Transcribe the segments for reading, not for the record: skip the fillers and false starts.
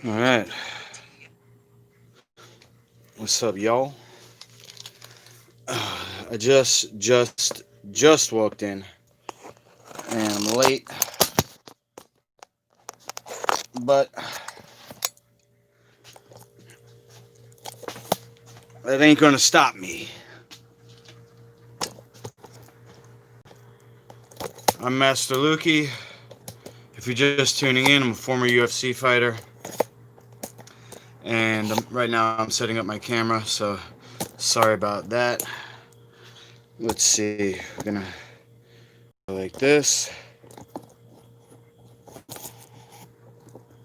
All right. What's up, y'all? I just walked in, and I'm late, but that ain't gonna stop me. I'm Master Lukey. If you're just tuning in, I'm a former UFC fighter, and right now I'm setting up my camera, so sorry about that. Let's see. We're gonna go like this.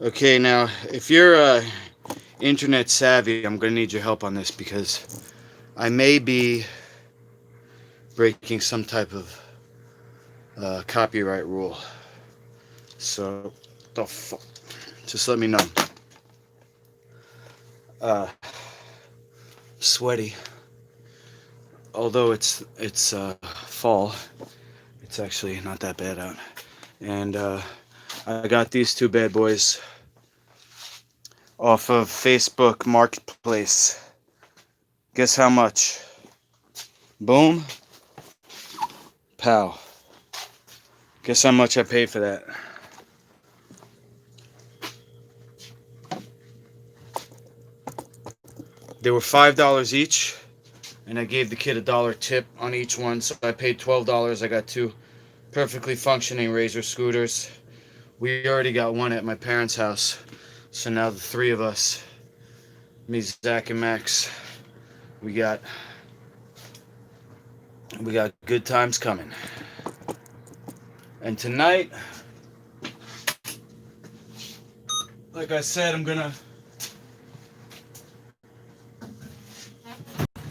Okay, now if you're internet savvy, I'm gonna need your help on this because I may be breaking some type of copyright rule. So, the fuck? Just let me know. Uh, Sweaty. Although it's fall, it's actually not that bad out. And I got these two bad boys off of Facebook Marketplace. Guess how much? Boom. Pow. Guess how much I paid for that? They were $5 each, and I gave the kid $1 tip on each one, so I paid $12. I got two perfectly functioning Razor scooters. We already got one at my parents' house, so now the three of us, me, Zach, and Max, we got good times coming. And tonight, like I said, I'm gonna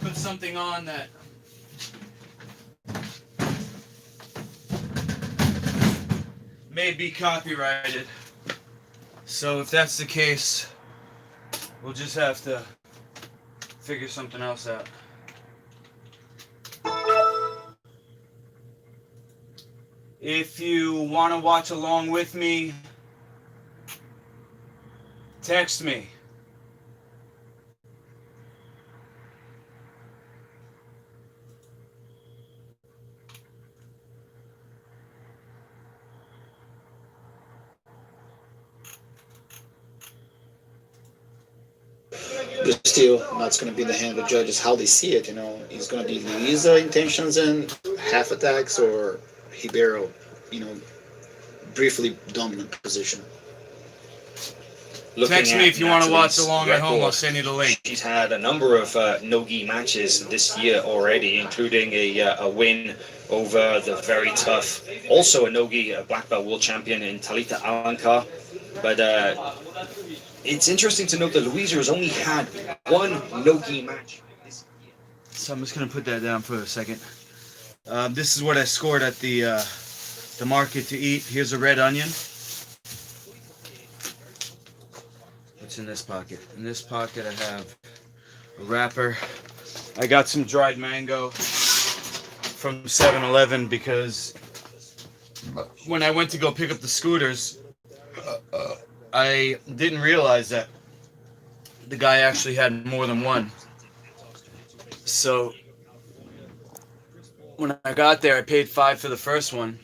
put something on that may be copyrighted. So if that's the case, we'll just have to figure something else out. If you want to watch along with me, text me. But still, that's going to be the hand of the judges how they see it. It's going to be Luisa intentions and half attacks, or Ribeiro, you know, briefly dominant position. Text me if you want to watch along at home. I'll send you the link. She's had a number of no-gi matches this year already, including a win over the very tough, also a no-gi black belt world champion in Talita Alankar. But it's interesting to note that Louisa has only had one no-gi match. So I'm just gonna put that down for a second. This is what I scored at the market to eat. Here's a red onion. What's in this pocket? In this pocket I have a wrapper. I got some dried mango from 7-Eleven because when I went to go pick up the scooters, I didn't realize that the guy actually had more than one. So when I got there, I paid $5 for the first one,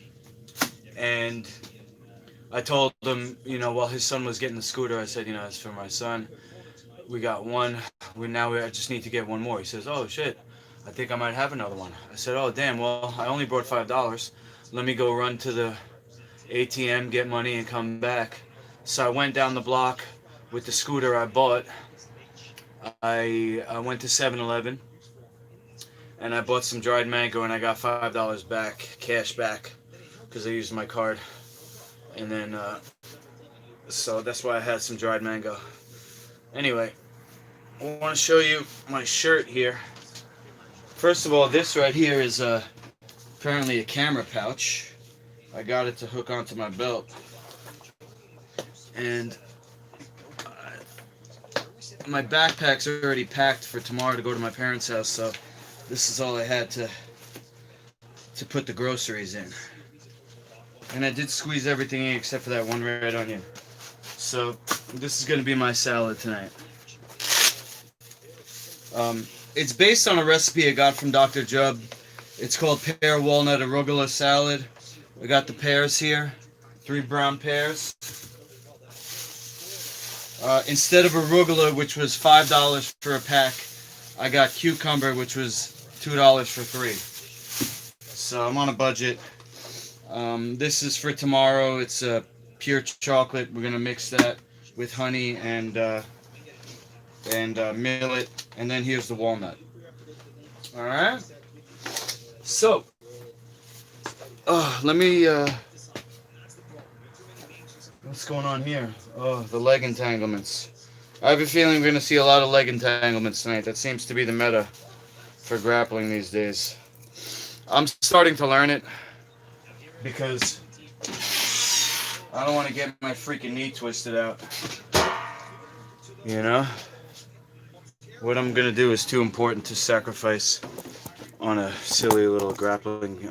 and I told him, while his son was getting the scooter, I said, it's for my son. We got one. I just need to get one more. He says, oh shit, I think I might have another one. I said, oh damn, well, I only brought $5. Let me go run to the ATM, get money, and come back. So I went down the block with the scooter I bought. I went to 7-Eleven, and I bought some dried mango, and I got $5 back, cash back, because I used my card. And then, so that's why I had some dried mango. Anyway, I want to show you my shirt here. First of all, this right here is apparently a camera pouch. I got it to hook onto my belt. And my backpack's already packed for tomorrow to go to my parents' house, so this is all I had to put the groceries in. And I did squeeze everything in except for that one red onion. So This is going to be my salad tonight. It's based on a recipe I got from Dr. Jubb. It's called pear walnut arugula salad. I got the pears here, 3 brown pears. Instead of arugula, which was $5 for a pack, I got cucumber, which was $2 for 3. So I'm on a budget. This is for tomorrow. It's pure chocolate. We're gonna mix that with honey and millet, and then here's the walnut. All right. So, let me. What's going on here? Oh, the leg entanglements. I have a feeling we're gonna see a lot of leg entanglements tonight. That seems to be the meta for grappling these days. I'm starting to learn it because I don't want to get my freaking knee twisted out. You know? What I'm going to do is too important to sacrifice on a silly little grappling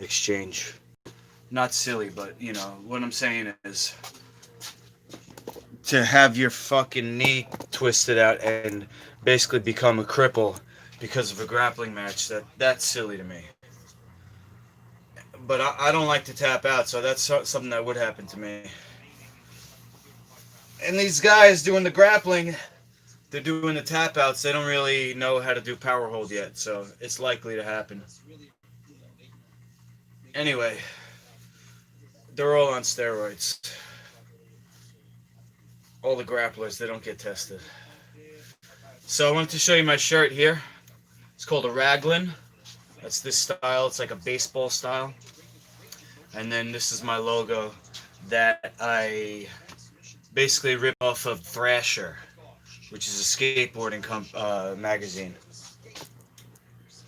exchange. Not silly, but, you know, what I'm saying is to have your fucking knee twisted out and basically become a cripple because of a grappling match, that's silly to me. But I don't like to tap out, so that's something that would happen to me. And these guys doing the grappling, they're doing the tap outs, they don't really know how to do power hold yet, so it's likely to happen. Anyway, they're all on steroids. All the grapplers, they don't get tested. So I wanted to show you my shirt here. It's called a raglan. That's this style. It's like a baseball style. And then this is my logo that I basically rip off of Thrasher, which is a skateboarding magazine.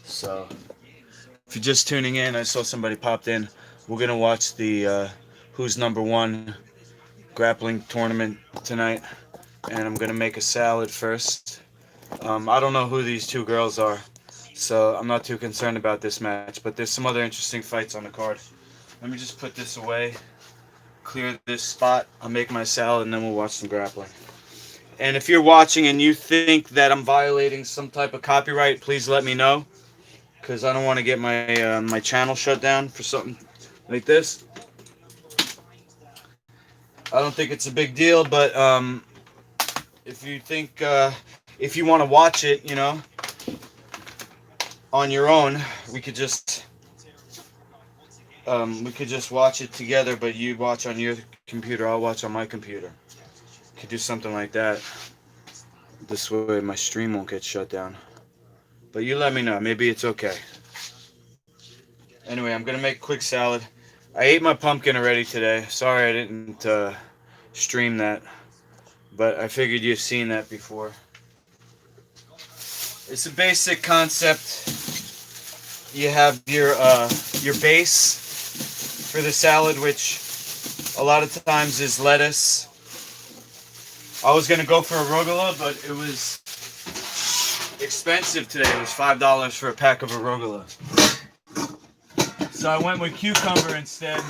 So if you're just tuning in, I saw somebody popped in. We're going to watch the Who's Number One grappling tournament tonight. And I'm going to make a salad first. I don't know who these 2 girls are, so I'm not too concerned about this match. But there's some other interesting fights on the card. Let me just put this away, clear this spot. I'll make my salad, and then we'll watch some grappling. And if you're watching and you think that I'm violating some type of copyright, please let me know, because I don't want to get my my channel shut down for something like this. I don't think it's a big deal, but if you think, if you want to watch it, you know, on your own, we could just watch it together, but you watch on your computer, I'll watch on my computer. Could do something like that. This way my stream won't get shut down. But you let me know. Maybe it's okay. Anyway, I'm going to make a quick salad. I ate my pumpkin already today. Sorry I didn't stream that. But I figured you've seen that before. It's a basic concept. You have your base for the salad, which a lot of times is lettuce. I was going to go for arugula, but it was expensive today. It was $5 for a pack of arugula. So I went with cucumber instead.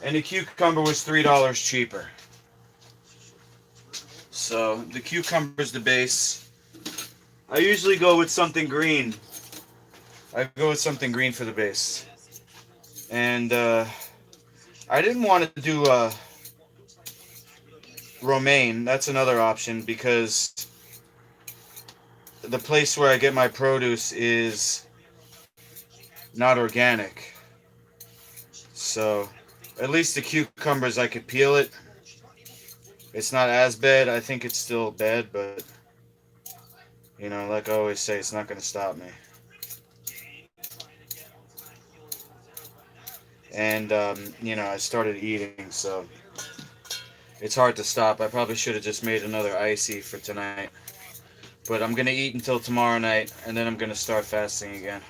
And the cucumber was $3 cheaper. So the cucumber is the base. I usually go with something green. I go with something green for the base. And I didn't want to do romaine. That's another option because the place where I get my produce is not organic. So at least the cucumbers, I could peel it. It's not as bad. I think it's still bad, but you know, like I always say, it's not going to stop me. And you know, I started eating, so it's hard to stop. I probably should have just made another icy for tonight. But I'm going to eat until tomorrow night, and then I'm going to start fasting again.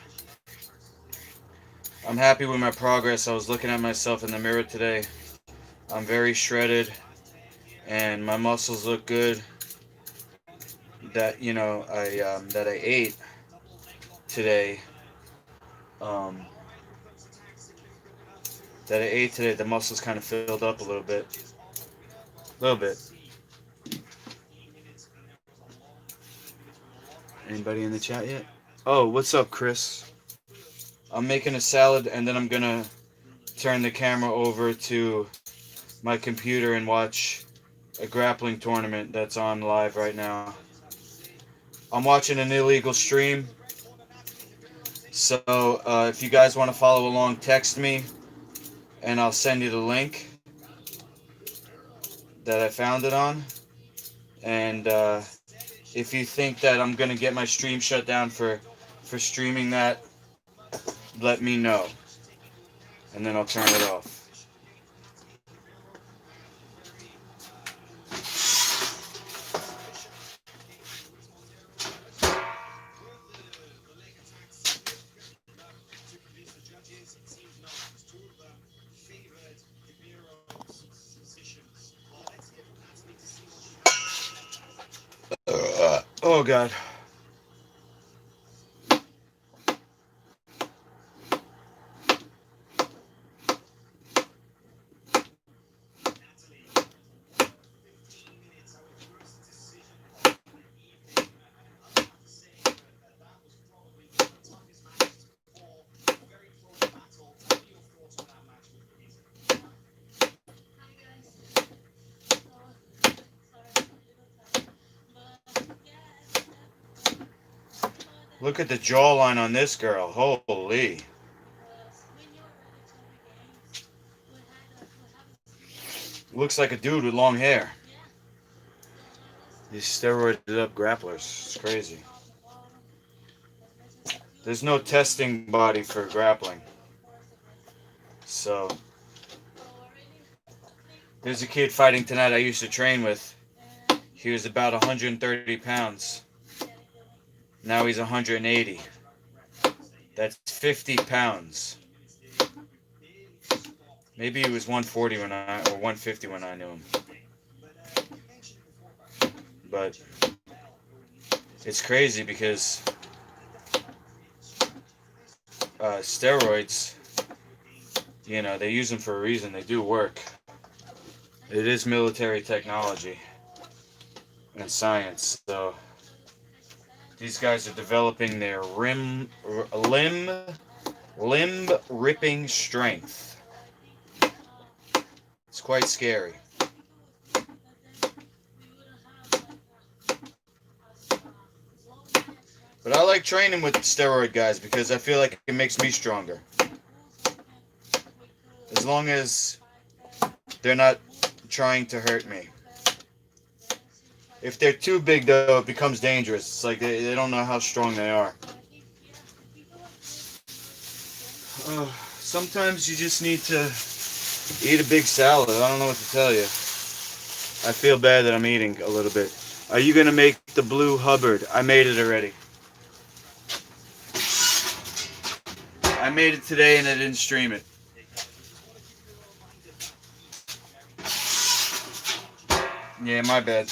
I'm happy with my progress. I was looking at myself in the mirror today. I'm very shredded, and my muscles look good. That, you know, that I ate today. The muscles kind of filled up a little bit. A little bit. Anybody in the chat yet? Oh, what's up, Chris? I'm making a salad and then I'm gonna turn the camera over to my computer and watch a grappling tournament that's on live right now. I'm watching an illegal stream, so if you guys want to follow along, text me and I'll send you the link that I found it on. And if you think that I'm gonna get my stream shut down for streaming that, let me know, and then I'll turn it off. Oh God. Look at the jawline on this girl. Holy. Looks like a dude with long hair. These steroided up grapplers. It's crazy. There's no testing body for grappling. So, there's a kid fighting tonight I used to train with. He was about 130 pounds. Now he's 180. That's 50 pounds. Maybe he was 140 or 150 when I knew him. But it's crazy because steroids, they use them for a reason. They do work. It is military technology and science. So these guys are developing their limb ripping strength. It's quite scary. But I like training with steroid guys because I feel like it makes me stronger. As long as they're not trying to hurt me. If they're too big, though, it becomes dangerous. It's like they don't know how strong they are. Sometimes you just need to eat a big salad. I don't know what to tell you. I feel bad that I'm eating a little bit. Are you going to make the Blue Hubbard? I made it already. I made it today and I didn't stream it. Yeah, my bad.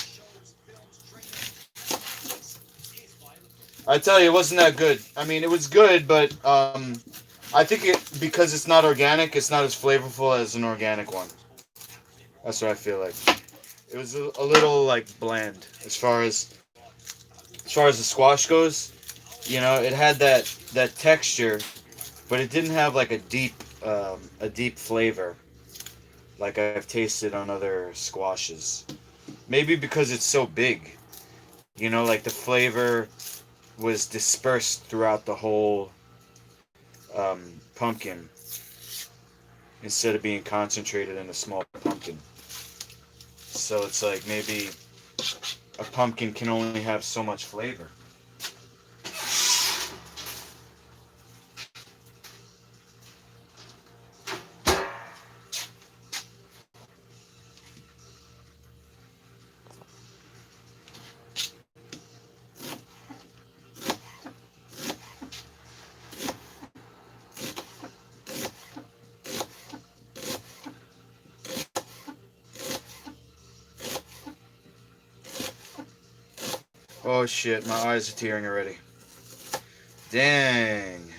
I tell you, it wasn't that good. I mean, it was good, but I think because it's not organic, it's not as flavorful as an organic one. That's what I feel like. It was a little like bland as far as the squash goes. It had that texture, but it didn't have like a deep flavor like I've tasted on other squashes. Maybe because it's so big. Like the flavor was dispersed throughout the whole pumpkin instead of being concentrated in a small pumpkin. So it's like maybe a pumpkin can only have so much flavor. Oh shit, my eyes are tearing already. Dang.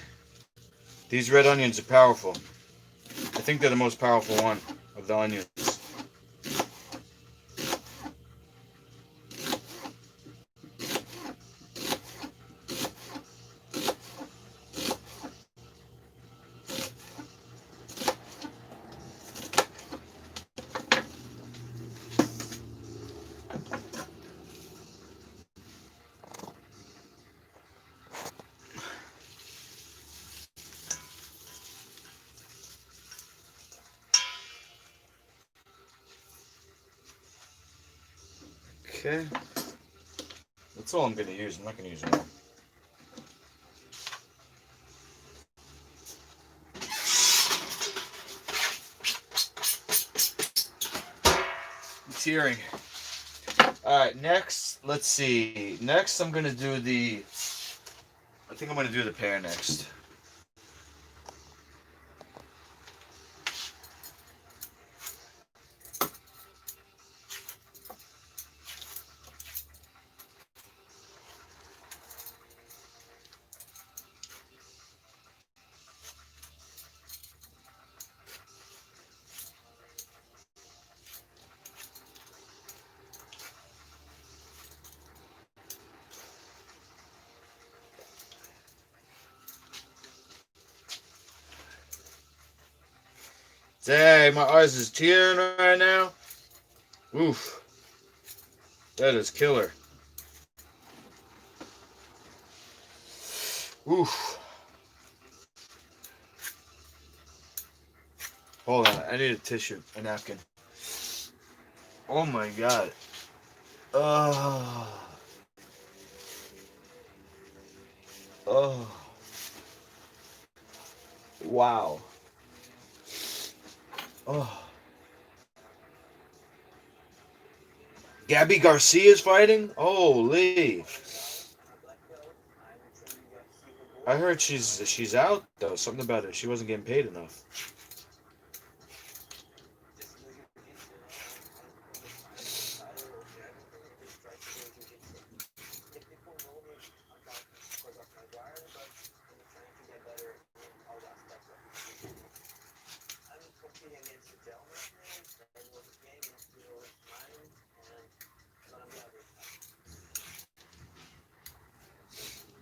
These red onions are powerful. I think they're the most powerful one of the onions. Okay. That's all I'm gonna use. I'm not gonna use more. Tearing. Alright, next, let's see. Next, I'm gonna do the. I think I'm gonna do the pear next. Dang, my eyes is tearing right now. Oof. That is killer. Oof. Hold on, I need a tissue, a napkin. Oh my god. Oh. Oh. Wow. Oh. Gabby Garcia's fighting? Holy. I heard she's out though. Something about it. She wasn't getting paid enough.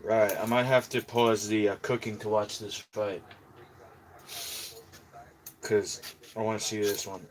Right, I might have to pause the cooking to watch this fight. Because I want to see this one.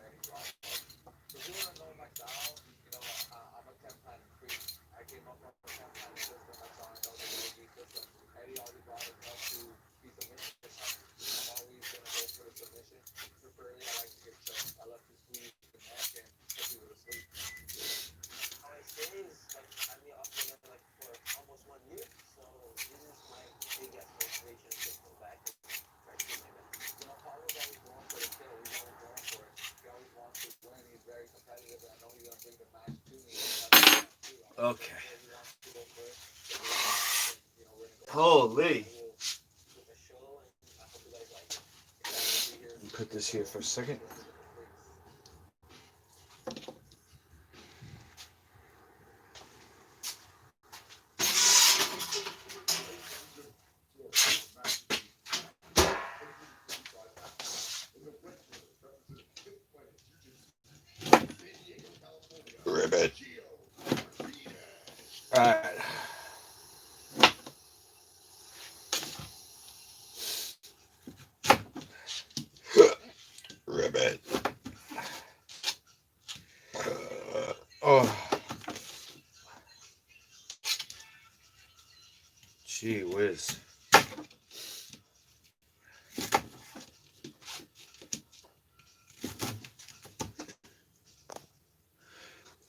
Okay. Holy. Put this here for a second. Ribbit. Alright. Ribbit. Oh. Gee whiz.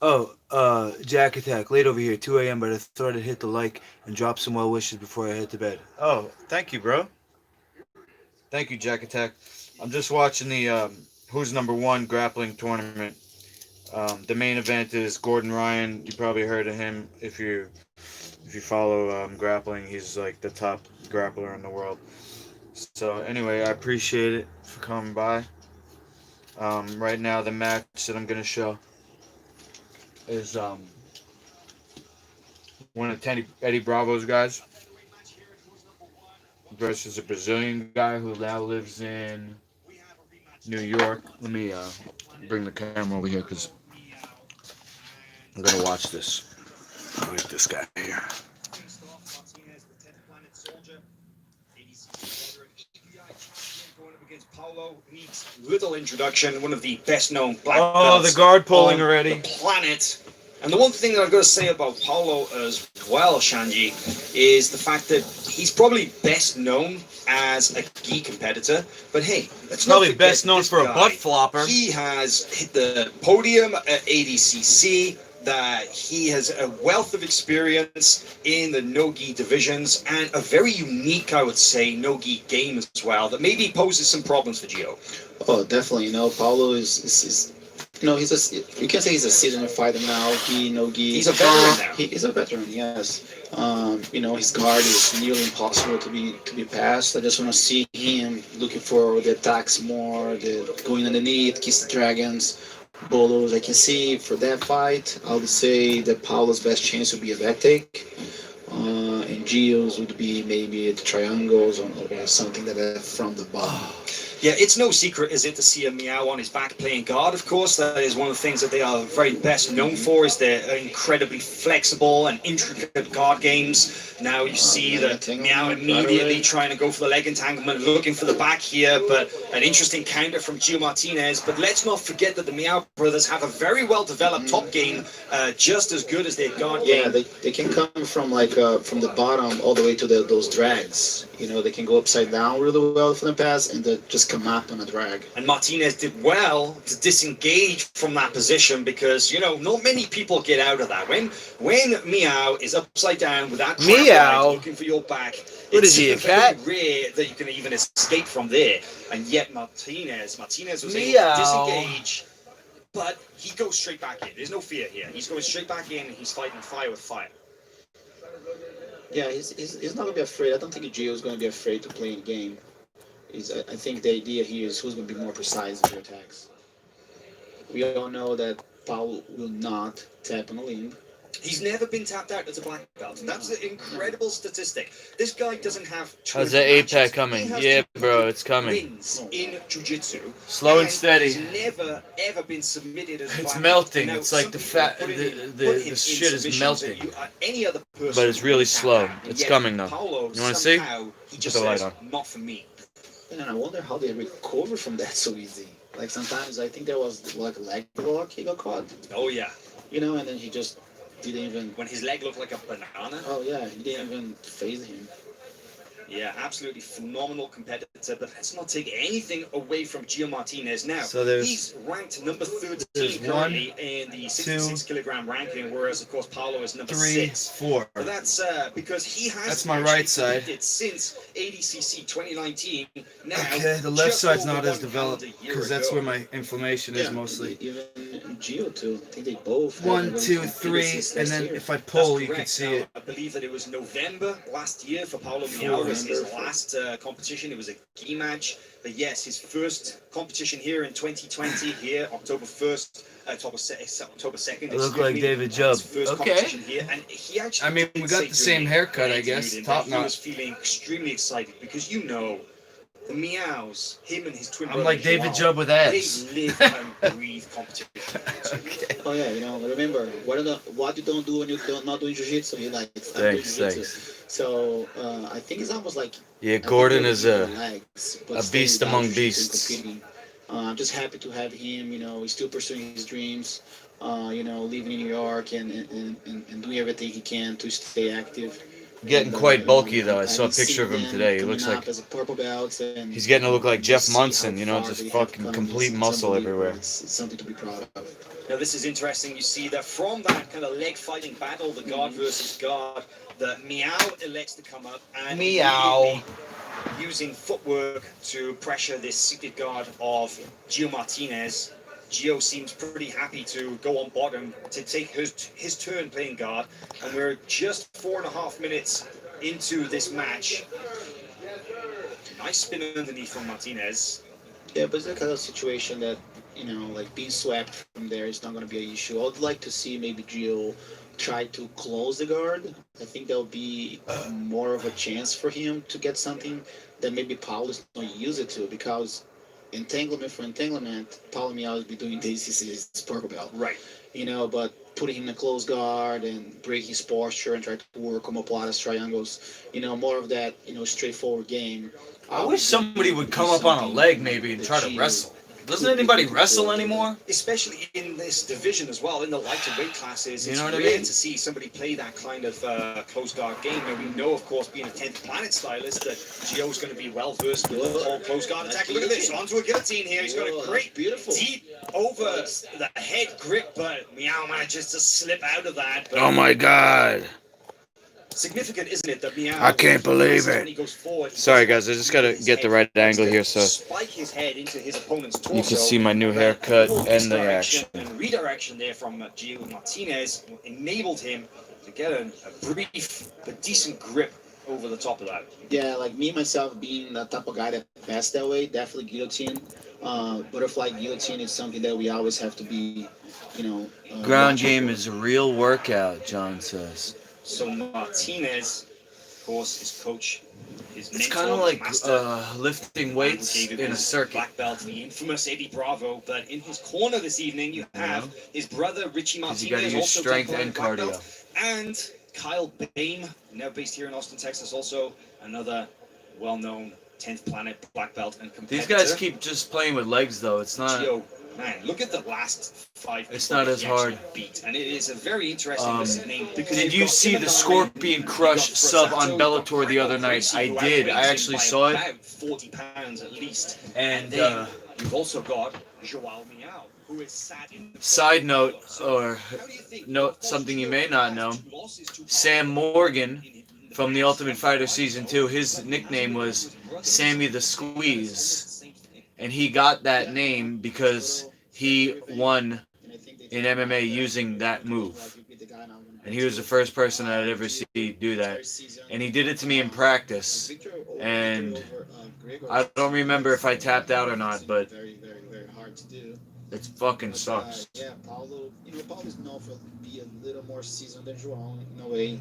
Oh, Jack Attack, late over here, 2 a.m., but I thought I'd hit the like and drop some well wishes before I head to bed. Oh, thank you, bro. Thank you, Jack Attack. I'm just watching the Who's Number One grappling tournament. The main event is Gordon Ryan. You probably heard of him if you follow grappling. He's like the top grappler in the world. So anyway, I appreciate it for coming by. Right now, the match that I'm gonna show is one of Eddie Bravo's guys versus a Brazilian guy who now lives in New York. Let me bring the camera over here because I'm gonna watch this. Who's this guy here? Little introduction, one of the best known black Oh, the belts guard pulling on already. the planet. And the one thing that I've got to say about Paulo as well, Shanji, is the fact that he's probably best known as a gi competitor. But hey, let's not Probably forget best known this for a guy, butt flopper. He has hit the podium at ADCC. That he has a wealth of experience in the no-gi divisions and a very unique, I would say, no-gi game as well that maybe poses some problems for Gio. Oh, definitely. Paulo is he's a, you can say he's a seasoned fighter now. Gi, no gi. He's a veteran now. He is a veteran, yes. His guard is nearly impossible to be passed. I just want to see him looking for the attacks more, the going underneath, kiss the dragons, bolos. I can see for that fight, I would say that Paulo's best chance would be a back take. And Gio's would be maybe the triangles or something that from the bottom. Yeah, it's no secret, is it, to see a Meow on his back playing guard, of course. That is one of the things that they are very best known for, is their incredibly flexible and intricate guard games. Now you see that Meow immediately trying to go for the leg entanglement, looking for the back here, but an interesting counter from Gio Martinez. But let's not forget that the Meow brothers have a very well-developed top game, just as good as their guard game. Yeah, they can come from from the bottom all the way to those drags. They can go upside down really well for the pass and just come up on a drag. And Martinez did well to disengage from that position because, not many people get out of that. When Meow is upside down with that Meow looking for your back, what is he, a cat? Very rare that you can even escape from there. And yet Martinez was able to disengage, but he goes straight back in. There's no fear here. He's going straight back in. He's fighting fire with fire. Yeah, he's not going to be afraid. I don't think Gio is going to be afraid to play in the game. I think the idea here is who's going to be more precise in their attacks. We all know that Paulo will not tap on a limb. He's never been tapped out as a black belt. That's an incredible statistic. This guy doesn't have. How's that 8-pack coming? Yeah, bro, it's coming. Wins in jiu-jitsu. Slow and steady. He's never ever been submitted as. It's melting. It's like the fat. The shit is melting. Any other person, but it's really slow. It's coming though. Paulo, you want to see? He just Put the light says, on. "Not for me." And I wonder how they recover from that so easy. Like sometimes I think there was like a leg lock he got caught. Oh yeah. And then he just didn't even. When his leg looked like a banana. Oh yeah, he didn't even phase him. Yeah, absolutely phenomenal competitor. But let's not take anything away from Gio Martinez now. So he's ranked number 13 currently in the 66 kilogram ranking, whereas of course Paulo is number 6. 4. But that's because he has. That's my right side. Since ADCC 2019. Now, okay, the left side's not as developed because that's where my inflammation is mostly. Even Gio too. I think they both. 1, 2, 3, and then if I pull, you can see it. I believe that it was November last year for Paulo Meow. His last competition. It was a gi match. But yes, his first competition here in 2020, here, October 1st, October 2nd. I look like David Jubb. Okay. Here, and he actually we got the same haircut, I guess. Top notch. He was feeling extremely excited because the Meows, him and his twin brother. I'm like David Jubb with abs. They live and breathe competition. Okay. Oh yeah, remember what you don't do when you're not doing jiu-jitsu. You like thanks. So I think it's almost like Gordon is a beast among beasts. I'm just happy to have him. He's still pursuing his dreams. Living in New York and doing everything he can to stay active. Getting quite bulky though. I saw a picture of him today. He looks like as a purple belt and he's getting to look like Jeff Munson. Just fucking complete muscle everywhere. It's something to be proud of. Now this is interesting. You see that from that kind of leg fighting battle, the guard versus guard, the Meow elects to come up and Meow using footwork to pressure this seated guard of Gio Martinez. Gio seems pretty happy to go on bottom to take his turn playing guard, and we're just 4.5 minutes into this match. Nice spin underneath from Martinez. Yeah, but it's the kind of situation that, like being swept from there is not going to be an issue. I would like to see maybe Gio try to close the guard. I think that would be more of a chance for him to get something that maybe Paulo is not used to, because entanglement for entanglement, Paulo Meow will be doing this is his purple belt. Right. But putting him in a close guard and break his posture and try to work omoplatas, triangles, more of that, straightforward game. I wish somebody would come up on a leg maybe and try to wrestle. Doesn't anybody wrestle anymore? Especially in this division as well, in the lighter weight classes, You it's know what I rare mean? to see somebody play that kind of close guard game. And we know, of course, being a 10th Planet stylist, that Gio's going to be well versed with the whole close guard attack. Look at this, onto a guillotine here. He's got a great, deep over the head grip, but Meow manages to slip out of that. But Oh my god. significant, isn't it, that Meow, I can't believe when it. he goes forward, he Sorry does guys, I just gotta his get the head. right He's angle gonna here so spike his head into his opponent's torso. you can see my new That haircut little and the misdirection action. and redirection there from Gio Martinez enabled him to get a brief but decent grip over the top of that. Yeah, like me myself being the type of guy that passed that way, definitely guillotine. Butterfly guillotine is something that we always have to be, Ground watching game for. is a real workout, John says. So Martinez, of course, his coach, his It's mentor, kind of like master, lifting man weights who gave him in a his circuit. black belt, the infamous Eddie Bravo. But in his corner this evening, you have his brother Richie Because Martinez, you gotta use also strength 10th and black cardio. belt, and Kyle Bame, now based here in Austin, Texas, also another well-known 10th Planet black belt and competitor. These guys keep just playing with legs though. It's not. Gio, man, look at the last 5 It's people not that as he actually hard. beat, and it is a very interesting listening because Did you've you got see Tim the Gunn, Scorpion you've Crush got sub Frasato, on you've got Bellator the other Michael night? Gracie, I who did. I outweighs him actually by saw it. about 40 pounds at least. And then you've also got Joao Miao, who is sat in the side note, or How do you think? note something you may not know. Two losses to Sam Morgan from The Ultimate Fighter Season 2, his nickname was Sammy the Squeeze. And he got that name because he won in MMA using that move. And he was the first person I'd ever see do that. And he did it to me in practice. And I don't remember if I tapped out or not, but very, very, very hard to do. it fucking sucks. Yeah, Paulo's known for be a little more seasoned than João in a way.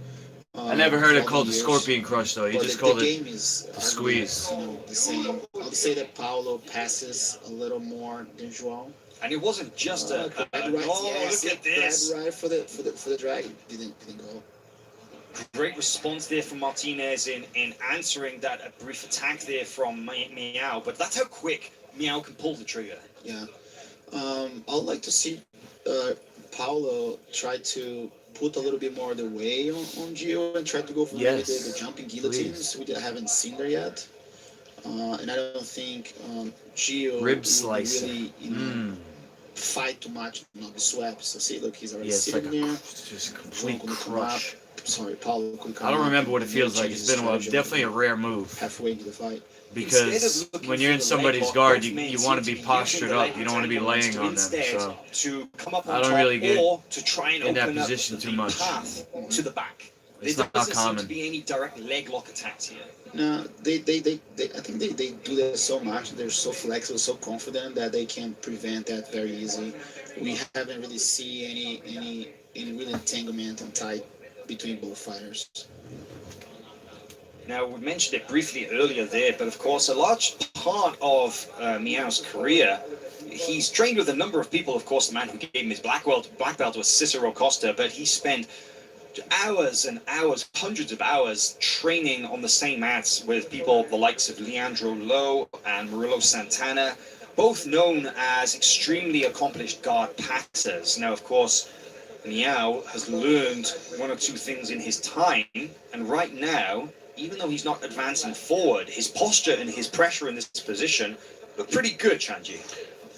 I never heard it for called the years. Scorpion Crush though. He But just the called it game is the squeeze. the same. I would say that Paulo passes a little more than João. And it wasn't just a Grab oh, yes, look at this. grab right for the drag. Didn't go. Great response there from Martinez in answering that a brief attack there from Meow. But that's how quick Meow can pull the trigger. Yeah. I'd like to see Paulo try to put a little bit more of the weight on Gio and try to go for maybe the jumping guillotines. We haven't seen there yet. And I don't think Gio Rib will slicing. really fight too much, not be swept. So see, look, he's already Yeah, it's like sitting there. just a complete Couldn't come up. crush. Sorry, Paulo couldn't come I don't up. remember what it feels like. Changes It's been a while. strategy Definitely a rare move. halfway into the fight. Because when you're in somebody's guard, you want to be postured up. You don't want to be laying on them. So to come up I on don't top really get or to try and in that open up position the too much. path to the back. It's There not doesn't seem common. to be any direct leg lock attacks here. No, they I think they do that so much. They're so flexible, so confident that they can prevent that very easy. We haven't really seen any real entanglement and tight between both fighters. Now, we mentioned it briefly earlier there, but of course, a large part of Meow's career, he's trained with a number of people. Of course, the man who gave him his black belt was Cicero Costa, but he spent hours and hours, hundreds of hours, training on the same mats with people the likes of Leandro Lo and Murillo Santana, both known as extremely accomplished guard passers. Now, of course, Meow has learned one or two things in his time, and right now, even though he's not advancing forward, his posture and his pressure in this position look pretty good, Chanji.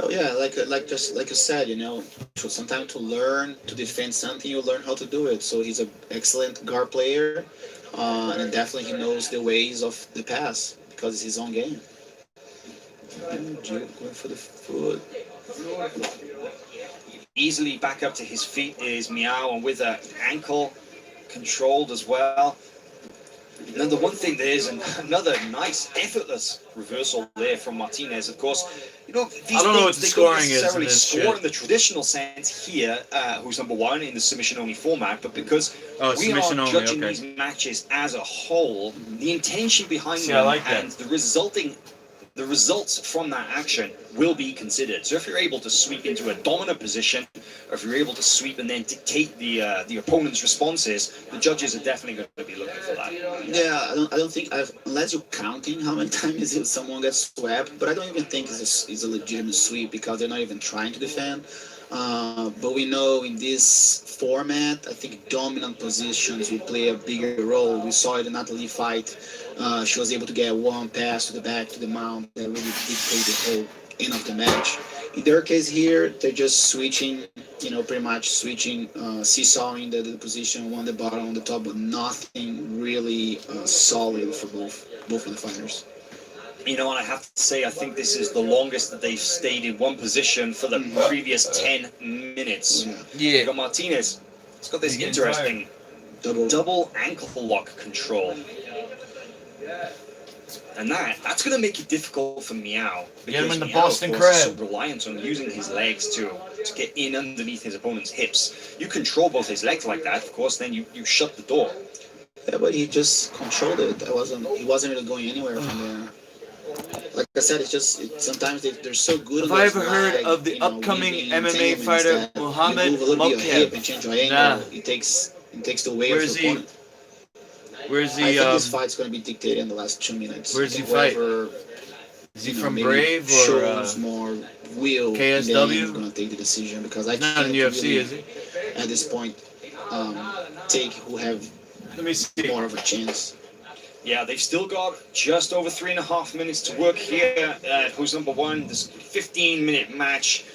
Oh yeah, like you said, sometimes to learn to defend something, you learn how to do it. So he's an excellent guard player, and definitely he knows the ways of the pass because it's his own game. Going for the foot. Easily back up to his feet is Meow, and with an ankle controlled as well. Now, the one thing there is another nice, effortless reversal there from Martinez. Of course, these I don't know what the they scoring don't is in necessarily this score shit. in the traditional sense here, who's number one in the submission-only format, but because we are submission only, judging okay. these matches as a whole, the intention behind See, them I like that. and the results from that action will be considered. So if you're able to sweep into a dominant position, or if you're able to sweep and then dictate the opponent's responses, the judges are definitely going to be looking for that. Yeah, I don't think unless you're counting how many times someone gets swept, but I don't even think it's a legitimate sweep because they're not even trying to defend. But we know in this format, I think dominant positions will play a bigger role. We saw it in Natalie fight. She was able to get one pass to the back to the mount that really dictated the whole end of the match. In their case here, they're just switching, pretty much switching, seesawing the position, one the bottom, on the top, but nothing really solid for both of the fighters. You know, and I have to say, I think this is the longest that they've stayed in one position for the previous 10 minutes. Yeah. You got Martinez. It's got this interesting double ankle lock control. And that's going to make it difficult for Meow. Get him in the Meow, Boston of course, is Crab. so reliant on using his legs to get in underneath his opponent's hips. You control both his legs like that, of course, then you shut the door. Yeah, but he just controlled it. He wasn't really going anywhere from there. Like I said, sometimes they're so good. Have on I those ever heard lag, of the upcoming weaving MMA entanglements fighter that Muhammad you move a little bit of your hip Mokhtar? and change your angle. Nah. It takes the weight Where's of the he? opponent. Where's I think he? this fight's going to be dictated in the last 2 minutes. Where's he Whoever, Is he you know, from maybe Brave or shows more will? KSW? He's going to take the decision because I he's not can't in UFC, really, is he? at this point, take who have Let me see. more of a chance. Yeah, they've still got just over 3.5 minutes to work here. Who's number one? This 15-minute match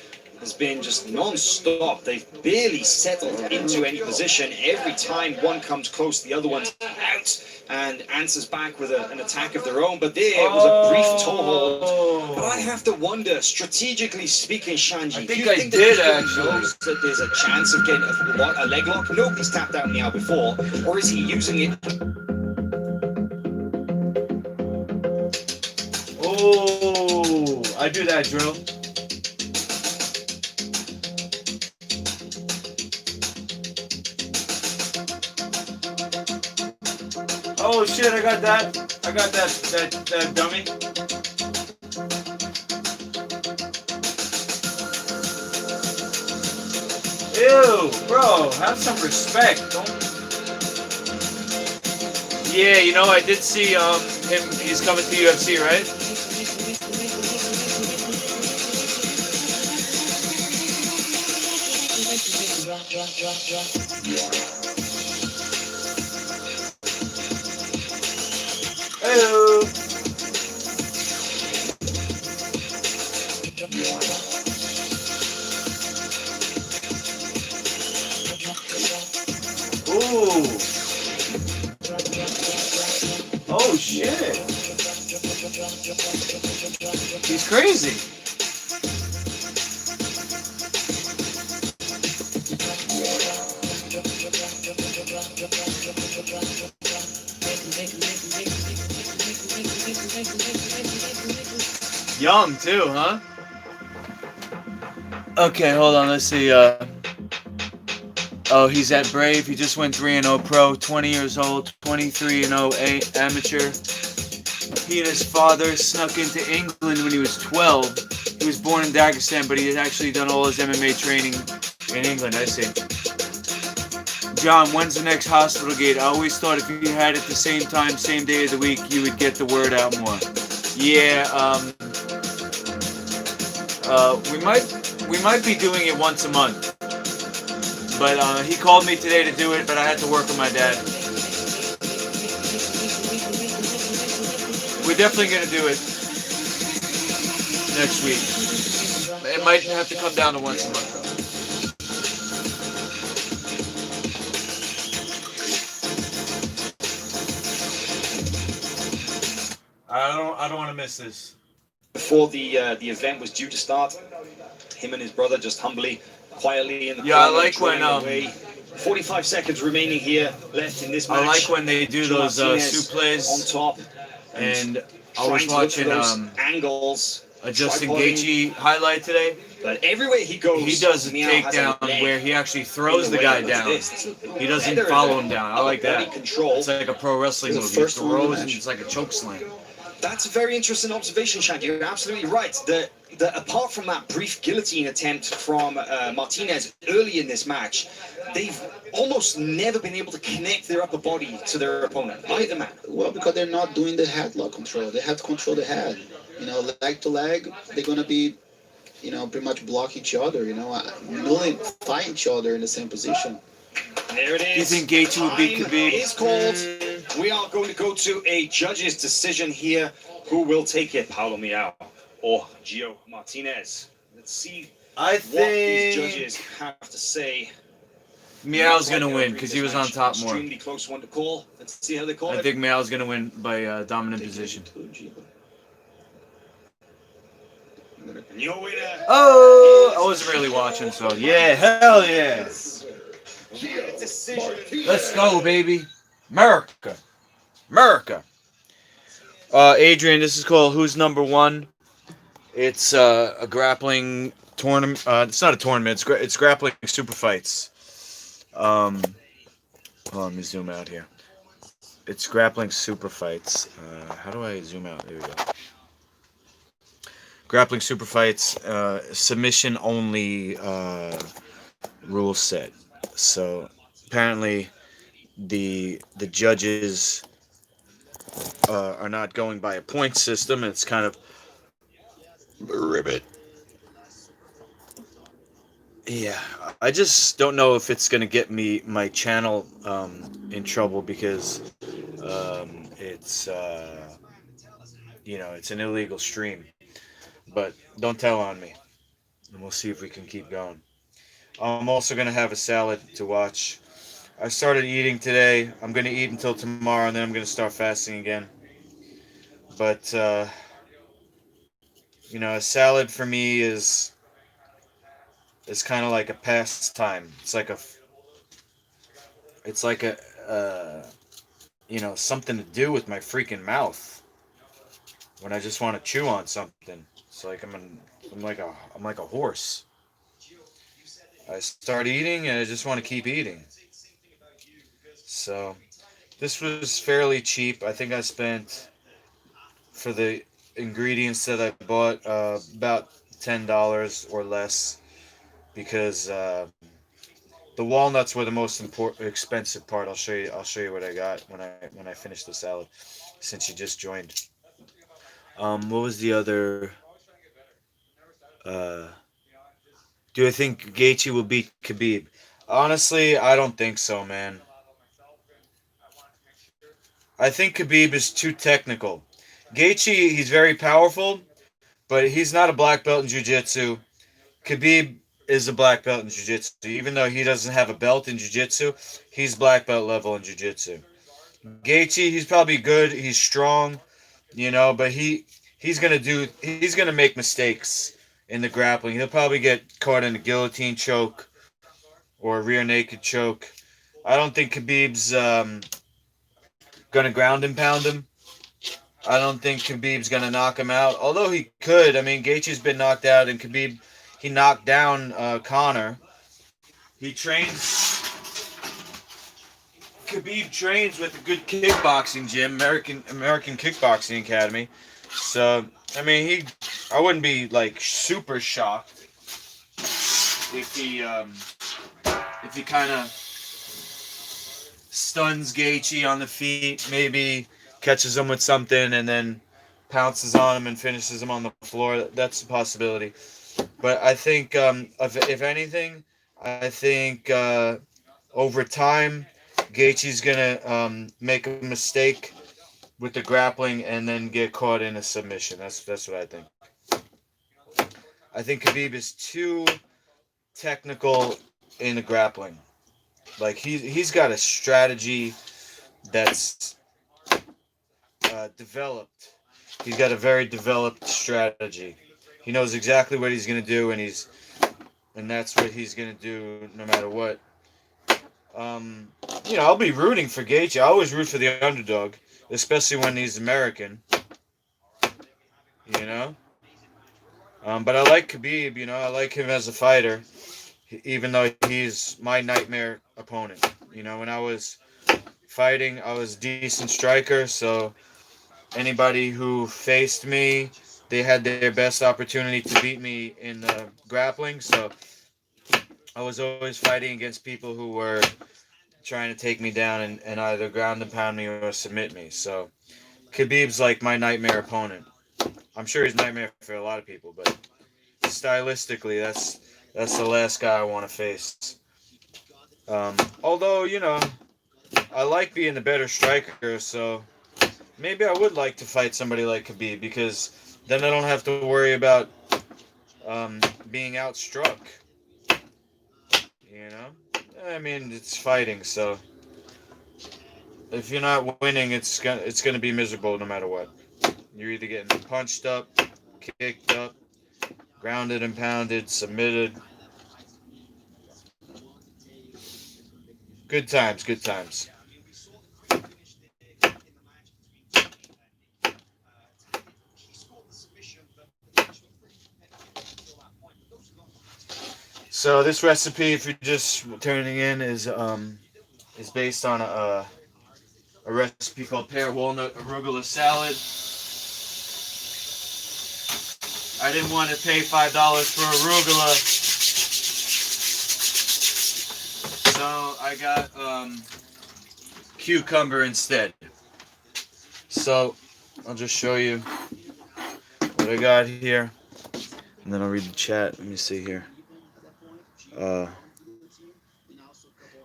has been just non-stop. They've barely settled into any position. Every time one comes close, the other one's out and answers back with an attack of their own. But there was a brief toehold. But I have to wonder, strategically speaking, Shanji, I do you think I think did, that he actually. knows that there's a chance of getting a leg lock? Nobody's tapped out Meow before. Or is he using it? Oh, I do that drill. Oh shit! I got that dummy. Ew, bro, have some respect. Don't. Yeah, you know, I did see him. He's coming to UFC, right? Hello. Ooh. Oh shit. He's crazy. Young too, huh? Okay, hold on. Let's see. Oh, he's at Brave. He just went 3-0 pro. 20 years old. 23-0 amateur. He and his father snuck into England when he was 12. He was born in Dagestan, but he had actually done all his MMA training in England. I see. John, when's the next hospital gate? I always thought if you had it the same time, same day of the week, you would get the word out more. Yeah, we might be doing it once a month. But he called me today to do it, but I had to work with my dad. We're definitely gonna do it next week. It might have to come down to once a month though. I don't want to miss this. Before the event was due to start, him and his brother just humbly, quietly in the Yeah, I corner, like when drawing away. 45 seconds remaining here left in this match. I like when they do those suplex on top, and I was watching angles. a Justin Gaethje highlight today. But everywhere he goes, He does a Meow has takedown leg where he actually throws in the way. guy Look at down. this. He doesn't Better follow than him down. I like body that. control. It's like a pro wrestling It's the move. He first one in the throws and match. it's like a choke slam. That's a very interesting observation, Shad. You're absolutely right. The apart from that brief guillotine attempt from Martinez early in this match, they've almost never been able to connect their upper body to their opponent, either man. Well, because they're not doing the headlock control. They have to control the head. Leg to leg, they're gonna be, pretty much block each other. Nulling fight each other in the same position. There it is. Do you think Gaethje would beat Time Khabib? is called. We are going to go to a judge's decision here. Who will take it, Paulo Miao or Gio Martinez? Let's see I what these think judges have to say. Miao's gonna win because he was on top more. Extremely close one to call. Let's see how they call I it. think Miao's gonna win by dominant position. And your winner. Oh, I wasn't really watching, so yeah, hell yeah. Decision. Let's go, baby. America. America. Adrian, this is called Who's Number One. It's a grappling tournament. It's not a tournament. It's grappling super fights. Hold on, let me zoom out here. It's grappling super fights. How do I zoom out? There we go. Grappling super fights. Submission only rule set. So apparently the judges are not going by a point system. It's kind of ribbit. Yeah, I just don't know if it's gonna get my channel in trouble because it's it's an illegal stream. But don't tell on me, and we'll see if we can keep going. I'm also gonna have a salad to watch. I started eating today. I'm gonna eat until tomorrow, and then I'm gonna start fasting again. But a salad for me is kind of like a pastime. It's like a something to do with my freaking mouth when I just want to chew on something. It's like I'm like a horse. I start eating and I just want to keep eating. So this was fairly cheap. I think I spent for the ingredients that I bought about $10 or less because the walnuts were the most expensive part. I'll show you what I got when I finish the salad, since you just joined. What was the other? Uh, do I think Gaethje will beat Khabib? Honestly, I don't think so, man. I think Khabib is too technical. Gaethje, he's very powerful, but he's not a black belt in jiu-jitsu. Khabib is a black belt in jiu-jitsu. Even though he doesn't have a belt in jiu-jitsu, he's black belt level in jiu-jitsu. Gaethje, he's probably good. He's strong, but he's gonna make mistakes in the grappling. He'll probably get caught in a guillotine choke or a rear naked choke. I don't think Khabib's gonna ground and pound him. I don't think Khabib's gonna knock him out. Although he could. I mean, Gaethje's been knocked out, and he knocked down Connor. He trains. Khabib trains with a good kickboxing gym, American Kickboxing Academy. So I mean, I wouldn't be like super shocked if he kind of stuns Gaethje on the feet, maybe catches him with something, and then pounces on him and finishes him on the floor. That's a possibility. But I think, if anything, I think over time, Gaethje's gonna make a mistake with the grappling and then get caught in a submission. That's what I think. I think Khabib is too technical in the grappling. Like he's got a strategy that's developed. He's got a very developed strategy. He knows exactly what he's gonna do, and that's what he's gonna do no matter what. I'll be rooting for Gaethje. I always root for the underdog, especially when he's American. You know. But I like Khabib. I like him as a fighter, even though he's my nightmare opponent. When I was fighting, I was a decent striker, so Anybody who faced me, they had their best opportunity to beat me in grappling. So I was always fighting against people who were trying to take me down and either ground and pound me or submit me. So Khabib's like my nightmare opponent. I'm sure he's a nightmare for a lot of people, but stylistically, that's the last guy I want to face. Although I like being the better striker, so maybe I would like to fight somebody like Khabib because then I don't have to worry about being outstruck. You know, I mean it's fighting, so if you're not winning, it's gonna be miserable no matter what. You're either getting punched up, kicked up, grounded and pounded, submitted. Good times, good times. So this recipe, if you're just turning in, is based on a recipe called pear walnut arugula salad. I didn't want to pay $5 for arugula, so I got cucumber instead. So I'll just show you what I got here, and then I'll read the chat. Let me see here. Uh,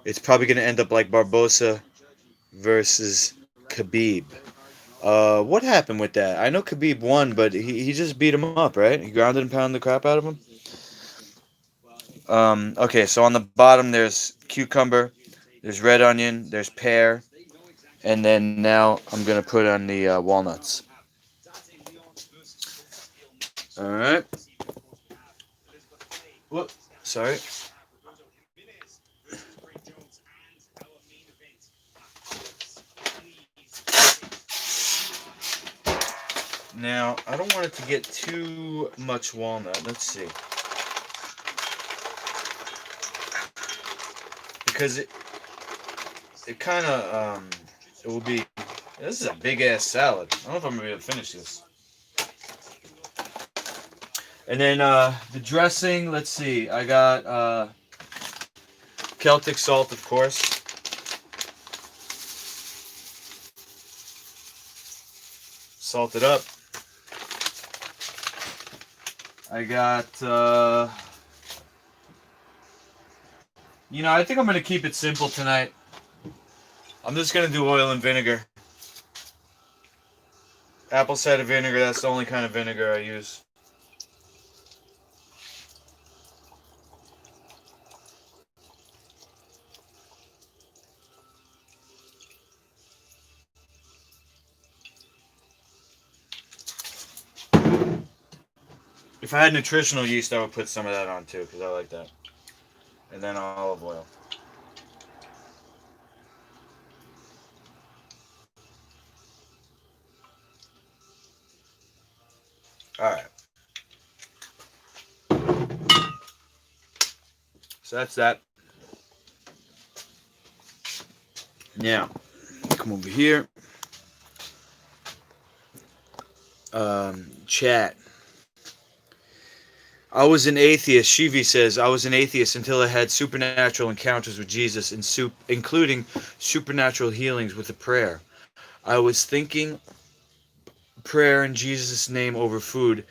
it's probably gonna end up like Barbosa versus Khabib. What happened with that? I know Khabib won, but he just beat him up, right? He grounded and pounded the crap out of him. Okay, so on the bottom there's cucumber, there's red onion, there's pear, and then now I'm gonna put on the walnuts. All right. Whoop. Sorry. Now I don't want it to get too much walnut. Let's see, because it kind of it will be. This is a big ass salad. I don't know if I'm gonna be able to finish this. And then the dressing. Let's see. I got Celtic salt, of course. Salt it up. I got. I think I'm gonna keep it simple tonight. I'm just gonna do oil and vinegar. Apple cider vinegar. That's the only kind of vinegar I use. If I had nutritional yeast, I would put some of that on too, because I like that. And then olive oil. Alright. So that's that. Now, come over here. Chat. I was an atheist. Shivi says, I was an atheist until I had supernatural encounters with Jesus, including supernatural healings with a prayer. I was thinking prayer in Jesus' name over food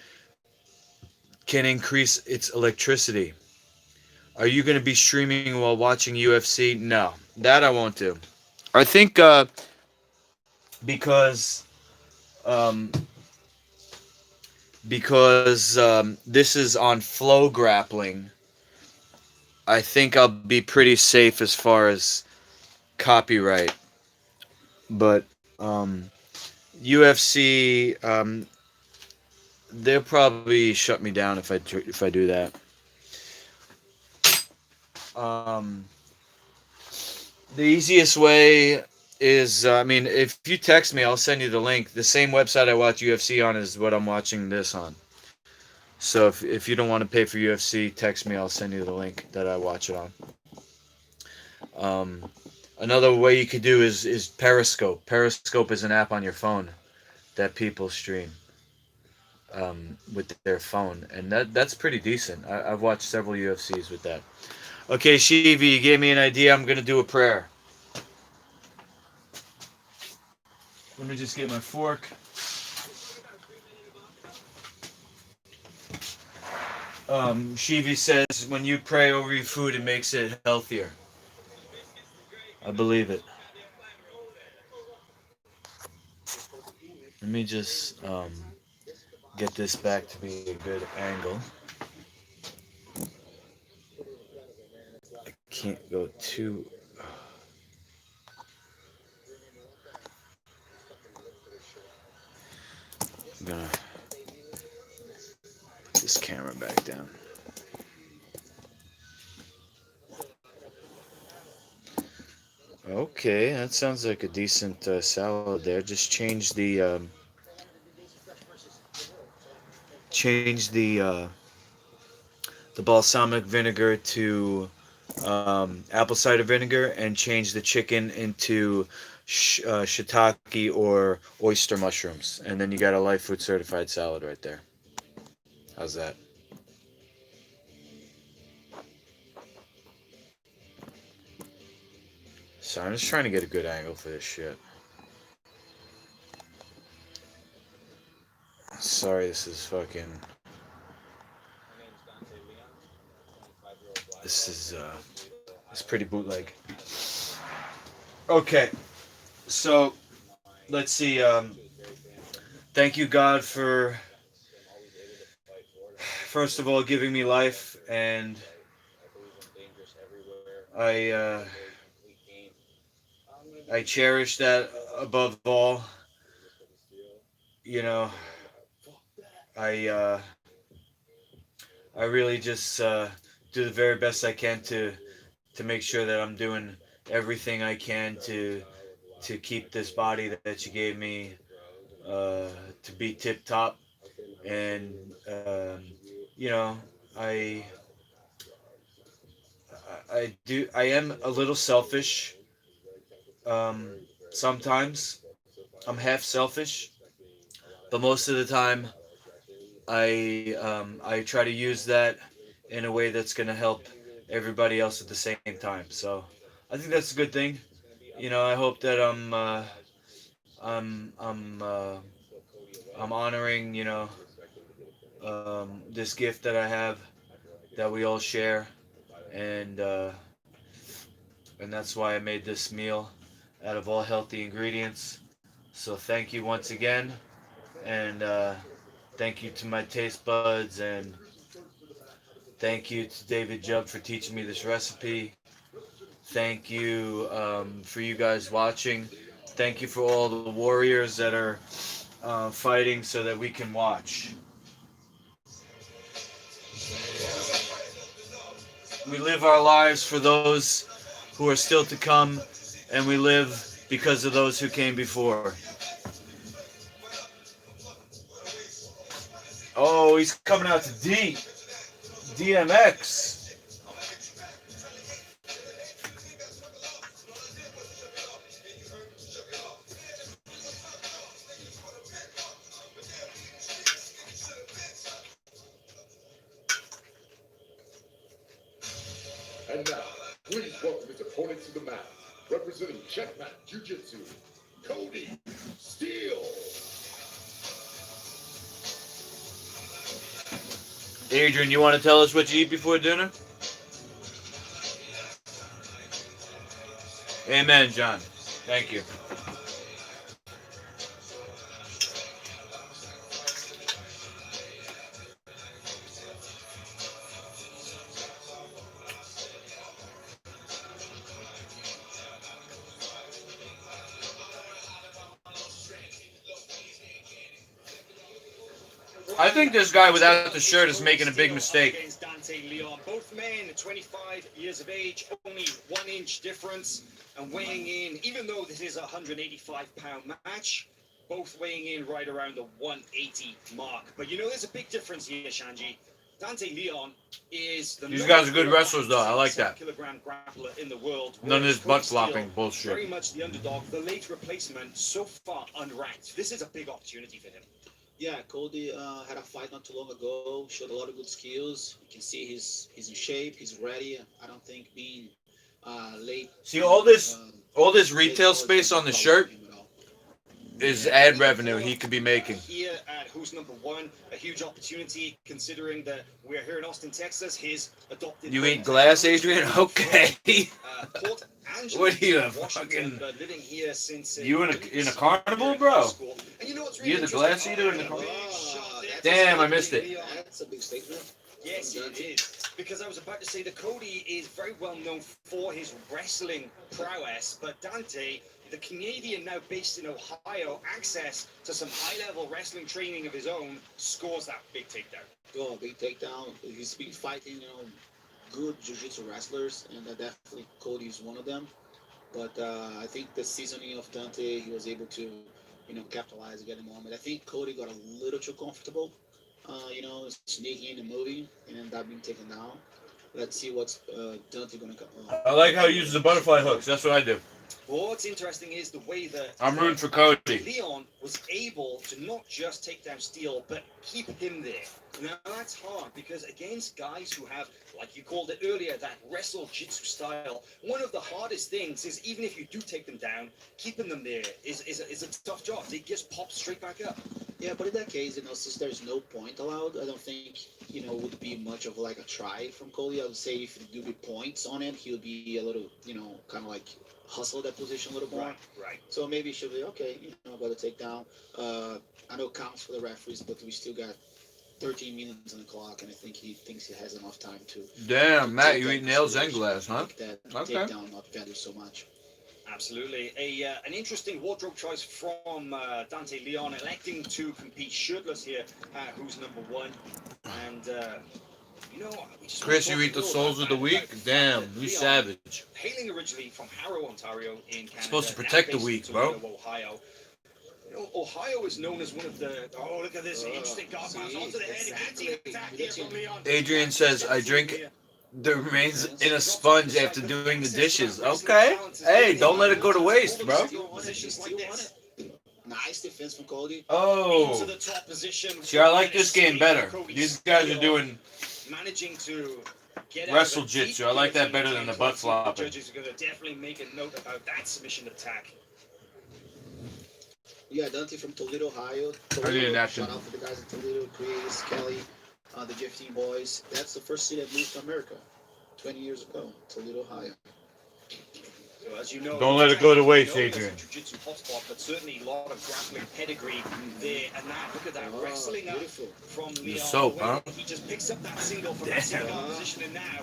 can increase its electricity. Are you going to be streaming while watching UFC? No, that I won't do. I think because um, this is on Flow Grappling. I think I'll be pretty safe as far as copyright, but UFC they'll probably shut me down if I do that. Um, the easiest way is, if you text me, I'll send you the link. The same website I watch UFC on is what I'm watching this on. So if you don't want to pay for UFC, text me. I'll send you the link that I watch it on. Another way you could do is Periscope. Periscope is an app on your phone that people stream with their phone, and that's pretty decent. I've watched several UFCs with that. Okay, Shivi, you gave me an idea. I'm gonna do a prayer. Let me just get my fork. Shivi says when you pray over your food, it makes it healthier. I believe it. Let me just get this back to be a good angle. I can't go too. I'm gonna put this camera back down. Okay, that sounds like a decent salad there. Just change the balsamic vinegar to apple cider vinegar, and change the chicken into shiitake or oyster mushrooms, and then you got a life food certified salad right there. How's that? So I'm just trying to get a good angle for this shit. Sorry, this is fucking. This is it's pretty bootleg. Okay, so let's see. Thank you, God, for first of all giving me life, and I I cherish that above all. You know, I I really just do the very best I can to make sure that I'm doing everything I can to keep this body that you gave me to be tip top. And you know, I I am a little selfish. Um, Sometimes I'm half selfish, but most of the time I try to use that in a way that's gonna help everybody else at the same time. So I think that's a good thing. You know, I hope that I'm I'm uh, I'm honoring this gift that I have that we all share, and and that's why I made this meal out of all healthy ingredients. So thank you once again, and thank you to my taste buds, and thank you to David Jubb for teaching me this recipe. Thank you for you guys watching. Thank you for all the warriors that are fighting so that we can watch. We live our lives for those who are still to come, and we live because of those who came before. Oh, he's coming out to DMX. And now, please welcome his opponent to the mat, representing Checkmat Jiu-Jitsu, Cody Steele. Adrian, you want to tell us what you eat before dinner? Amen, John. Thank you. I think this guy without the shirt is making a big mistake. Both men, 25 years of age, only 1 inch difference, and weighing in, even though this is a 185-pound match, both weighing in right around the 180 mark. But you know, there's a big difference here, Shanji. Dante Leon is the These guys are good wrestlers, though. I like that. kilogram grappler in the world. None of this whereas butt Cody flopping Steele, bullshit. Very much the underdog, the late replacement, so far unranked. This is a big opportunity for him. Yeah, Cody had a fight not too long ago. Showed a lot of good skills. You can see he's in shape. He's ready. I don't think being late. See, all this late retail college space is on the a problem shirt for him at all. is ad revenue he could be making. Here at Who's Number One, a huge opportunity considering that we're here in Austin, Texas. His adopted. You eat glass, Adrian? Okay. Port Angeles, What are you, a Washington, fucking- but living here since You in a since carnival, high bro? school. And you know what's really You the glass interesting? eater in the Big carnival? shot there. Damn, I missed it. That's a big statement. Yes, it is. Because I was about to say that Cody is very well known for his wrestling prowess, but Dante, the Canadian now based in Ohio, access to some high-level wrestling training of his own, scores that big takedown. Oh, big takedown. He's been fighting, good jiu-jitsu wrestlers, and definitely Cody is one of them. But I think the seasoning of Dante, he was able to, capitalize, get a moment. I think Cody got a little too comfortable, sneaking and moving, and ended up being taken down. Let's see what's Dante gonna come. I like how he uses the butterfly hooks. That's what I do. Well, what's interesting is the way that I'm rooting for Cody. Leon was able to not just take down Steele, but keep him there. Now that's hard because against guys who have, like you called it earlier, that wrestle jitsu style, one of the hardest things is even if you do take them down, keeping them there is a tough job. They just pop straight back up. Yeah, but in that case, since there's no point allowed, I don't think, would be much of like a try from Cody. I would say if there do be points on it, he would be a little, kind of like hustle that position a little more. Right. So maybe it should be okay. Got to take down. I know it counts for the referees, but we still got 13 minutes on the clock, and I think he thinks he has enough time to. Damn, Matt, take you that eat nails and consideration, glass, huh? make that Okay. takedown not value so much. Absolutely. An interesting wardrobe choice from Dante Leon, electing to compete shirtless here, Who's Number One. And, we just Chris, wanna you talk eat the a little souls of about the that, week? about the fact Damn, that you Leon, savage. hailing originally from Harrow, Ontario in Canada. Supposed to now protect the based in weak, bro. Toledo, Ohio. Ohio is known as one of the. Oh, look at this interesting guard pass onto the head. Exactly. Attack here from Leon. Adrian says, I drink the remains in a sponge after doing the dishes. Okay. Hey, don't let it go to waste, bro. Nice defense from Cody. Oh. Into the top position. See, I like this game better. These guys are doing managing to get wrestle out of a jitsu. deep I like that guillotine better than the attempt. butt The flopping. Judges are going to definitely make a note about that submission attack. Yeah, Dante from Toledo, Ohio. I need a napkin. Shout out to the guys in Toledo, Chris, Kelly, the 15 boys. That's the first city that moved to America 20 years ago, Toledo, Ohio. So as you know, Don't let it go to waste, known as a Adrian. Jiu-jitsu hotspot, but certainly a lot of grappling pedigree there. And now look at that wrestling up Beautiful. from Leon. soap, The way huh? He just picks up that single from that single position, and now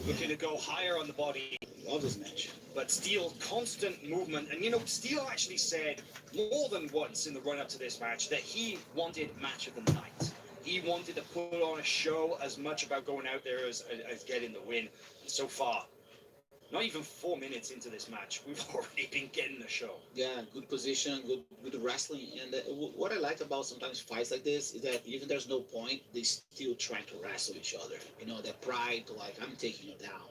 looking to go higher on the body. Love this match. But Steele, constant movement. And Steele actually said more than once in the run-up to this match that he wanted match of the night. He wanted to put on a show as much about going out there as getting the win. And so far, not even 4 minutes into this match, we've already been getting the show. Yeah, good position, good wrestling. And what I like about sometimes fights like this is that even there's no point, they still trying to wrestle each other. That pride to like, I'm taking you down.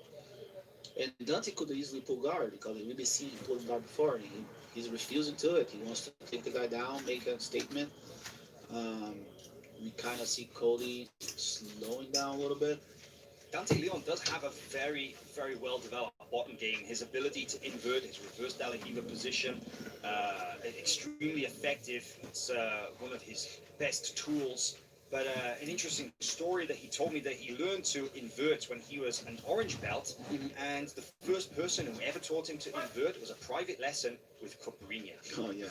And Dante could easily pull guard because we've been seeing him pulling guard before. He's refusing to it. He wants to take the guy down, make a statement. We kind of see Cody slowing down a little bit. Dante Leon does have a very, very well-developed bottom game. His ability to invert his reverse De La Riva position, extremely effective. It's one of his best tools. But an interesting story that he told me that he learned to invert when he was an orange belt. And the first person who ever taught him to invert was a private lesson with Coperinia. Oh, yeah.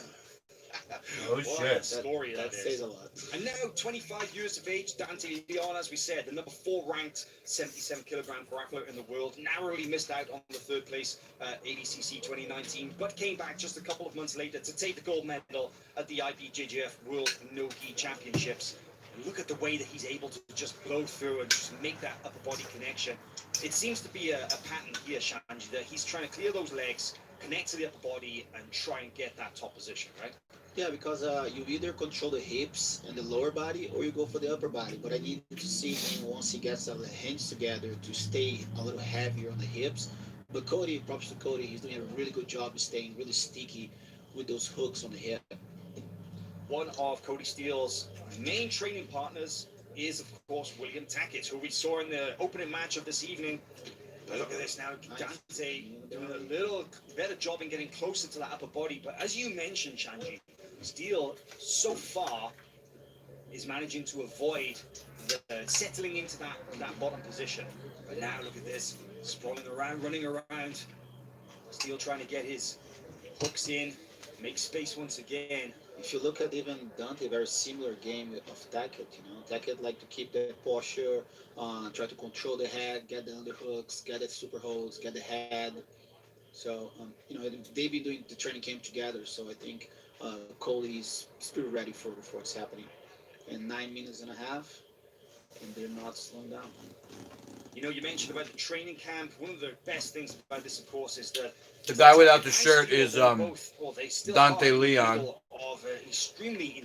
Oh, What shit. a story That that says is. a lot. And now, 25 years of age, Dante Leon, as we said, the number 4 ranked 77 kilogram grappler in the world, narrowly missed out on the 3rd place ADCC 2019, but came back just a couple of months later to take the gold medal at the IBJJF World No-Gi Championships. And look at the way that he's able to just blow through and just make that upper body connection. It seems to be a pattern here, Shanji, that he's trying to clear those legs, connect to the upper body, and try and get that top position, right? Yeah, because you either control the hips and the lower body, or you go for the upper body. But I need to see him once he gets the hands together to stay a little heavier on the hips. But Cody, props to Cody, he's doing a really good job of staying really sticky with those hooks on the hip. One of Cody Steele's main training partners is, of course, William Tackett, who we saw in the opening match of this evening. But look at this now, Dante doing a little better job in getting closer to that upper body. But as you mentioned, Shanji, Steele so far is managing to avoid settling into that bottom position. But now look at this, sprawling around, running around. Steele trying to get his hooks in, make space once again. If you look at even Dante, very similar game of Tackett. Tackett like to keep the posture, try to control the head, get the underhooks, get the super holds, get the head. So they've been doing the training camp together. So I think Cody is pretty ready for what's happening. In 9 minutes and a half, and they're not slowing down. You mentioned about the training camp. One of the best things about this, of course, is that The guy without the shirt is Dante Leon.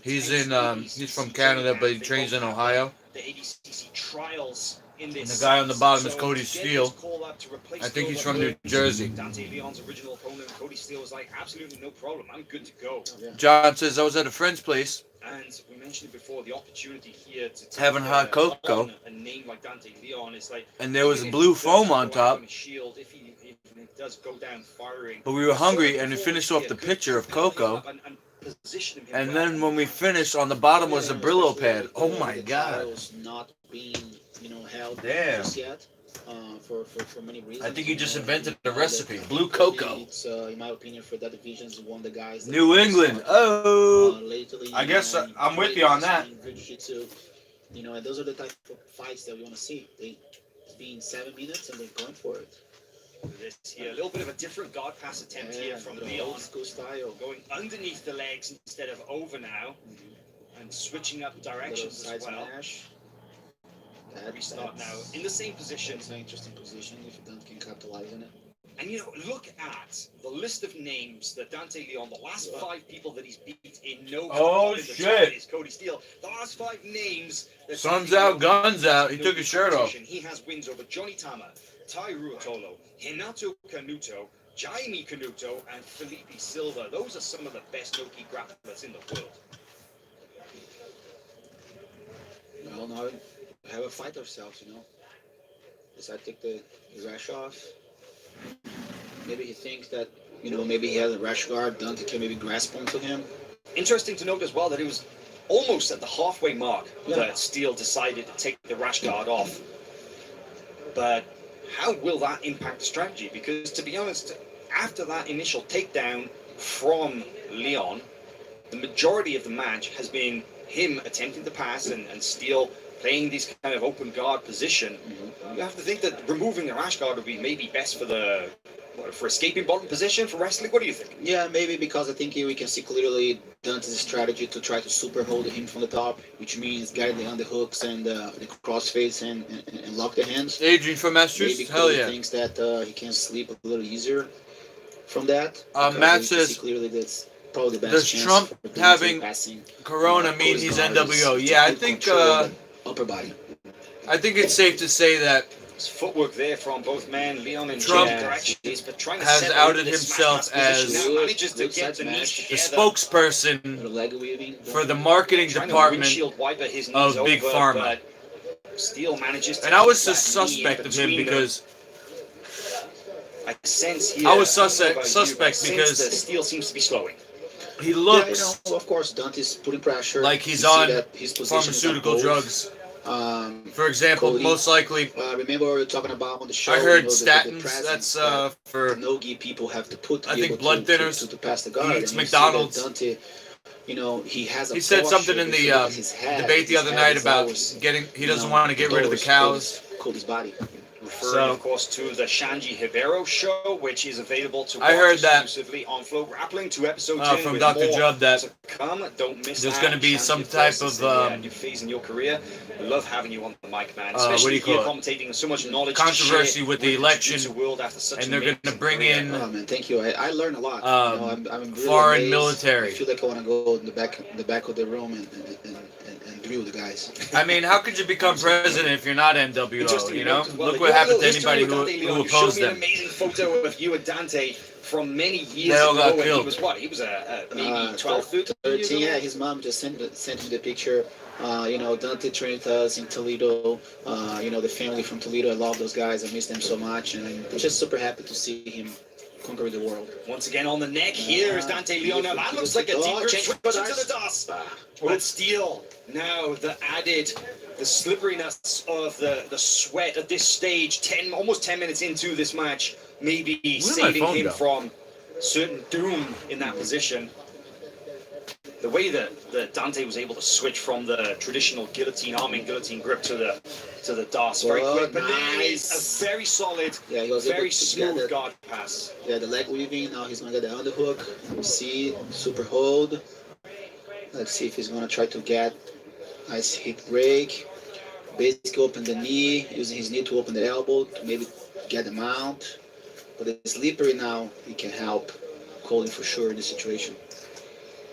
He's from Canada, but he trains in Ohio. The ADCC trials in this. And the guy on the bottom is So Cody to get Steele. this call up to replace I think he's Bill from New Jersey. Dante Leon's original opponent, Cody Steele, was like, absolutely no problem. I'm good to go. John says I was at a friend's place And we mentioned it before, the opportunity here to take, having hot cocoa, on a name like Dante Leon is like, and there was even if blue he does foam go on out top. his shield, if it does go down firing. But we were hungry, and we finished off the pitcher of cocoa. And position him And well. then when we finished, on the bottom was a Brillo pad. Oh my God! Titles not being held Damn. just yet. For many reasons. I think he just invented the recipe. Blue cocoa. It's in my opinion for that division is one of the guys. That New England. Oh. Lately, I guess I'm with you on that. Jiu-jitsu, and those are the type of fights that we want to see. It's been 7 minutes and they're going for it. This here, a little bit of a different guard pass attempt here from the Leon. old school style. Going underneath the legs instead of over now. And switching up directions as well. Smash. Restart now in the same position. It's an interesting position if Dante can capitalize on it. And look at the list of names that Dante Leon, the last 5 people that he's beat in no Oh, in the shit. tournament is Cody Steele. The last 5 names that Sun's Dante out, Leon guns out. He no took his shirt off. competition. He has wins over Johnny Tama, Tai Ruotolo, Hinato Canuto, Jaime Canuto, and Felipe Silva. Those are some of the best no-gi grapplers in the world. Well, now we have a fight ourselves, Decide to take the rash off. Maybe he thinks that, maybe he has a rash guard. Dante can maybe grasp onto him. Interesting to note as well that it was almost at the halfway mark Yeah. that Steele decided to take the rash guard off. But how will that impact the strategy? Because to be honest, after that initial takedown from Leon, the majority of the match has been him attempting to pass and Steele playing this kind of open guard position. You have to think that removing the rash guard would be maybe best for escaping bottom position for wrestling. What do you think? Yeah, maybe because I think we can see clearly Dante's strategy to try to super hold him from the top, which means getting the underhooks and the crossface and lock the hands. Adrian from Maybe Massachusetts. Hell Cody yeah. thinks that he can sleep a little easier from that. Matt because we can says, see clearly that's probably the best does chance Trump for Dante having passing. Corona mean Cody's he's guard NWO? is Yeah, I to think control the upper body. it's safe to say that There's footwork there from both men, Leon and Trump Jim directions, but trying to has settle outed into this himself smash pass position. as Now manages to good get side the knees smash. the together. spokesperson Little leg weaving. for the marketing Trying to department. windshield wiper his knees of Big over, Pharma. but Steele manages to And I was keep just that knee in suspect of him between them. because I sense here. I was don't know about you, suspect but I sense because that Steele seems to be slowing. he looks Of course, Dante's putting pressure. like he's You see on that his position is on pharmaceutical both. drugs. Um, For example, Cody, most likely, remember we were talking about on the show. I heard the statins. presence That's that for the no-gi people have to put. To I be think able blood thinners. to pass the guard. He And eats you see that McDonald's. Dante, he has a He said posture, something in if the you look at his head, debate the his other head night is about always, getting. He doesn't want to get rid of the towards cows. Cody's body. Referring, of course, to the Shanji Hibero show, which is available to watch I heard that exclusively on Flow Grappling. 2 episodes in from with Dr. more Judd that to come. Don't miss there's that. going to be Shanji, some of type course, of is a new phase in your career. We love having you on the mic, man. what do Especially you here call it? commentating so much knowledge. Controversy to share with the election, jiu-jitsu world after such and they're going to amazing bring career. in Oh man, thank you. I learned a lot. I'm really foreign amazed. military. I feel like I want to go in the back of the room and drill the guys. I mean, how could you become president if you're not NWO? Interesting, You know, well, look what happened to history anybody with Dante who Leon. You opposed showed me an them. amazing photo of you and Dante from many years They all got ago. And he killed. was what? He was maybe 12, 13 years 13. old? Yeah, his mom just sent me the picture. Dante trained with us in Toledo. The family from Toledo. I love those guys. I miss them so much, and I'm just super happy to see him conquer the world. Once again on the neck, here is Dante Leon. Now that looks like a deep grip switch into the dust. But Steel, now the slipperiness of the sweat at this stage, almost 10 minutes into this match, maybe Where'd my saving phone him go? from certain doom in that position. The way that Dante was able to switch from the traditional guillotine, arming guillotine grip to the DOS very quick, but there is a very solid, Yeah, he was very able to smooth get guard pass. Yeah, the leg weaving. Now he's gonna get the underhook. See, super hold. Let's see if he's gonna try to get nice hip break. Basically open the knee, using his knee to open the elbow to maybe get the mount. But it's slippery now. He can help Colin for sure in this situation.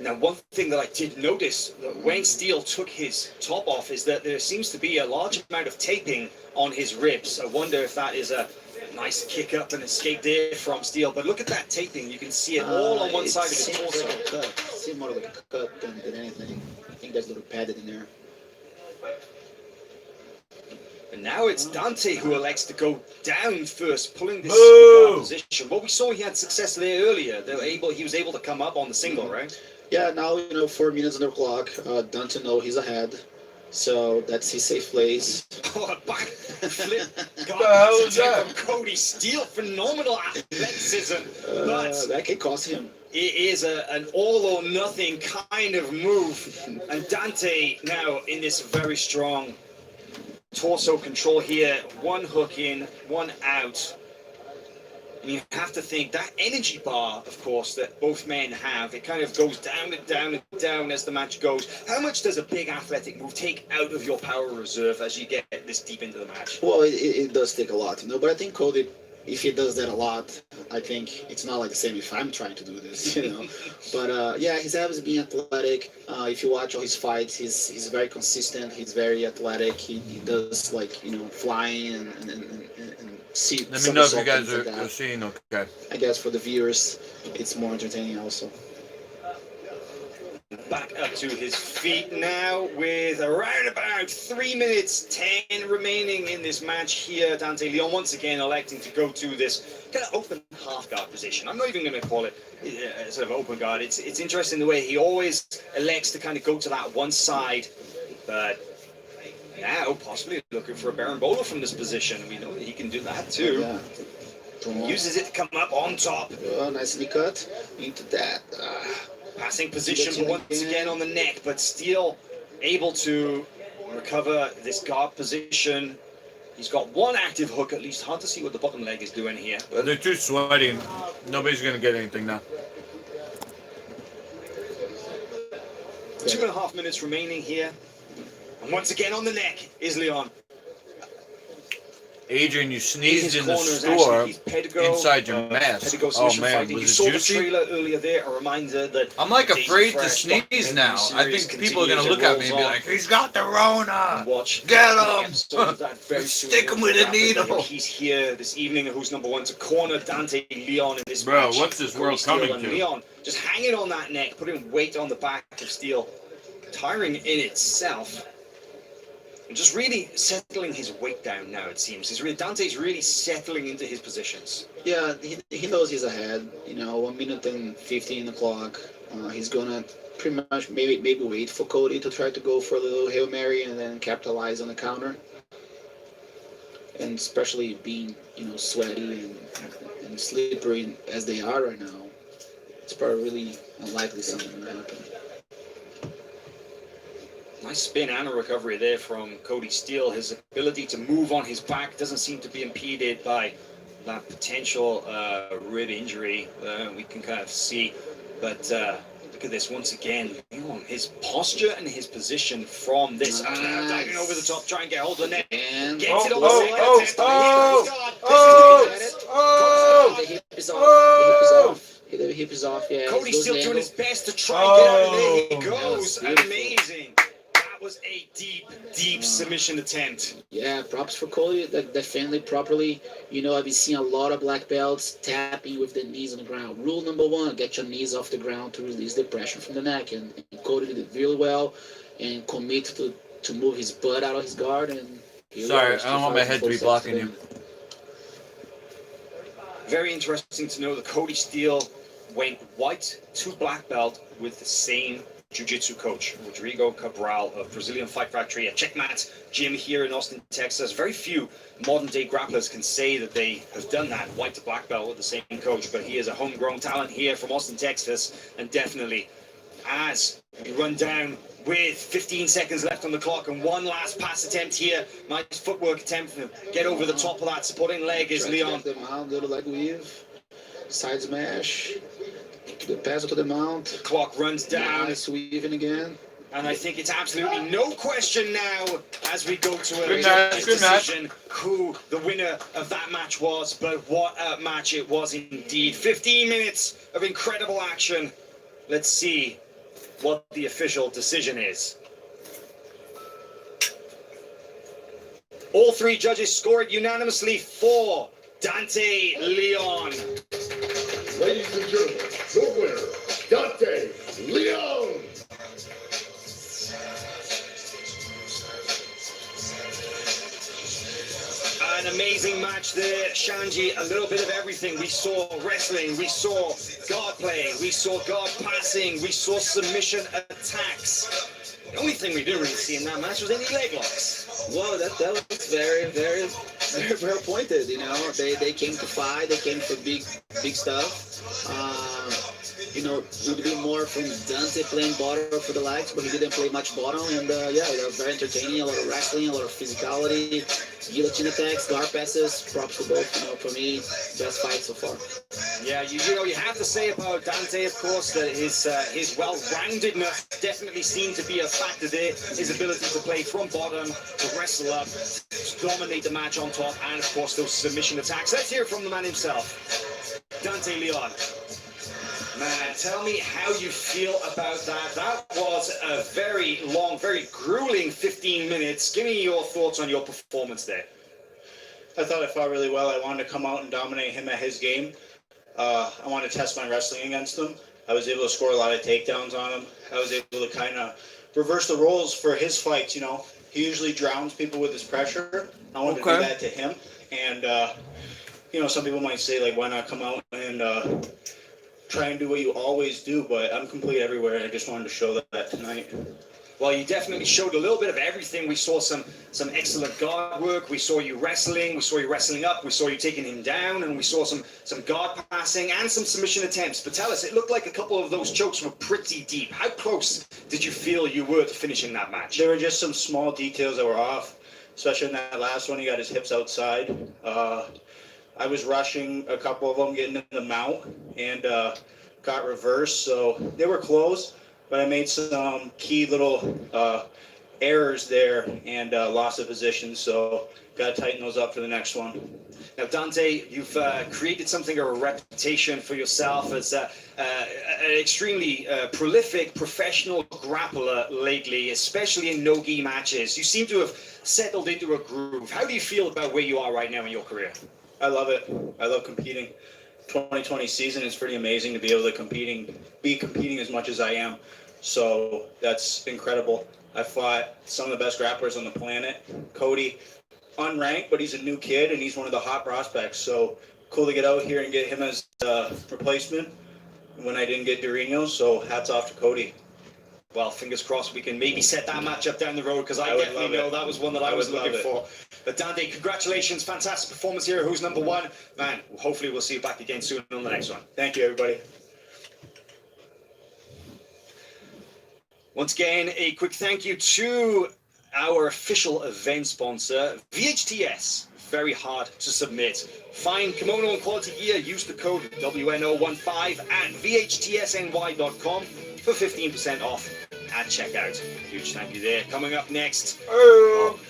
Now, one thing that I did notice when Steele took his top off is that there seems to be a large amount of taping on his ribs. I wonder if that is a nice kick up and escape there from Steele. But look at that taping. You can see it all on one side of his torso. Like a cut. It seems more like a cut than anything. I think there's a little padded in there. And now it's Dante who elects to go down first, pulling this position. What we saw, he had success there earlier. He was able to come up on the single, right? Yeah, now 4 minutes on the clock. Dante knows he's ahead, so that's his safe place. Oh, a back flip. the hell is that? From Cody Steele, phenomenal athleticism. But That can cost him. it is an all or nothing kind of move. And Dante now in this very strong torso control here. One hook in, one out. And you have to think that energy bar, of course, that both men have, it kind of goes down and down and down as the match goes. How much does a big athletic move take out of your power reserve as you get this deep into the match? Well, it does take a lot, but I think Cody, if he does that a lot, I think it's not like the same if I'm trying to do this, But yeah, he's always being athletic. If you watch all his fights, he's very consistent. He's very athletic. He does flying and see. Let me know if you guys are seeing okay. I guess for the viewers, it's more entertaining also. Back up to his feet now with around about 3 minutes 10 remaining in this match here. Dante Leon once again electing to go to this kind of open half guard position. I'm not even going to call it sort of open guard. It's interesting the way he always elects to kind of go to that one side, but now possibly looking for a Baron from this position. We know that he can do that too. Yeah. He uses it to come up on top. Oh, nicely cut into that. Passing position once again on the neck, but still able to recover this guard position. He's got one active hook at least. Hard to see what the bottom leg is doing here. They're too sweaty. Nobody's going to get anything now. 2.5 minutes remaining here. And once again on the neck is Leon. Adrian, you sneezed in the corner is store actually Keith Pedigo, inside your mask. Pedigo Oh submission man, fighting. You was saw it the juicy? trailer earlier there, a reminder that I'm like Daisy afraid to Fresh sneeze documentary now. I series think people are going to continues look at me and and be rolls like, he's got the Rona. Watch Get the him. episode of that very soon. Stick him with a needle. He's here this evening. Who's number one to corner Dante Leon in this Bro, match. what's this Cody world Steele coming and to? Leon just hanging on that neck, putting weight on the back of Steele. Tiring in itself. And just really settling his weight down now, it seems. Dante's really settling into his positions. Yeah, he knows he's ahead. 1 minute and 15 o'clock. He's gonna pretty much maybe wait for Cody to try to go for a little Hail Mary and then capitalize on the counter. And especially being sweaty and slippery as they are right now, it's probably really unlikely something will happen. Nice spin and a recovery there from Cody Steele. His ability to move on his back doesn't seem to be impeded by that potential rib injury we can kind of see. But look at this once again. His posture and his position from this. Diving over the top, try and get hold of the net. And Gets it on the hip is off. The hip is off. Yeah. Cody still doing his best to try and get out of there. He goes. Amazing. That was a deep submission attempt. Yeah, props for Cody that defended properly. You know, I've been seeing a lot of black belts tapping with the knees on the ground. Rule number 1, get your knees off the ground to release the pressure from the neck. And Cody did it really well and committed to move his butt out of his guard. And sorry, I don't want my head to be blocking you. Very interesting to know that Cody Steele went white to black belt with the same jiu-jitsu coach, Rodrigo Cabral of Brazilian Fight Factory, a checkmat gym here in Austin, Texas. Very few modern-day grapplers can say that they have done that, white to black belt with the same coach, but he is a homegrown talent here from Austin, Texas, and definitely, as we run down with 15 seconds left on the clock and one last pass attempt here. Nice footwork attempt to get over the top of that supporting leg is Leon. The mount, little leg weave, side smash, the pass to the mount. Clock runs down. Nice weaving again. And I think it's absolutely no question now as we go to a good decision who the winner of that match was. But what a match it was indeed. 15 minutes of incredible action. Let's see what the official decision is. All 3 judges scored unanimously for Dante Leon. Ladies and gentlemen, your winner, Dante Leon. An amazing match there, Shanji. A little bit of everything. We saw wrestling, we saw guard play, we saw guard passing, we saw submission attacks. The only thing we didn't really see in that match was any leg locks. Well, that was very well pointed. You know, they came to fight. They came for big stuff. You know, it would be more from Dante playing bottom for the legs, but he didn't play much bottom. And yeah, it was very entertaining. A lot of wrestling, a lot of physicality, guillotine attacks, guard passes. Props to both. You know, for me, best fight so far. Yeah, you know, you have to say about Dante, of course, that his well-roundedness definitely seemed to be a factor there. His ability to play from bottom, to wrestle up, to dominate the match on top, and of course those submission attacks. Let's hear from the man himself, Dante Leon. Man, tell me how you feel about that. That was a very long, very grueling 15 minutes. Give me your thoughts on your performance there. I thought I fought really well. I wanted to come out and dominate him at his game. I wanted to test my wrestling against him. I was able to score a lot of takedowns on him. I was able to kind of reverse the roles for his fights, you know. He usually drowns people with his pressure. I wanted to do that to him. And, you know, some people might say, like, why not come out and try and do what you always do, but I'm complete everywhere. I just wanted to show that tonight. Well, you definitely showed a little bit of everything. We saw some excellent guard work. We saw you wrestling. We saw you wrestling up. We saw you taking him down, and we saw some guard passing and some submission attempts. But tell us, it looked like a couple of those chokes were pretty deep. How close did you feel you were to finishing that match? There were just some small details that were off, especially in that last one. He got his hips outside. I was rushing a couple of them, getting in the mount, and got reversed. So they were close, but I made some key little errors there and lost the position. So got to tighten those up for the next one. Now, Dante, you've created something of a reputation for yourself as an extremely prolific professional grappler lately, especially in no-gi matches. You seem to have settled into a groove. How do you feel about where you are right now in your career? I love it. I love competing. 2020 season is pretty amazing to be able to be competing as much as I am. So that's incredible. I fought some of the best grapplers on the planet. Cody, unranked, but he's a new kid and he's one of the hot prospects. So cool to get out here and get him as a replacement when I didn't get Dorino. So hats off to Cody. Well, fingers crossed we can maybe set that match up down the road, because I definitely know that was one that I was looking for. But Dante, congratulations, fantastic performance here. Who's number one? Man, hopefully we'll see you back again soon on the next one. Thank you, everybody. Once again, a quick thank you to our official event sponsor, VHTS. Very hard to submit. Find kimono and quality gear. Use the code WNO15 at VHTSNY.com for 15% off at checkout. Huge thank you there. Coming up next,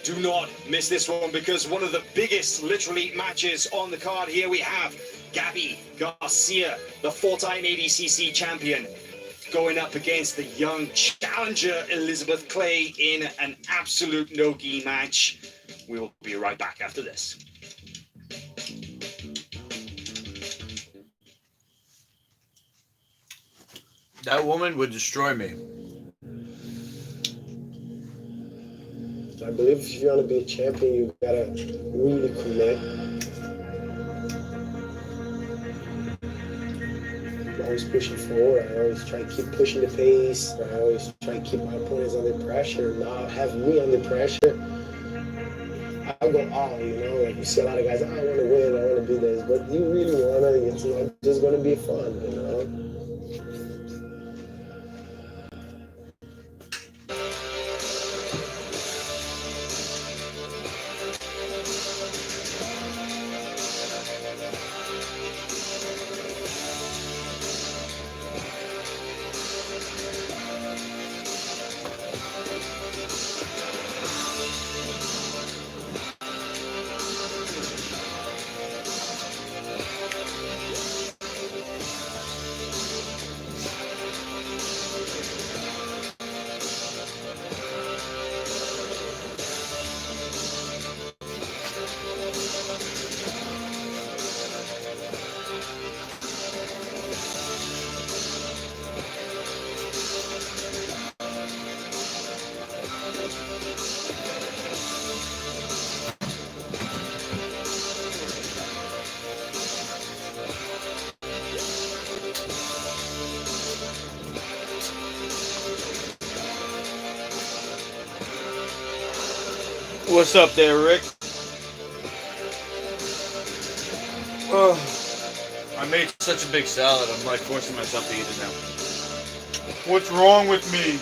do not miss this one, because one of the biggest, literally, matches on the card here we have Gabby Garcia, the 4-time ADCC champion, going up against the young challenger Elizabeth Clay in an absolute no-gi match. We will be right back after this. That woman would destroy me. I believe if you want to be a champion, you gotta really commit. I'm always pushing forward. I always try to keep pushing the pace. I always try to keep my opponents under pressure, not have me under pressure. I go all, like you see a lot of guys, I want to win, I want to be this, but you really want to, it's not just going to be fun. What's up there, Rick? Oh, I made such a big salad, I'm like forcing myself to eat it now. What's wrong with me?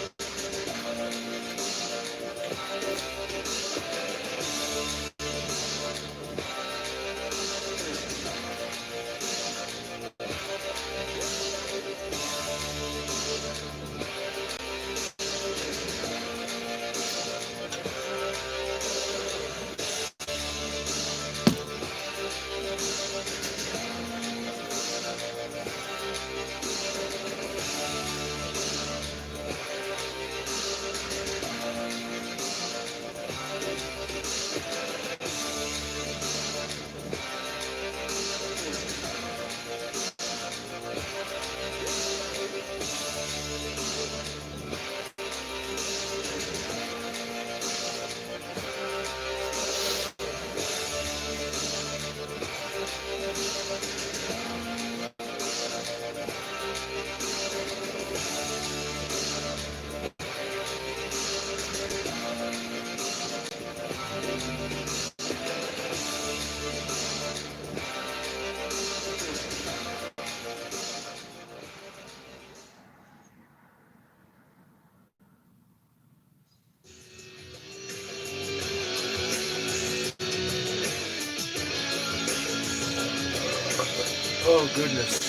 Oh, goodness.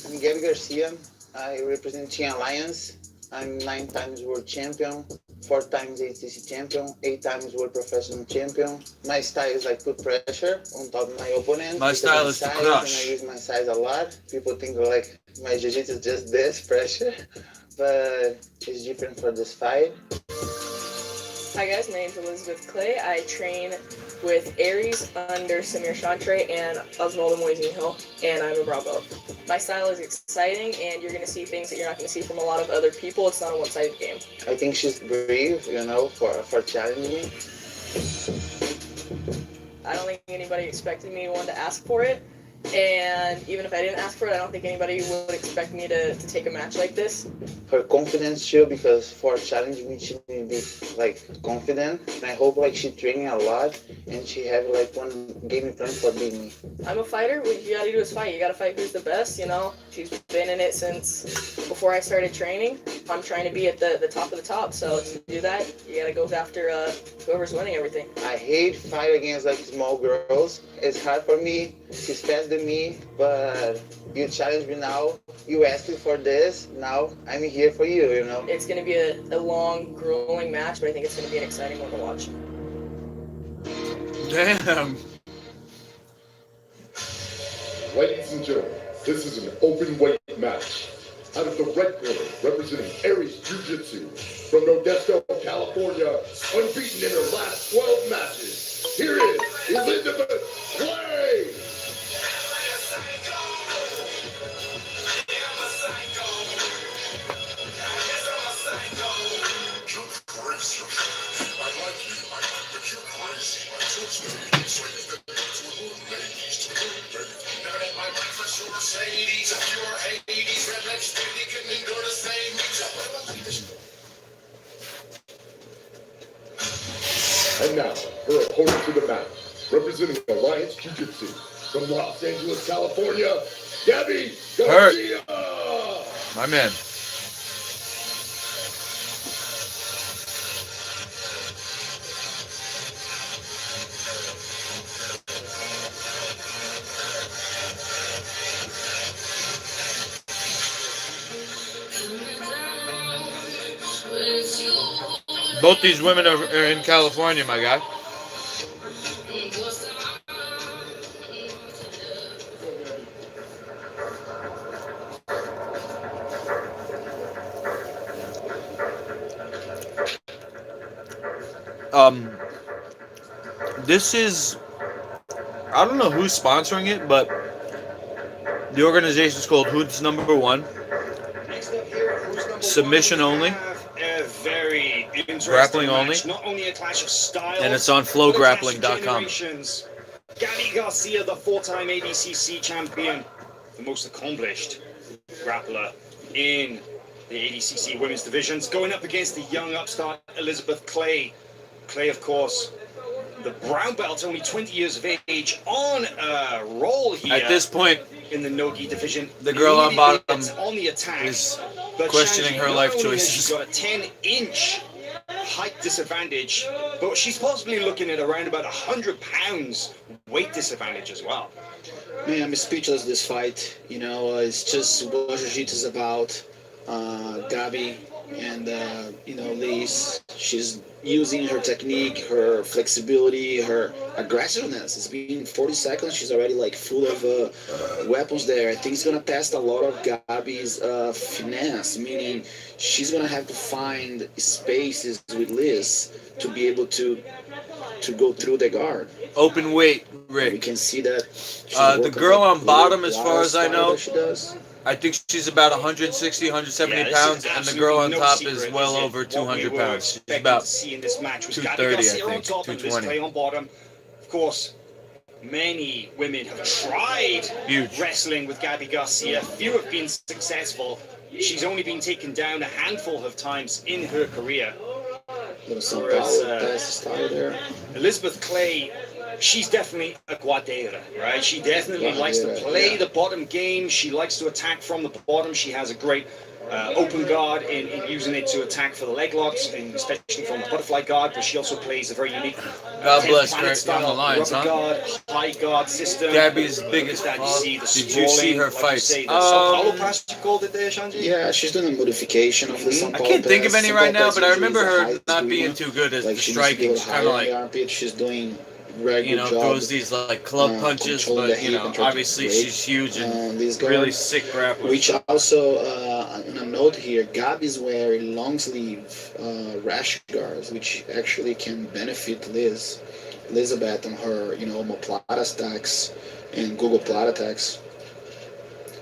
I'm Gabby Garcia. I represent Team Alliance. I'm 9 times world champion, 4 times ATC champion, 8 times world professional champion. My style is like put pressure on top of my opponent. My style is to size, crush. and I use my size a lot. People think like my jiu-jitsu is just this pressure, but it's different for this fight. Hi guys, my name is Elizabeth Clay. I train with Aries under Samir Chantre and Oswaldo Moisey Hill, and I'm a brown belt. My style is exciting, and you're going to see things that you're not going to see from a lot of other people. It's not a one-sided game. I think she's brave, for challenging me. I don't think anybody expected me to want to ask for it, and even if I didn't ask for it, I don't think anybody would expect me to take a match like this. her confidence too, because for a challenge we need to be like confident. And I hope like she training a lot and she have like one game plan for beating me. I'm a fighter. What you gotta do is fight. You gotta fight who's the best, you know? She's been in it since before I started training. I'm trying to be at the top of the top, so to do that, you gotta go after whoever's winning everything. I hate fight against like small girls. It's hard for me. She's faster than me, but you challenge me now. You asked me for this. Now I'm here for you, you know? It's gonna be a long, grueling match, but I think it's gonna be an exciting one to watch. Damn. Ladies and gentlemen, this is an open weight match. Out of the red corner, representing Aries Jiu-Jitsu, from Modesto, California, unbeaten in her last 12 matches. Here is Elizabeth Clay. And now, her opponent to the match, representing Alliance Jiu-Jitsu, from Los Angeles, California, Gabby Garcia. My man. Both these women are in California, my guy. This is, I don't know who's sponsoring it, but the organization is called Who's Number One. Submission only. A very Grappling only. Not only a clash of styles, And it's on flowgrappling.com. Gabby Garcia, the four-time ADCC champion, the most accomplished grappler in the ADCC women's divisions, going up against the young upstart Elizabeth Clay. Clay, of course, the brown belt, only 20 years of age, on a roll here. At this point, in the no-gi division, the girl on bottom on the attack is questioning her life choices. She's got a 10-inch height disadvantage, but she's possibly looking at around about 100 pounds weight disadvantage as well. Man, I'm speechless this fight. You know, it's just what Jiu-Jitsu is about. Gabi and, you know, Liz, she's using her technique, her flexibility, her aggressiveness. It's been 40 seconds. She's already like full of weapons there. I think it's going to test a lot of Gabi's finesse, meaning she's going to have to find spaces with Liz to be able to go through the guard. Open weight, Rick. We can see that. The girl on bottom, as far as I know, she does. I think she's about 160, 170 pounds, and the girl on top is well over 200 pounds. She's about 230, I think, 220. On bottom. Of course, many women have tried Huge. wrestling with Gabby Garcia. Few have been successful. She's only been taken down a handful of times in her career. Elizabeth Clay, she's definitely a guadera, right? She definitely likes to play the bottom game. She likes to attack from the bottom. She has a great open guard in using it to attack for the leg locks, and especially from the butterfly guard, but she also plays a very unique God bless her on the lines, rubber huh? guard, high guard system. Gabby's biggest that flaw. you see, the Did you see her like you fights? say, the Sao Paulo press, you called it there, Shanji? Yeah, she's doing a modification of the Sao I Paulo can't think of press. any Sao right Paulo now, press but I usually remember is a her high not screamer. being too good at Like the she needs to striking. go She's higher kind of on the like, armpit. She's doing very you good know, job. throws these like club punches, controlling but the you hip know, and trying to obviously break, she's huge and this guard. really sick grappler. Which also, on a note here, Gabi's wearing long sleeve rash guards, which actually can benefit Elizabeth on her, you know, omoplata attacks and Google plata attacks.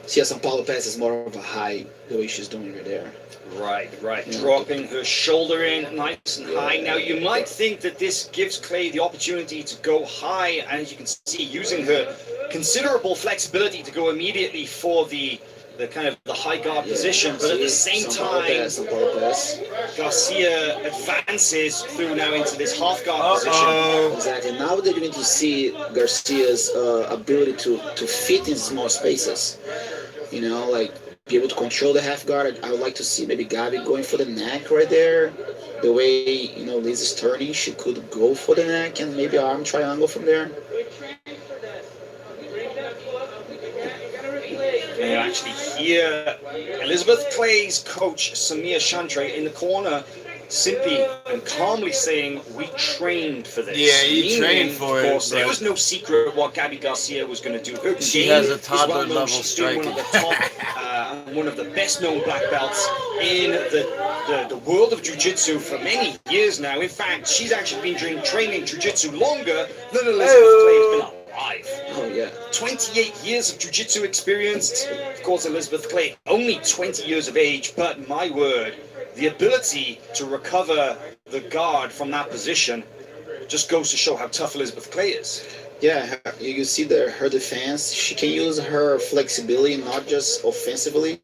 See, Sao Paulo pass is more of a high, the way she's doing right there. Right. Yeah. Dropping her shoulder in nice and high. Now, you might think that this gives Clay the opportunity to go high, and as you can see, using her considerable flexibility to go immediately for the the kind of the high guard position, but at the same time, Garcia advances through now into this half guard position. Exactly. Now they're going to see Garcia's ability to fit in small spaces. You know, like be able to control the half guard. I would like to see maybe Gabi going for the neck right there. The way, you know, Liz is turning, she could go for the neck and maybe arm triangle from there. And you actually hear Elizabeth Clay's coach, Samir Chantre, in the corner, simply and calmly saying, "We trained for this." Yeah, he Meaning, trained for of it, course, there but- was no secret what Gabi Garcia was going to do. Her She game has a is toddler well known. level She's been one of the striking. top, one of the best known black belts in the world of jiu-jitsu for many years now. In fact, she's actually been training jiu-jitsu longer than Elizabeth Clay has been alive. Oh, yeah. 28 years of jiu-jitsu experience. Of course, Elizabeth Clay, only 20 years of age, but my word, the ability to recover the guard from that position just goes to show how tough Elizabeth Clay is. Yeah, you see her defense. She can use her flexibility, not just offensively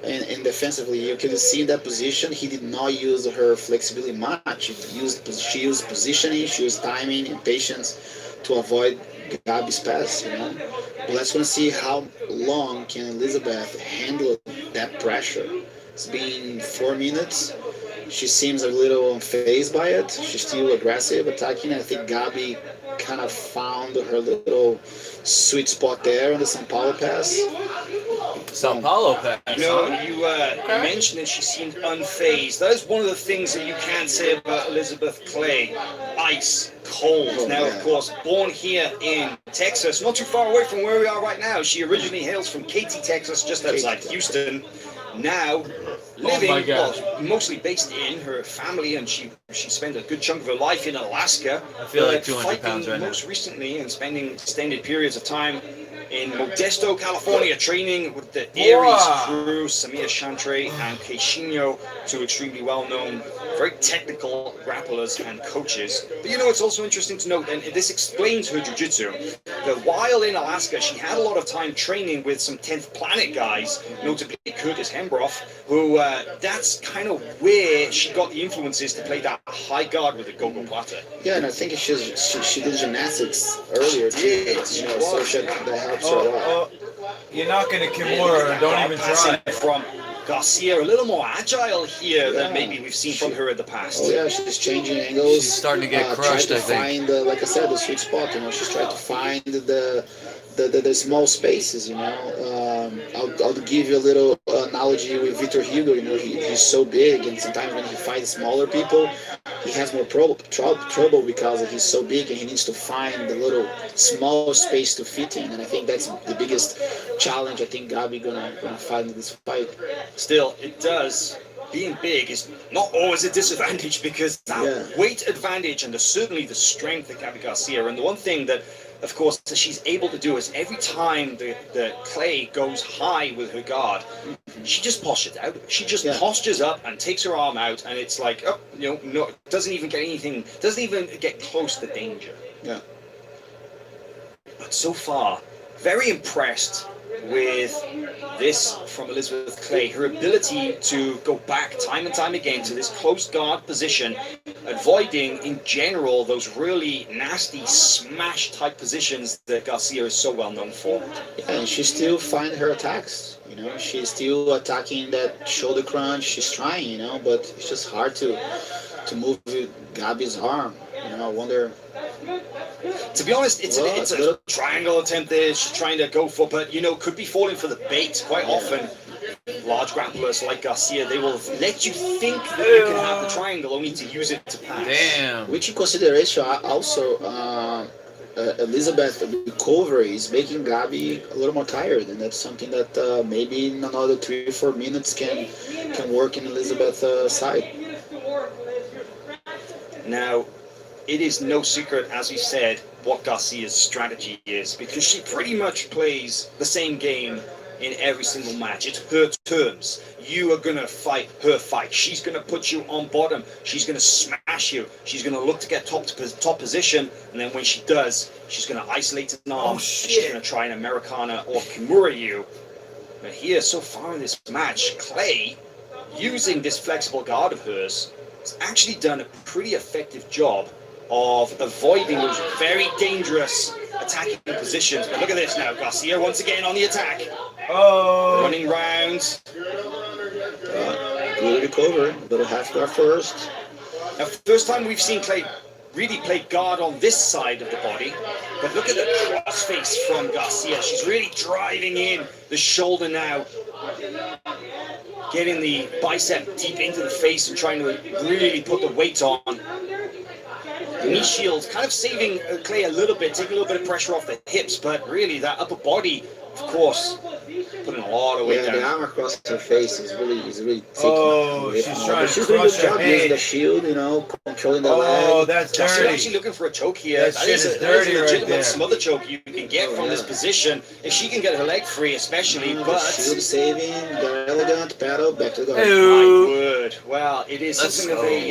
and defensively. You can see in that position, he did not use her flexibility much. She used positioning, she used timing and patience to avoid Gabi's pass, you know. But let's gonna see how long can Elizabeth handle that pressure. It's been 4 minutes. She seems a little unfazed by it. She's still aggressive, attacking. I think Gabi kind of found her little sweet spot there on the São Paulo pass. Sao Paulo pass. You know, you mentioned that she seemed unfazed. That is one of the things that you can't say about Elizabeth Clay. Ice cold. Now, of course, born here in Texas, not too far away from where we are right now. She originally hails from Katy, Texas, just outside Houston. Now, living, well, mostly based in her family, and she spent a good chunk of her life in Alaska. I feel like 200 pounds fighting right now. most recently and spending extended periods of time in Modesto, California, training with the Aries crew, Samir Chantre and Queixinho, two extremely well-known, very technical grapplers and coaches. But you know, it's also interesting to note, and this explains her jiu-jitsu, that while in Alaska, she had a lot of time training with some 10th Planet guys, notably Curtis Hembroff, who that's kind of where she got the influences to play that high guard with the gogo plata. Yeah, and I think she did gymnastics earlier too. You know, so that helps her a lot. You're not going to Kimura, don't even try. From Garcia, a little more agile here than maybe we've seen from her in the past. Oh yeah, she's changing angles. She's starting to get crushed, trying to I think. find, like I said, the sweet spot. You know, she's trying to find the small spaces. You know, I'll give you a little analogy with Vitor Hugo. You know, he's so big, and sometimes when he fights smaller people, he has more trouble because he's so big, and he needs to find the little small space to fit in. And I think that's the biggest challenge I think Gabi gonna find in this fight. Still, it does. Being big is not always a disadvantage because that weight advantage and certainly the strength of Gabi Garcia. And the one thing that, of course, that she's able to do is every time the Clay goes high with her guard, she just postures out. She just postures up and takes her arm out, and it's like, oh, you know, no, doesn't even get close to danger. Yeah. But so far, very impressed with this from Elizabeth Clay, her ability to go back time and time again to this close guard position, avoiding in general those really nasty smash type positions that Garcia is so well known for. Yeah, and she still find her attacks. You know, she's still attacking that shoulder crunch. She's trying, you know, but it's just hard to move Gabi's arm. You know, I wonder. To be honest, it's a triangle attempt there. She's trying to go for, but you know, could be falling for the bait. Quite often, large grapplers like Garcia, they will let you think that you can have the triangle, only to use it to pass. Damn. Which in consideration also, Elizabeth recovery is making Gabi a little more tired, and that's something that maybe in another 3 or 4 minutes can work in Elizabeth's side. Now, it is no secret, as we said, what Garcia's strategy is, because she pretty much plays the same game in every single match. It's her terms. You are going to fight her fight. She's going to put you on bottom. She's going to smash you. She's going to look to get top position, and then when she does, she's going to isolate an arm. She's going to try an Americana or Kimura you. But here, so far in this match, Clay, using this flexible guard of hers, has actually done a pretty effective job of avoiding those very dangerous attacking positions. But look at this now, Garcia once again on the attack. Oh. Running round. Good recovery. Little half guard first. Now, first time we've seen Clay really play guard on this side of the body. But look at the crossface from Garcia. She's really driving in the shoulder now. Getting the bicep deep into the face and trying to really put the weight on. The knee shield kind of saving Clay a little bit, taking a little bit of pressure off the hips, but really that upper body, of course, putting a lot of weight down. The arm across her face is really taking. Oh, she's trying to she's doing a crush good her job using head. the shield, controlling the Oh, leg. that's She's actually dirty. looking for a choke here. That shit is dirty a right legitimate there. smother choke you can get from this position if she can get her leg free, especially. But Shield saving, very elegant, paddle, back to the guard. Ew. my word, well, it is Let's something of a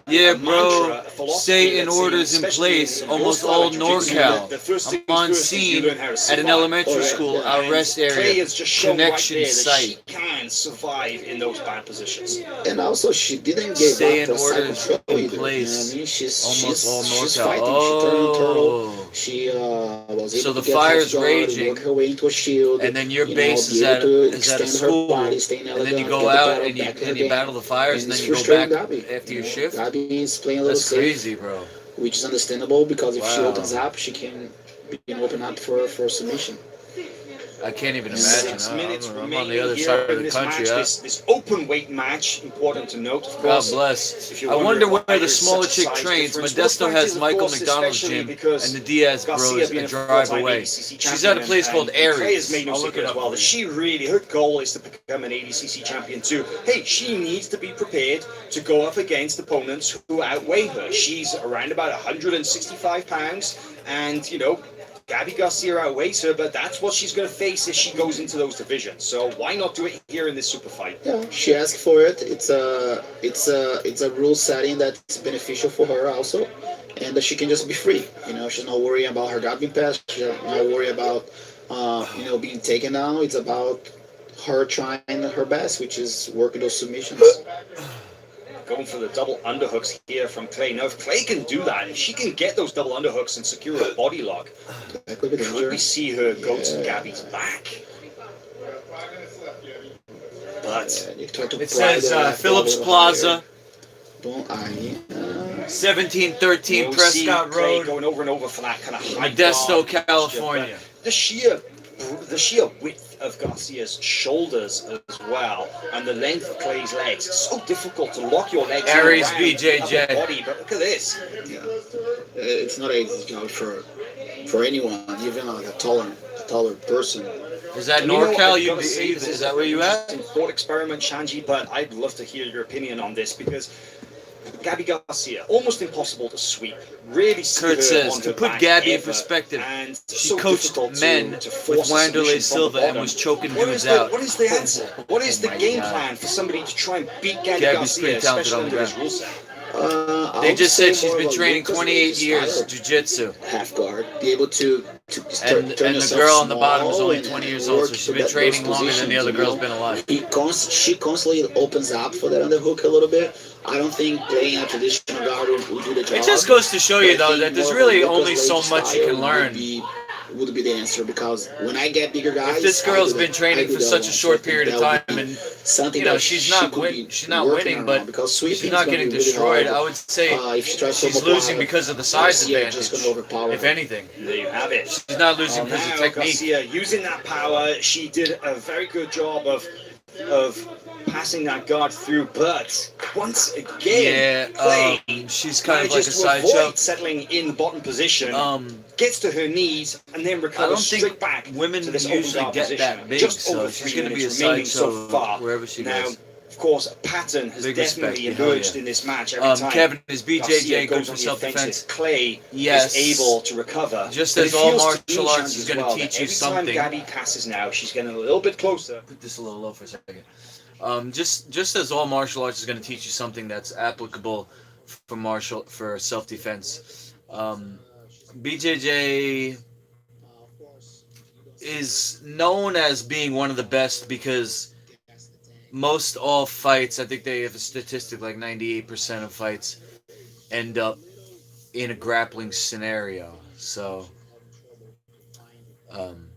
Yeah, a bro. mantra, a philosophy Stay in that's orders in especially place. in Almost your all style of jiu-jitsu, NorCal. the first I'm things on first is you scene learn how to at an survive. elementary Oh, yeah, school, yeah. our rest Clay area. has just shown Connection right there that site. she can survive in those bad positions. And also, she didn't give Stay up in to orders psycho in either. You know what place. I mean? She's Almost all she's NorCal. fighting. She turned on turtle. Oh. She was able So the to get fire's half guard, raging, work her way into a shield. and then your you base know, is be able at to is at a extend her school, body, staying and then you elegant, go get the out battle and you back in her and you game. battle the fires, and And then it's you go frustrating back Gabi. after your You know, shift. Gabi is playing a little That's safe, crazy, bro. which is understandable because if she Wow. opens up, she can be open up for submission. I can't even imagine. 6 minutes I'm on remaining the other here side of in the this country. match, this open weight match, important to note, of God course. bless. If you I wonder wonder where why the there's smaller such a chick size trains. difference, Modesto well, has of Michael course, McDonald's especially gym, because and the Diaz Garcia bros being a a drive full-time away. ADCC She's at a champion, place called and Clay Aries. has made no I'll look secret it as up well for that you. she really, her goal is to become an ADCC champion too. Hey, she needs to be prepared to go up against opponents who outweigh her. She's around about 165 pounds, and Gabi Garcia outweighs her, but that's what she's going to face if she goes into those divisions. So why not do it here in this super fight? Yeah, she asked for it. It's a rule setting that's beneficial for her also, and that she can just be free. She's not worrying about her guard being passed. She's not worried about being taken down. It's about her trying her best, which is working those submissions. Going for the double underhooks here from Clay. Now, if Clay can do that, if she can get those double underhooks and secure a body lock, That could be could we dangerous. see her go to Yeah. Gabi's back? But Yeah, you try to It pry says the left Phillips a little Plaza, higher. Don't I? 1713 we'll Prescott see Clay Road, going over and over for that kind of high Modesto, guard California. posture. But the sheer width of Garcia's shoulders as well, and the length of Clay's legs. It's so difficult to lock your legs Aries around BJJ. the upper body, but look at this. Yeah. It's not an easy job for anyone, even like a taller person. Is that And you know, NorCal? I've gotta say, this Is that where you at? an interesting thought experiment, Shanji, but I'd love to hear your opinion on this because Gabi Garcia, almost impossible to sweep. Really see Kurt her says, on to her put back Gabi in ever, perspective, and she so coached difficult men to with force a Wanderlei submission from Silva the and was bottom. choking What dudes is the, out. What is the answer? What is Oh the my game God. plan for somebody to try and beat Gabi Gabi's Garcia, pretty talented especially on the under his ground. rule set? I They would just say said she's more been of a training Lucas 28 Luis years style, jiu-jitsu. half guard, be able to turn And the yourself girl on the bottom is small only and 20 years old, so work she's for been those training longer than the other positions, girl's been alive. She constantly opens up for that underhook a little bit. I don't think playing a traditional guard would do the job. It just goes to show you, But I though, think that there's more of a really Lucas only so Luis much you can style learn. would be the answer, because when I get bigger guys, If this girl's been training for such a short period of time, and something you know that she's she not could win, be she's not working winning, on, but because she's sweeping not is gonna getting be really destroyed. hard. I would say If she tries to she's overpower, losing because of the size Garcia just gonna advantage. overpower If her. anything, There you have it. she's not losing Well, because of now technique. Garcia using that power, she did a very good job of passing that guard through, but once again, Clay she's kind of like a manages to sideshow. avoid settling in the bottom position, gets to her knees, and then I recovers don't think straight back women to this open usually guard get position. that big, Just so over she's 3 going to be a minutes remaining so sideshow far. wherever she Now, goes. of course, a pattern has Big definitely respect, hell emerged yeah. in this match every time. Kevin, is Garcia BJJ good goes for on the self-defense? offensive. Clay Yes. is able to recover. Just But as it all feels to martial me, arts Shanti, is as gonna well, teach that you every something. time Gabi passes now, she's getting a little bit closer. Put this a little low for a second. Just as all martial arts is going to teach you something that's applicable for self-defense. BJJ is known as being one of the best because most all fights, I think they have a statistic like 98% of fights end up in a grappling scenario. So, um,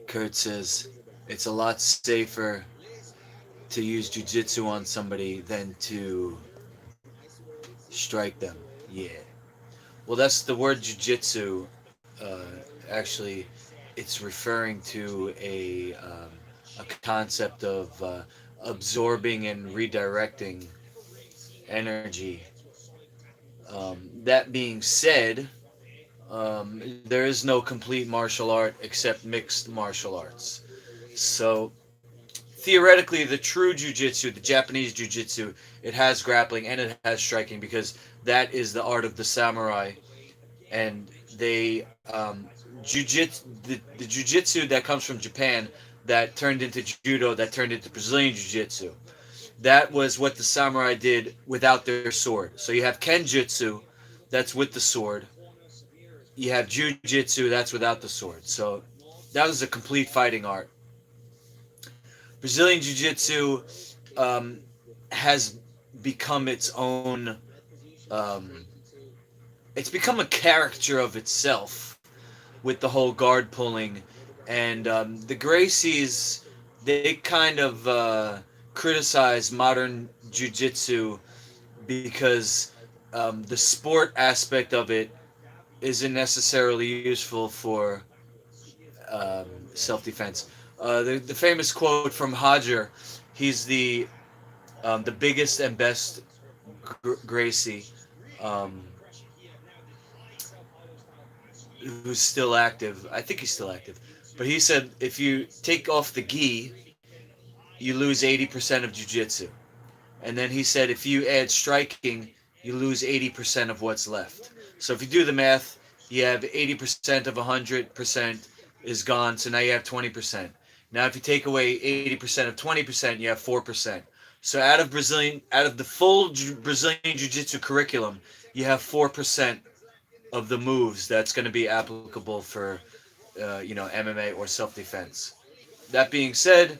Kurt says it's a lot safer to use jujitsu on somebody than to strike them. Yeah. Well, that's the word jujitsu. Uh, Actually, it's referring to a concept of absorbing and redirecting energy. That being said, there is no complete martial art except mixed martial arts. So theoretically, the true jujitsu, the Japanese jujitsu, it has grappling and it has striking because that is the art of the samurai. And they the jujitsu that comes from Japan that turned into judo, that turned into Brazilian jiu-jitsu. That was what the samurai did without their sword. So you have kenjutsu, that's with the sword. You have jiu-jitsu, that's without the sword. So that was a complete fighting art. Brazilian jiu-jitsu um, has become its own. Um, it's become a character of itself with the whole guard pulling, and the Gracies. They kind of criticize modern jiu-jitsu because the sport aspect of it isn't necessarily useful for self-defense. The famous quote from Hodger, he's the biggest and best Gracie, um, who's still active. I think he's still active. But he said if you take off the gi, you lose 80% of jiu-jitsu. And then he said if you add striking, you lose 80% of what's left. So if you do the math, you have 80% of 100% is gone. So now you have 20%. Now if you take away 80% of 20%, you have 4%. So out of the full Brazilian jiu-jitsu curriculum, you have 4% of the moves that's going to be applicable for MMA or self-defense. That being said,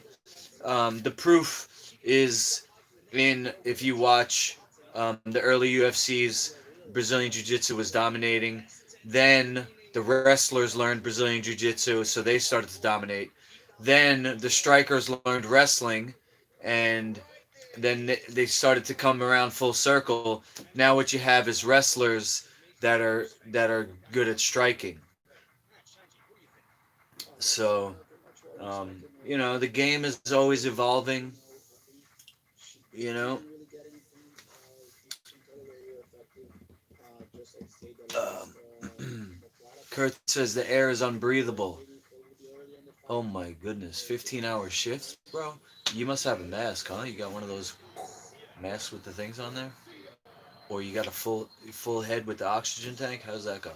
the proof is in if you watch the early UFCs, Brazilian Jiu Jitsu was dominating. Then the wrestlers learned Brazilian Jiu Jitsu, so they started to dominate. Then the strikers learned wrestling, and then they started to come around full circle. Now what you have is wrestlers that are good at striking. So the game is always evolving. You know, Kurt says the air is unbreathable. Oh my goodness, 15-hour shifts, bro. You must have a mask, huh? You got one of those masks with the things on there, or you got a full head with the oxygen tank. How's that go?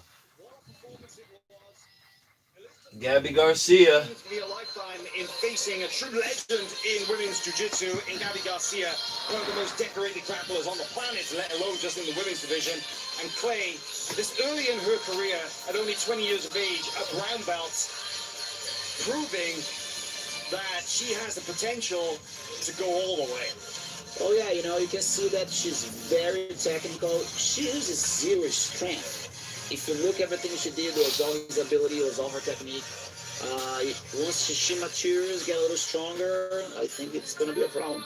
Gabby Garcia. To be a lifetime in facing a true legend in women's jiu-jitsu in Gabby Garcia, one of the most decorated grapplers on the planet, let alone just in the women's division. And Clay, this early in her career, at only 20 years of age, a brown belt, proving that she has the potential to go all the way. Oh yeah, you can see that she's very technical. She uses zero strength. If you look everything she did, it was all his ability, it was all her technique. Once she matures, get a little stronger, I think it's going to be a problem.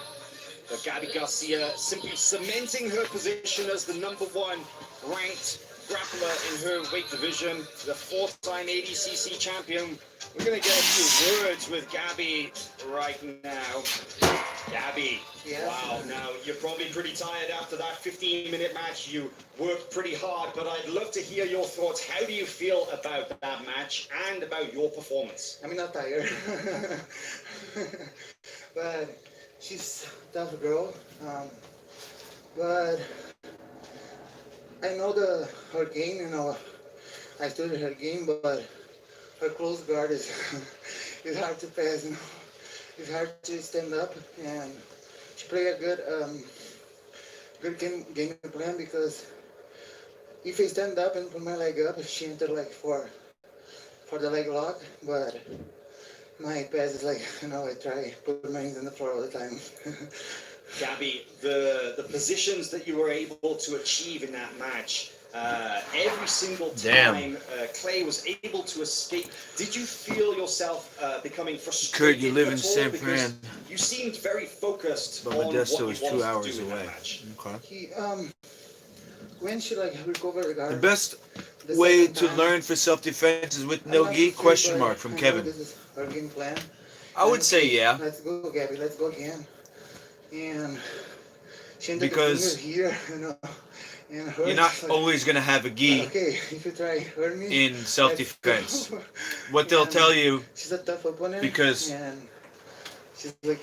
But Gabby Garcia simply cementing her position as the #1 ranked grappler in her weight division, the 4-time ADCC champion. We're going to get a few words with Gabby right now. Gabby, Yeah. wow, now you're probably pretty tired after that 15-minute match. You worked pretty hard, but I'd love to hear your thoughts. How do you feel about that match and about your performance? I'm not tired. But she's a tough girl. But I know her game, I studied her game, but her close guard is is hard to pass. It's hard to stand up, and she play a good game plan because if I stand up and put my leg up, she entered like four. for the leg lock, but my pass is like, I try put my hands on the floor all the time. Gabby, the positions that you were able to achieve in that match, every single time Clay was able to escape, did you feel yourself becoming frustrated? Kurt, you live in at all? San Because Fran. you seemed very focused But on what Modesto you is wanted 2 to hours do in that away. match. Okay. When should I recover the guard? The best The way second to time? learn for self-defense is with I'm no not gi? sure, Question but mark from I know Kevin. This is our game plan. I would say yeah, Let's go, Gabby. Let's go again. And she ended the because finger here, and hurt. you're not always gonna have a gi Okay, if you try hurt me. in self-defense. let's go. What they'll And tell you, she's a tough opponent. because And she's like.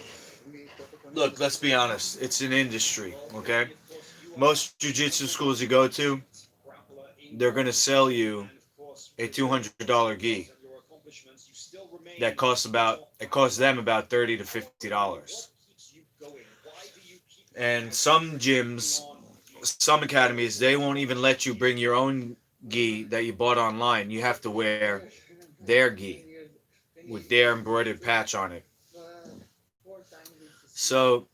look, let's be honest, it's an industry, okay? Most jiu-jitsu schools you go to, they're gonna sell you a $200 gi that costs them about $30 to $50. And some gyms, some academies, they won't even let you bring your own gi that you bought online. You have to wear their gi with their embroidered patch on it. So,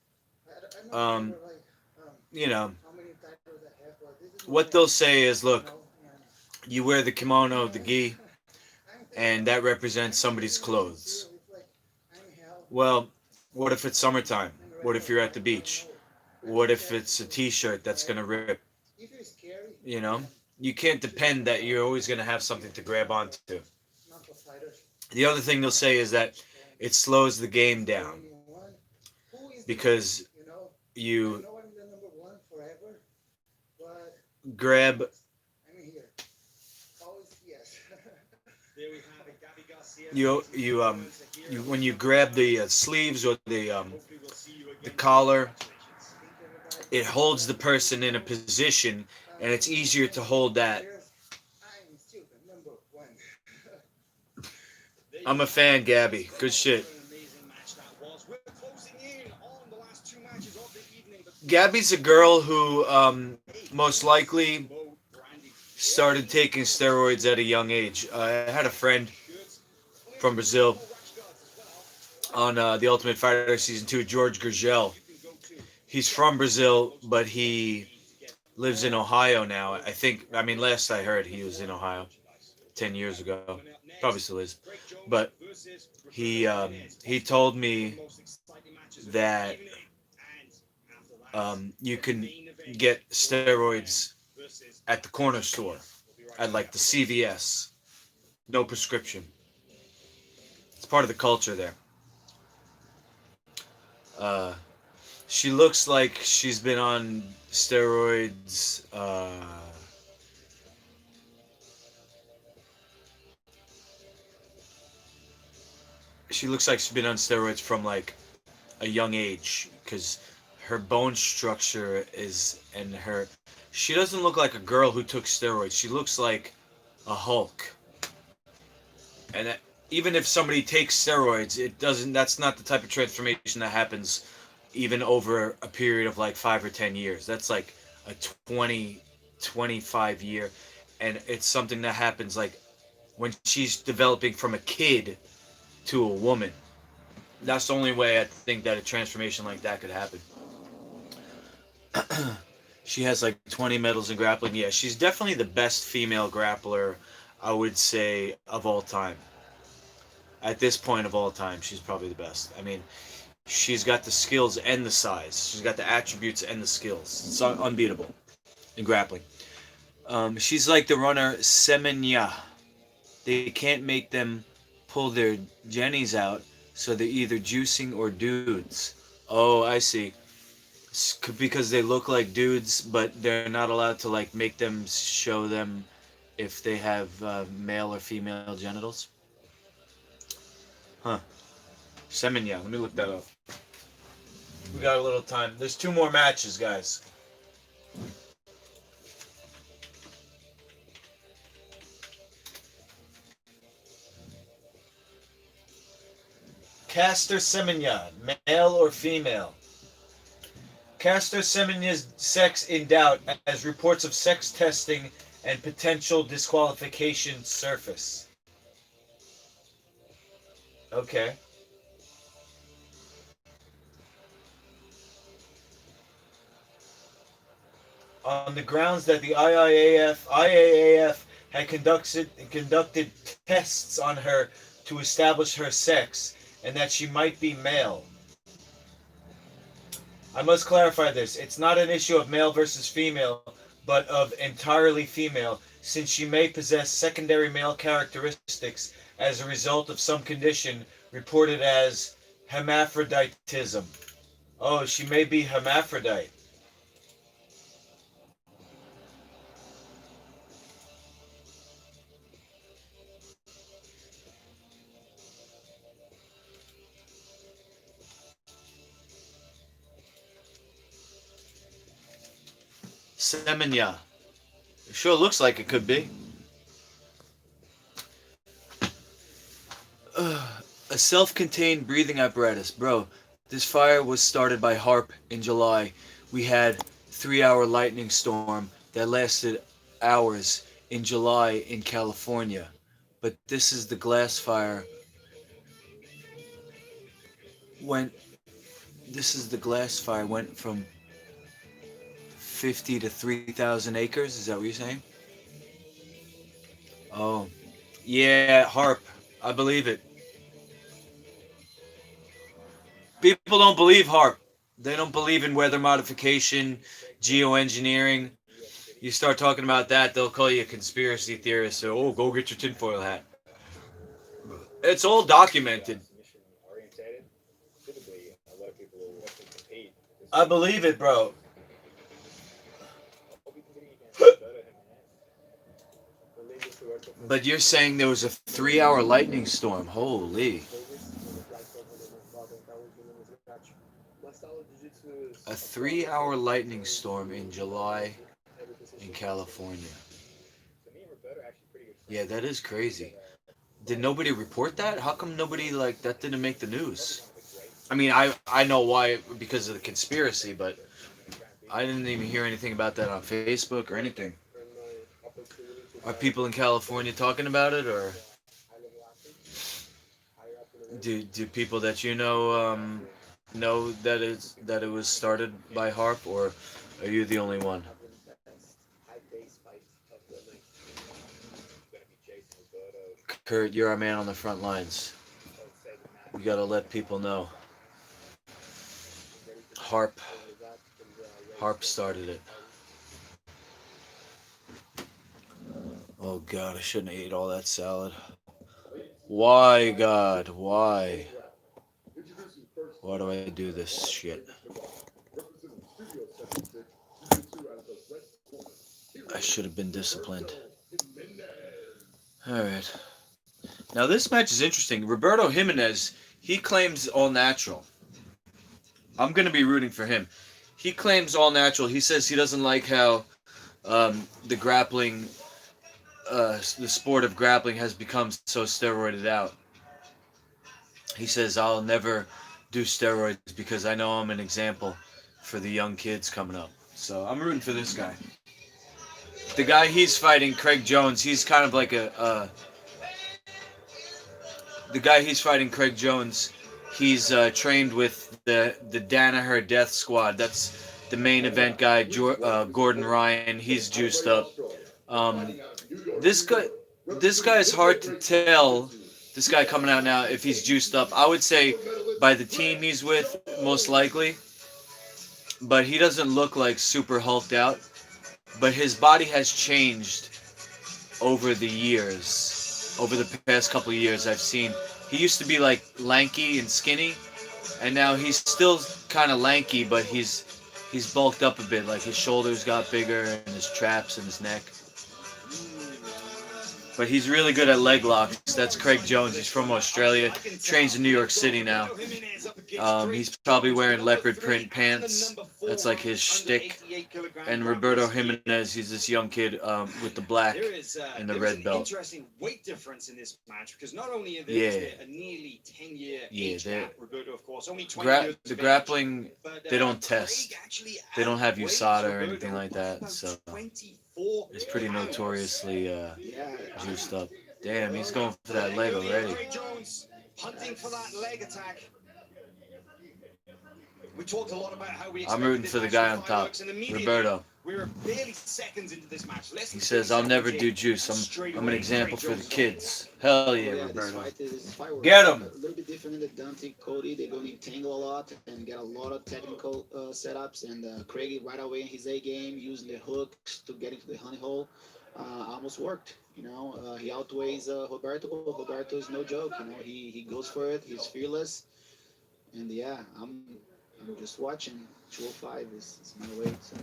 you know, what they'll say is, look, you wear the kimono, the gi, and that represents somebody's clothes. Well, what if it's summertime? What if you're at the beach? What if it's a t-shirt that's going to rip? You know? You can't depend that you're always going to have something to grab onto. The other thing they'll say is that it slows the game down because you grab you when you grab the sleeves or the collar, it holds the person in a position, and it's easier to hold that. I'm a fan, Gabby. Good shit. Gabby's a girl who most likely started taking steroids at a young age. I had a friend from Brazil on The Ultimate Fighter Season 2, George Gurgel. He's from Brazil, but he lives in Ohio now. Last I heard, he was in Ohio 10 years ago. Probably still is. But he told me that you can get steroids at the corner store, at like the CVS. No prescription. It's part of the culture there. She looks like she's been on steroids. She looks like she's been on steroids from like a young age because her bone structure she doesn't look like a girl who took steroids. She looks like a Hulk. And even if somebody takes steroids, that's not the type of transformation that happens even over a period of like 5 or 10 years. That's like a 20, 25 year. And it's something that happens like when she's developing from a kid to a woman. That's the only way I think that a transformation like that could happen. She has like 20 medals in grappling. Yeah, she's definitely the best female grappler, I would say, of all time. At this point of all time, she's probably the best. I mean, she's got the skills and the size. She's got the attributes and the skills. It's unbeatable in grappling. She's like the runner Semenya. They can't make them pull their jennies out, so they're either juicing or dudes. Oh, I see. Because they look like dudes, but they're not allowed to like make them show them if they have male or female genitals. Huh. Semenya. Let me look that up. We got a little time. There's 2 more matches, guys. Caster Semenya, male or female? Caster Semenya's sex in doubt as reports of sex testing and potential disqualification surface. Okay. On the grounds that the IAAF had conducted tests on her to establish her sex and that she might be male. I must clarify this. It's not an issue of male versus female, but of entirely female, since she may possess secondary male characteristics as a result of some condition reported as hermaphroditism. Oh, she may be hermaphrodite. Semenya. It sure looks like it could be. A self-contained breathing apparatus. Bro, this fire was started by HARP in July. We had 3-hour lightning storm that lasted hours in July in California. But this is the glass fire. Went This is the glass fire went from 50 to 3,000 acres. Is that what you're saying? Oh, yeah, HARP. I believe it. People don't believe HARP. They don't believe in weather modification, geoengineering. You start talking about that, they'll call you a conspiracy theorist. So, oh, go get your tinfoil hat. It's all documented. I believe it, bro. But you're saying there was a 3-hour lightning storm. Holy. A 3-hour lightning storm in July in California. Yeah, that is crazy. Did nobody report that? How come nobody, like, that didn't make the news? I mean, I know why, because of the conspiracy, but I didn't even hear anything about that on Facebook or anything. Are people in California talking about it, or do people that you know that it was started by HARP, or are you the only one? Kurt, you're our man on the front lines. We gotta let people know. HARP started it. Oh God, I shouldn't have ate all that salad. Why, God? Why? Why do I do this shit? I should have been disciplined. Alright. Now this match is interesting. Roberto Jimenez, he claims all natural. I'm going to be rooting for him. He claims all natural. He says he doesn't like how the grappling, the sport of grappling has become so steroided out. He says, I'll never do steroids because I know I'm an example for the young kids coming up. So I'm rooting for this guy. The guy he's fighting, Craig Jones, he's kind of like the guy he's fighting, Craig Jones, he's trained with the Danaher Death Squad. That's the main event guy, Gordon Ryan. He's juiced up. This guy is hard to tell. This guy coming out now, if he's juiced up, I would say by the team he's with, most likely. But he doesn't look like super hulked out. But his body has changed over the years. Over the past couple of years, I've seen. He used to be like lanky and skinny, and now he's still kind of lanky, but he's bulked up a bit. Like his shoulders got bigger and his traps and his neck. But he's really good at leg locks. That's Craig Jones. He's from Australia. Trains in New York City now. He's probably wearing leopard print pants. That's like his shtick. And Roberto Jimenez, he's this young kid with the black and the red belt. Interesting weight difference in this match because not only is there a nearly 10-year age gap, Roberto, of course, only 20 years the grappling, they don't test. They don't have USADA or anything like that. So it's pretty notoriously juiced up. Damn, he's going for that leg already. hunting for that leg attack. We talked a lot about how we I'm rooting for the guy on top, Roberto. We were barely seconds into this match. He says, "I'll never do juice. I'm an example for the kids." Hell yeah, This Roberto. fight was Get him. a little bit different than the Dante Cody. They go entangle a lot and get a lot of technical setups. And Craig right away in his A game, using the hooks to get into the honey hole, almost worked. He outweighs Roberto. Roberto is no joke. He goes for it. He's fearless. And yeah, I'm just watching. 205 is my weight. So.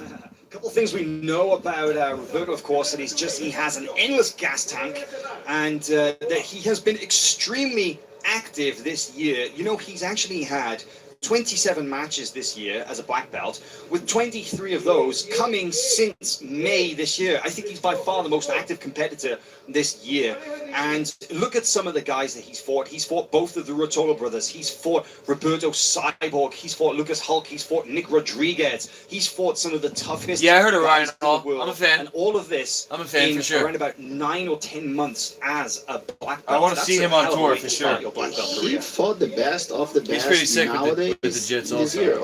A couple of things we know about Roberto, of course, that he has an endless gas tank, and that he has been extremely active this year. He's actually had 27 matches this year as a black belt, with 23 of those coming since May this year. I think he's by far the most active competitor this year. And look at some of the guys that he's fought. He's fought both of the Rotolo brothers. He's fought Roberto Cyborg. He's fought Lucas Hulk. He's fought Nick Rodriguez. He's fought some of the toughest Yeah, I heard of Ryan guys in Hall. the world. I'm a fan. And all of this I'm a fan in for sure. around about 9 or 10 months as a black belt. I want to That's see a him on hell of a tour way for to start sure. your black belt He career. fought the best of the best. He's pretty sick nowadays with the jits this also. year.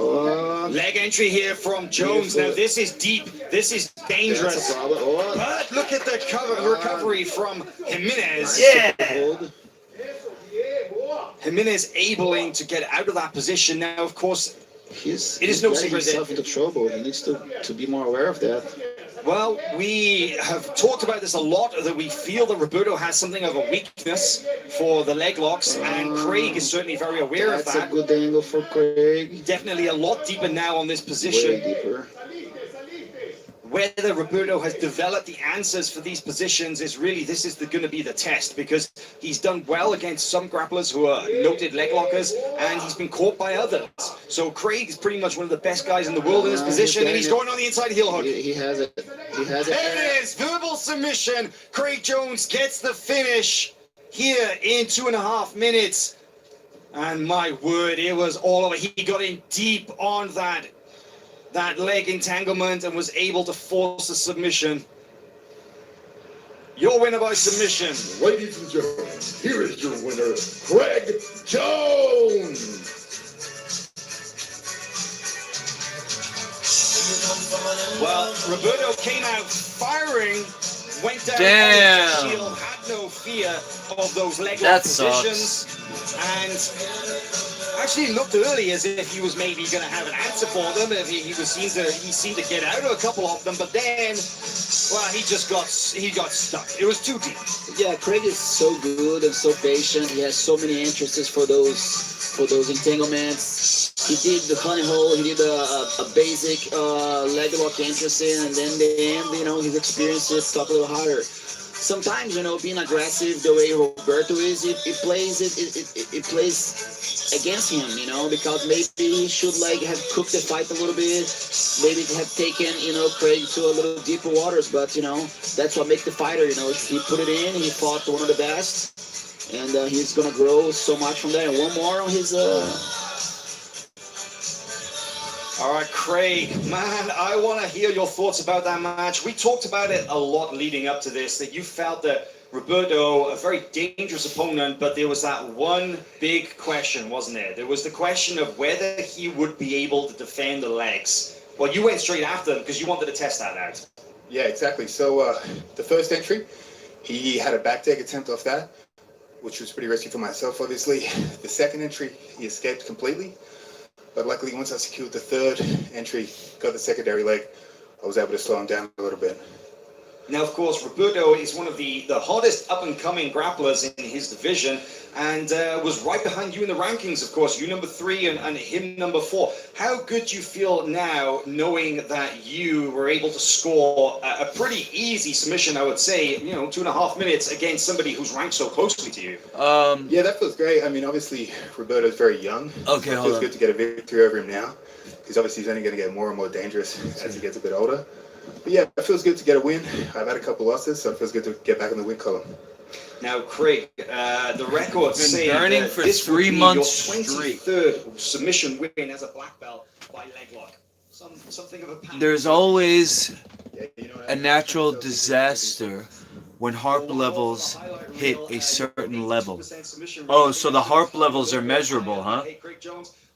Leg entry here from Jones. Now this is deep. This is That's dangerous. a problem. Oh, But look at the recovery from Jimenez. Yeah. hold. Jimenez able to get out of that position. Now, of course, He's no getting secret that- himself into trouble. He needs to be more aware of that. well, we have talked about this a lot, that we feel that Roberto has something of a weakness for the leg locks, and Craig is certainly very aware of That's a that. good angle for Craig. Definitely a lot deeper now on this Way position. deeper. Whether Roberto has developed the answers for these positions is really, this is going to be the test, because he's done well against some grapplers who are noted leg lockers, and he's been caught by others. So Craig is pretty much one of the best guys in the world in this position, and he's going on the inside heel hook. He has it. He has it. There it is, verbal submission. Craig Jones gets the finish here in 2.5 minutes. And my word, it was all over. He got in deep on that leg entanglement and was able to force the submission. Your winner by submission. Ladies and gentlemen, here is your winner, Craig Jones. Well, Roberto came out firing, went down Damn. on the shield, had no fear of those leg That lock positions, and actually looked early as if he was maybe going to have an answer for them. If he seemed to get out of a couple of them, but then, well, he got stuck. It was too deep. Yeah, Craig is so good and so patient. He has so many entrances for those entanglements. He did the honey hole. He did a basic leg lock entrance in, and then the end. His experience is talk a little harder. Sometimes, being aggressive the way Roberto is, it plays against him, because maybe he should have cooked the fight a little bit, maybe have taken, Craig to a little deeper waters, but, that's what makes the fighter, he put it in, he fought one of the best, and he's going to grow so much from there. And one more on his... All right, Craig, man, I want to hear your thoughts about that match. We talked about it a lot leading up to this, that you felt that Roberto, a very dangerous opponent, but there was that one big question, wasn't there? There was the question of whether he would be able to defend the legs. Well, you went straight after them because you wanted to test that out. Yeah, exactly. So the first entry, he had a back take attempt off that, which was pretty risky for myself, obviously. The second entry, he escaped completely. But luckily, once I secured the third entry, got the secondary leg, I was able to slow him down a little bit. Now, of course, Roberto is one of the hottest up-and-coming grapplers in his division, and was right behind you in the rankings, of course. You number 3 and him number 4. How good do you feel now, knowing that you were able to score a pretty easy submission, I would say, 2.5 minutes against somebody who's ranked so closely to you? Yeah, that feels great. I mean, obviously, Roberto's very young. Okay, It hold feels on. good to get a victory over him now, because obviously he's only going to get more and more dangerous as he gets a bit older. But yeah, it feels good to get a win. I've had a couple losses, so it feels good to get back in the win column. Now, Craig, the records Been say burning that for this 3 would be months your straight. 23rd submission win as a black belt by leg lock. Something of a pattern. There's always Yeah, a natural disaster when harp levels hit a certain level. Oh, so the harp levels are measurable, huh?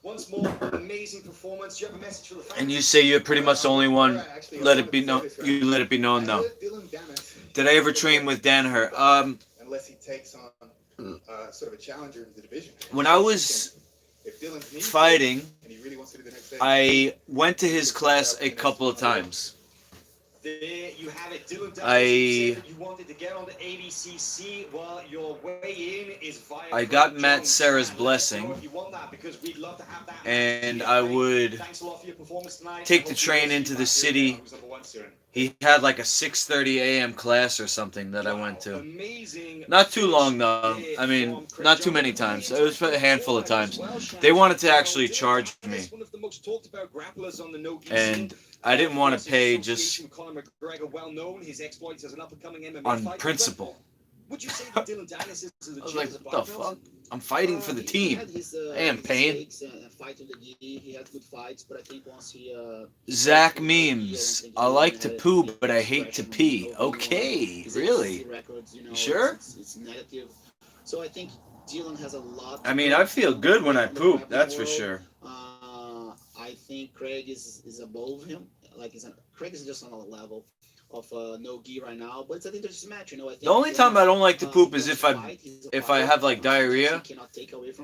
Once more, amazing performance. Do you have a message for the fans? And you say you're pretty much the only one. Let it be known. You let it be known, though. Did I ever train with Danaher? Unless he takes on sort of a challenger in the division. When I was fighting, I went to his class a couple of times. There you have it. Dylan Dennis, I you said that you wanted to get on the ADCC. Well, your way in is via I got Craig Matt Jones. Serra's And let us know blessing, if you want that, because we'd love to have that and match. I would Thanks a lot for your performance tonight. take I the hope you train will see into you the back city. here. Who's number one soon? He had like a 6:30 a.m. class or something that I went to. Amazing. Not too long though. I mean, not too many times. It was a handful of times. They wanted to actually charge me, One of the most talked about grapplers on the no-gi and scene. I didn't want His to pay association just with Conor McGregor, well known, his exploits as an up-and-coming MMA on fighter. principle. Would you say that Dylan Dennis is I was legit like, as a what the black belt? fuck? I'm fighting for the team. I am paying. He had good fights, but I think once he Zach memes. I like to poo, but I hate to pee. Okay, really? You sure? It's negative. So I think Dylan has a lot. I mean, I feel good when I poop. That's for sure. I think Craig is above him. Craig is just on a level of no gi right now, but it's an interesting match. I think The only time I don't like to poop is if I have like diarrhea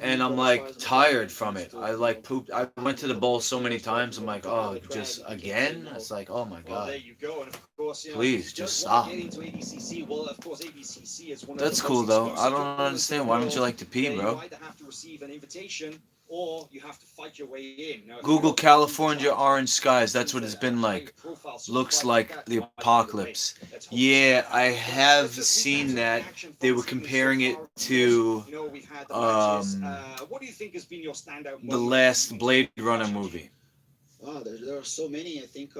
and I'm like tired from it. I like poop. I went to the bowl so many times. I'm like, oh, just again? It's like, oh my Well, there god. you go. And of course, Please, just stop. Get into ADCC. Well, of course, ADCC is one of That's the cool most though. I exclusive don't tournaments understand. in Why the don't you world. like to pee, You bro? either have to receive an invitation or you have to fight your way in. Now, if Google you don't California challenge, orange skies. That's what it's been like. Looks like the apocalypse. Yeah, I have seen that. They were comparing it to what do you think has been your standout the moment? last Blade Runner movie. Oh, there are so many. I think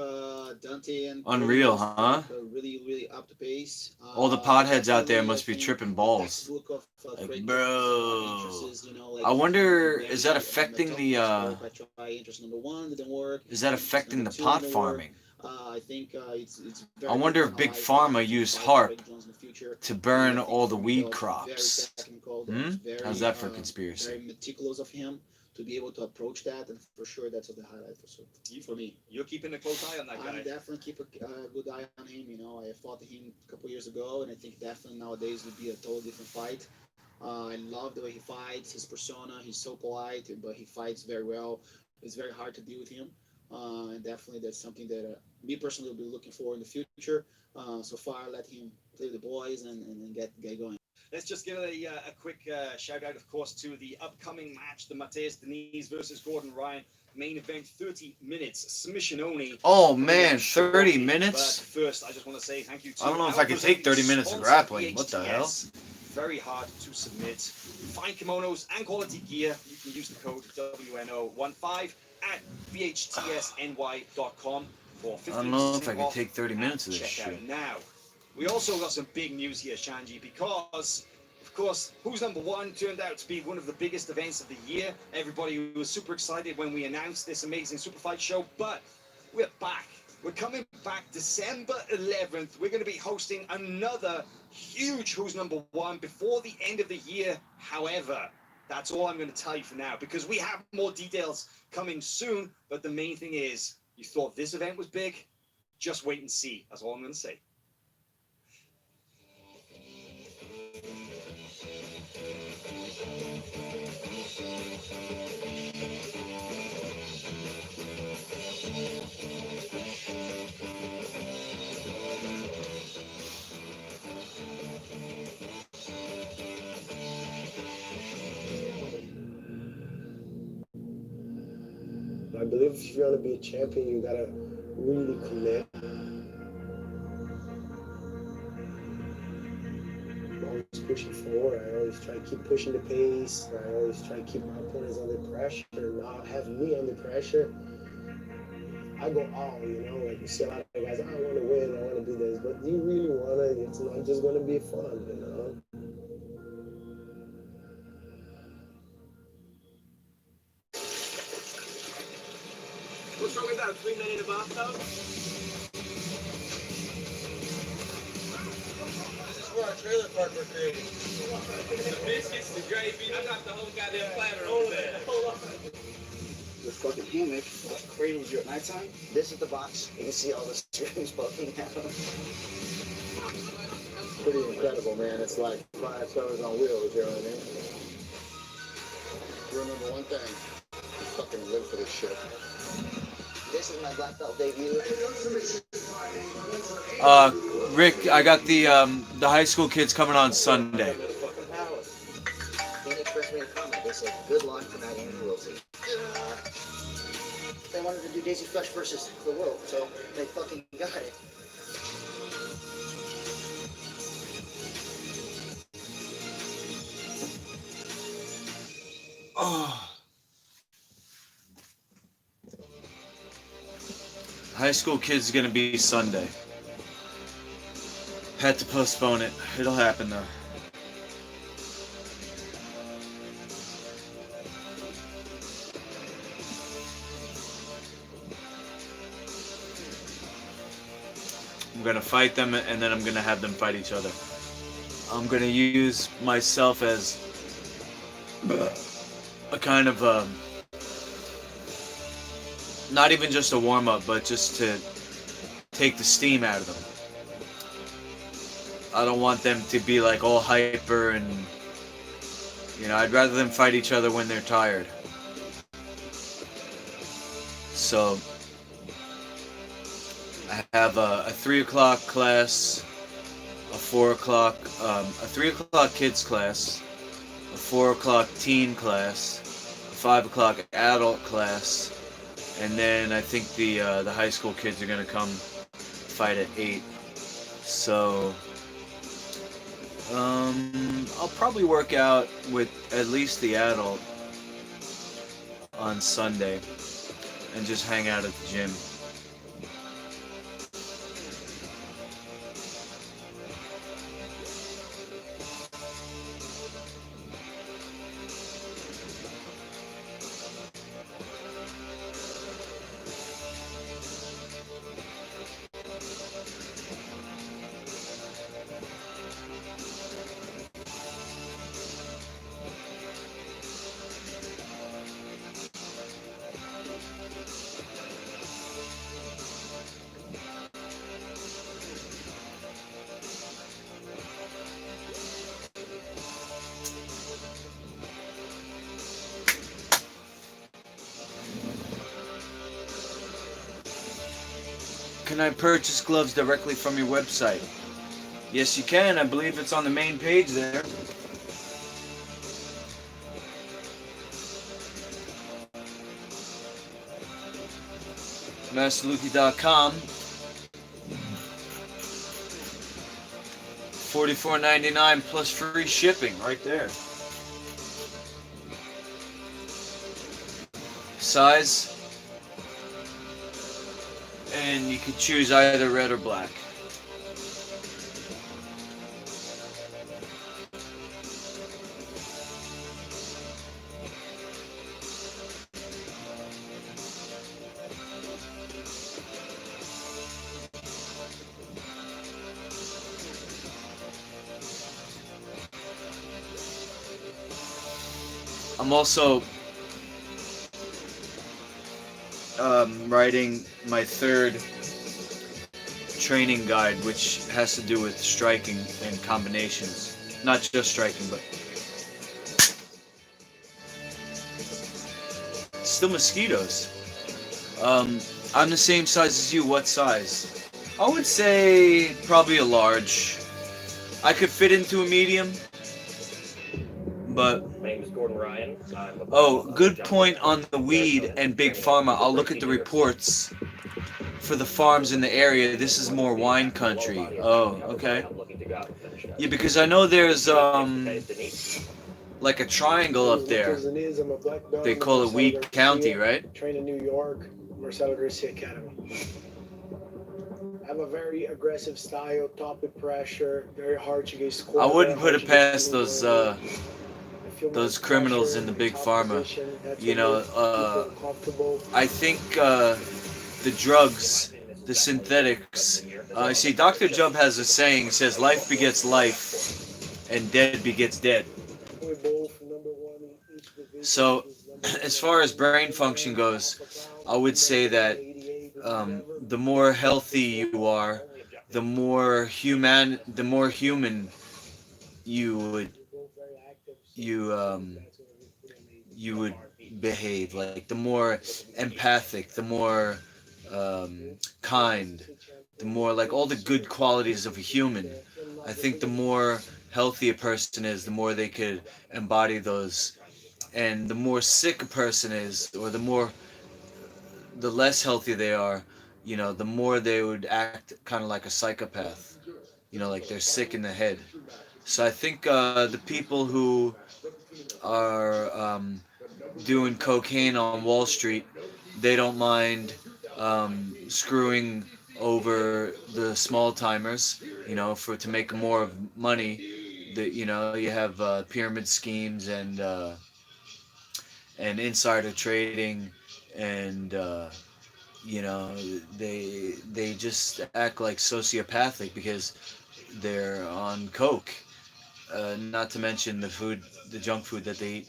Dante and Unreal, Craig huh? really up the pace. All the potheads out there Definitely, must be tripping balls. textbook of, Like, Craig bro. entrances, I wonder, very, is that affecting the, I tried entrance number 1, didn't work. is that affecting the Number 2 pot didn't work. farming? I think it's very I wonder if good Big analyze Pharma it, used fight harp Craig Jones in the future. to burn I think all the that weed was crops. Very technical. That Hmm? was very, How's that for very conspiracy? meticulous of him to be able to approach that, and for sure that's the highlight for me. You're keeping a close eye on that guy. I'm definitely keep a good eye on him. I fought him a couple years ago, and I think definitely nowadays would be a totally different fight. I love the way he fights, his persona. He's so polite, but he fights very well. It's very hard to deal with him, and definitely that's something that me personally will be looking for in the future. So far, let him play with the boys and get going. Let's just give a quick shout out, of course, to the upcoming match, the Mateus Diniz versus Gordon Ryan main event, 30 minutes, submission only. Oh man, 30 minutes? But first, I just want to say thank you to I don't know if I could take 30 minutes of grappling. What the hell? Very hard to submit. Fine kimonos and quality gear. You can use the code WNO15 at VHTSNY.com for 50% I don't know if I could off take 30 minutes of this at shit. checkout now. We also got some big news here, Shanji, because, of course, Who's Number One turned out to be one of the biggest events of the year. Everybody was super excited when we announced this amazing super fight show, but we're back. We're coming back December 11th. We're going to be hosting another huge Who's Number One before the end of the year. However, that's all I'm going to tell you for now, because we have more details coming soon. But the main thing is, you thought this event was big? Just wait and see. That's all I'm going to say. I believe if you want to be a champion, you gotta really commit. I'm always pushing forward. I always try to keep pushing the pace. I always try to keep my opponents under pressure, not have me under pressure. I go all, like you see a lot of guys, I want to win, I want to do this, but do you really want to? It's not just going to be fun. What's wrong with that? 3 men in a bathtub? This is our trailer park we're creating. The biscuits, the gravy, I got the whole goddamn platter over there. This fucking hammock that cradles you at nighttime. This is the box. You can see all the strings poking out. Pretty incredible, man. It's like 5 stars on wheels, you know what I mean? Remember one thing, you fucking live for this shit. This is my black belt debut. Rick, I got the high school kids coming on Sunday. When they first made a comment, they said, good luck tonight, Andrew Wilson. They wanted to do Daisy Fresh versus the world, so they fucking got it. Oh. High school kids gonna be Sunday. Had to postpone it. It'll happen though. I'm gonna fight them and then I'm gonna have them fight each other. I'm gonna use myself as a kind of not even just a warm-up, but just to take the steam out of them. I don't want them to be like all hyper and, you know, I'd rather them fight each other when they're tired. So I have a 3 o'clock class, a 4 o'clock, a 3 o'clock kids class, a 4 o'clock teen class, a 5 o'clock adult class, and then I think the high school kids are gonna come fight at 8. So I'll probably work out with at least the adult on Sunday and just hang out at the gym. Can I purchase gloves directly from your website? Yes, you can. I believe it's on the main page there. MasterLuki.com. $44.99 plus free shipping right there. Size. And you can choose either red or black. I'm also writing my 3rd training guide, which has to do with striking and combinations. Not just striking, but still mosquitoes. I'm the same size as you. What size? I would say probably a large. I could fit into a medium, but My name is Gordon Ryan. oh, good point on the weed and big pharma. I'll look at the reports for the farms in the area. This is more wine country. Oh, okay. Yeah, because I know there's like a triangle up there. They call it Wheat County, right? Train in New York, Marcelo Garcia Academy. I have a very aggressive style, top with pressure, very hard to get scored. I wouldn't put it past those criminals in the big pharma. You know, I think the drugs the synthetics. See, Dr. Jub has a saying. He says, "Life begets life, and dead begets dead." We're both number one in each division. So, This is number as one far as in brain function Ironman, goes, Alpha Crown, I would say number that 188. This is never the more healthy before. you are, the more human you would We're both very active, so you I think that's what was pretty amazing. you would behave. Like the more empathic, the more kind, State the champion, more like all the super good qualities of a human. in my I think the division. more healthy a person is, the more they could embody those. And the more sick a person is, or the less healthy they are, the more they would act kind of like a psychopath. Like they're sick in the head. So I think the people who are doing cocaine on Wall Street, they don't mind screwing over the small timers, for to make more of money. That you have pyramid schemes and insider trading, and they just act like sociopathic because they're on coke. Not to mention the junk food that they eat.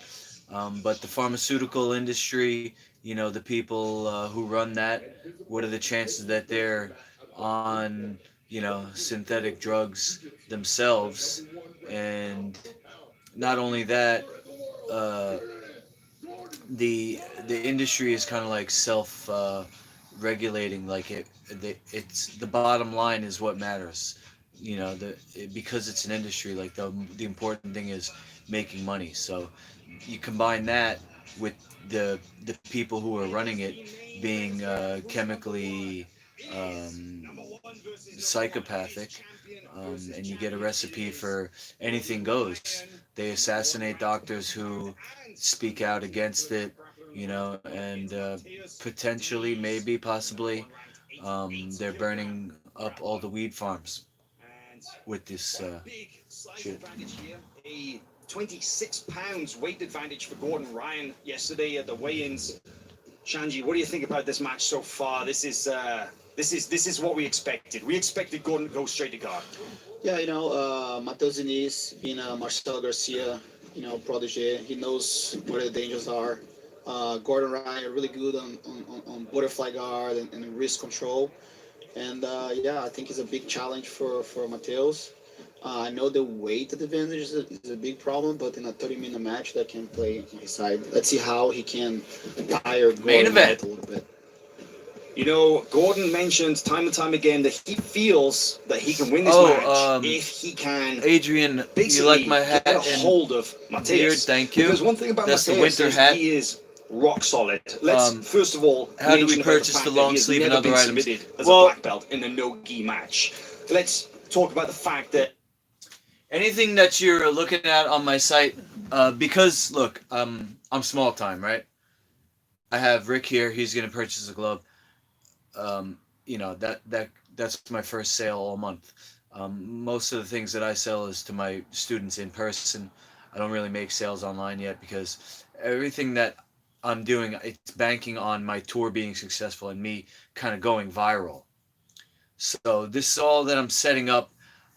But the pharmaceutical industry, the people who run that, what are the chances that they're on, synthetic drugs themselves? And not only that, uh, the industry is kind of like self regulating. Like it's the bottom line is what matters. Because it's an industry. Like the important thing is making money. So you combine that with the people who are running it being chemically psychopathic, and you get a recipe for anything goes. They assassinate doctors who speak out against it, and potentially, maybe, possibly, they're burning up all the weed farms with this Big size shit. advantage here. A 26 pounds weight advantage for Gordon Ryan yesterday at the weigh-ins. Shanji, what do you think about this match so far? This is what we expected. We expected Gordon to go straight to guard. Yeah, Matheus Diniz being a Marcelo Garcia, protege, he knows where the dangers are. Gordon Ryan really good on butterfly guard and wrist control. And yeah, I think it's a big challenge for Mateus. I know the weight advantage is a big problem, but in a 30-minute match, that can play on his side. Let's see how he can tire Main Gordon event. out a little bit. Gordon mentioned time and time again that he feels that he can win this match if he can Adrian, you like my hat get a and hold of beard? Mateus. Thank you. Because one thing about That's the Mateus winter is hat. he is rock solid. Let's first of all How do we mention about purchase the the fact long that he has sleeve and never other been items? submitted as Well- a black belt in a no-gi match. Let's talk about the fact that Anything that you're looking at on my site, because look, I'm small time, right? I have Rick here. He's gonna purchase a glove. That's my first sale all month. Most of the things that I sell is to my students in person. I don't really make sales online yet because everything that I'm doing, it's banking on my tour being successful and me kind of going viral. So this is all that I'm setting up.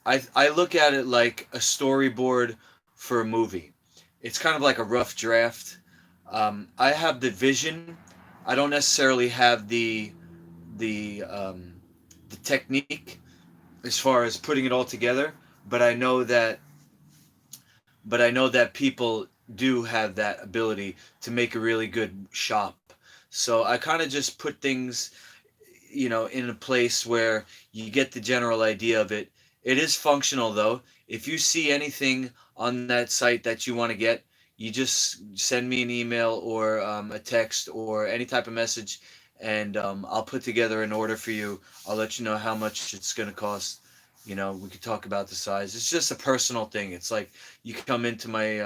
I look at it like a storyboard for a movie. It's kind of like a rough draft. I have the vision. I don't necessarily have the the technique as far as putting it all together, but I know that people do have that ability to make a really good shop. So I kind of just put things, in a place where you get the general idea of it. It is functional though. If you see anything on that site that you want to get, you just send me an email or a text or any type of message, and I'll put together an order for you. I'll let you know how much it's going to cost. We could talk about the size. It's just a personal thing. It's like you come into my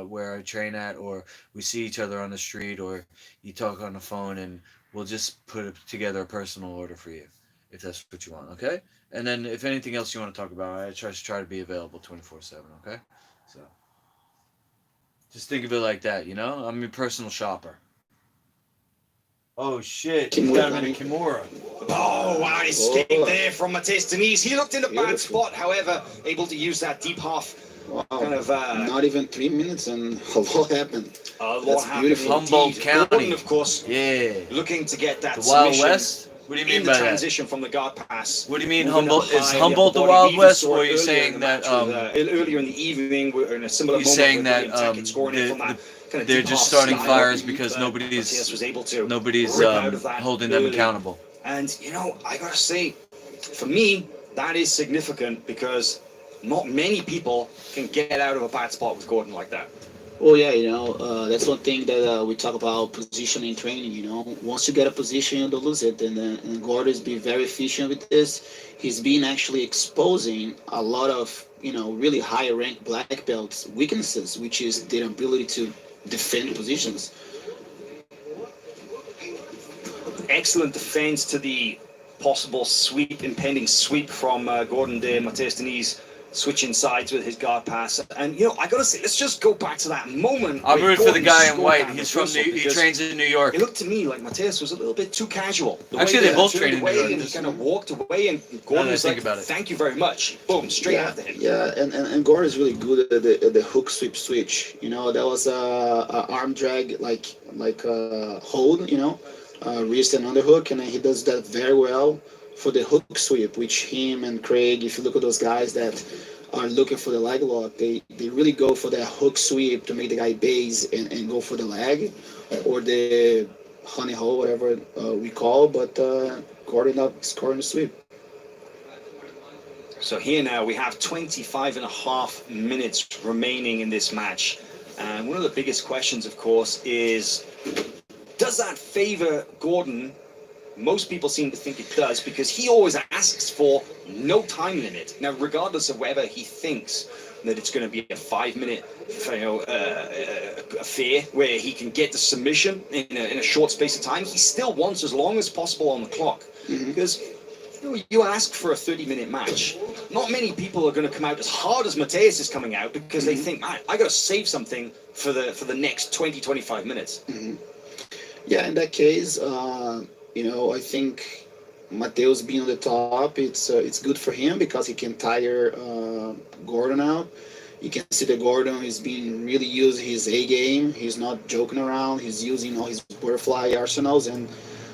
where I train at, or we see each other on the street, or you talk on the phone, and we'll just put together a personal order for you, if that's what you want. Okay. And then if anything else you want to talk about, I try to be available 24/7. Okay. So just think of it like that. I'm your personal shopper. Oh shit! You got him in a Kimura. Oh, wow, an escape there from Matheus Diniz. He looked in a bad Beautiful. spot, however, able to use that deep half. Wow. Kind of, Not even 3 minutes and a lot happened. a lot That's happened beautiful. Humboldt indeed. County. Gordon, of course, Yeah. looking to get that The Wild submission West? What do you mean in the by that? transition from the guard pass. What do you mean Moving Humboldt? up Is high, Humboldt the upper body. Wild We even West, saw or are it you earlier in saying the that match with, earlier in the evening, in a similar you moment saying with that William Tackett scoring in from that kind of they're deep just half starting style, fires because but Matheus was able to nobody's rip out of that holding them early. accountable? And you know, I gotta say, for me, that is significant because not many people can get out of a bad spot with Gordon like that. Oh yeah, that's one thing that we talk about positioning training. Once you get a position, you don't lose it. And Gordon's been very efficient with this. He's been actually exposing a lot of really high ranked black belts weaknesses, which is their ability to defend positions. Excellent defense to the possible sweep, impending sweep from Gordon there, Matheus Diniz switching sides with his guard pass. And I gotta say, let's just go back to that moment. I'm where rooting for the Gordon guy in scored white. that He's from reversal, he because trains in New York. It looked to me like Matheus was a little bit too casual. Actually, they both train in New away York. and he kind of walked away, and Gordon was think like, about it. "Thank you very much." Boom, straight after him. Yeah, and Gordon is really good at the hook sweep switch. That was a arm drag like hold. Wrist and underhook, and he does that very well for the hook sweep. Which him and Craig, if you look at those guys that are looking for the leg lock, they really go for that hook sweep to make the guy base and go for the leg, or the honey hole, whatever we call. But Gordon not scoring the sweep. So here now we have 25 and a half minutes remaining in this match. And one of the biggest questions, of course, is does that favor Gordon? Most people seem to think it does because he always asks for no time limit. Now, regardless of whether he thinks that it's going to be a 5-minute affair where he can get the submission in a short space of time, he still wants as long as possible on the clock. Because you ask for a 30-minute match, not many people are going to come out as hard as Matheus is coming out because they think, man, I got to save something for the next 20-25 minutes. Yeah, in that case, I think Matheus being on the top, it's good for him because he can tire Gordon out. You can see that Gordon is being really using his A game. He's not joking around. He's using all his butterfly arsenals, and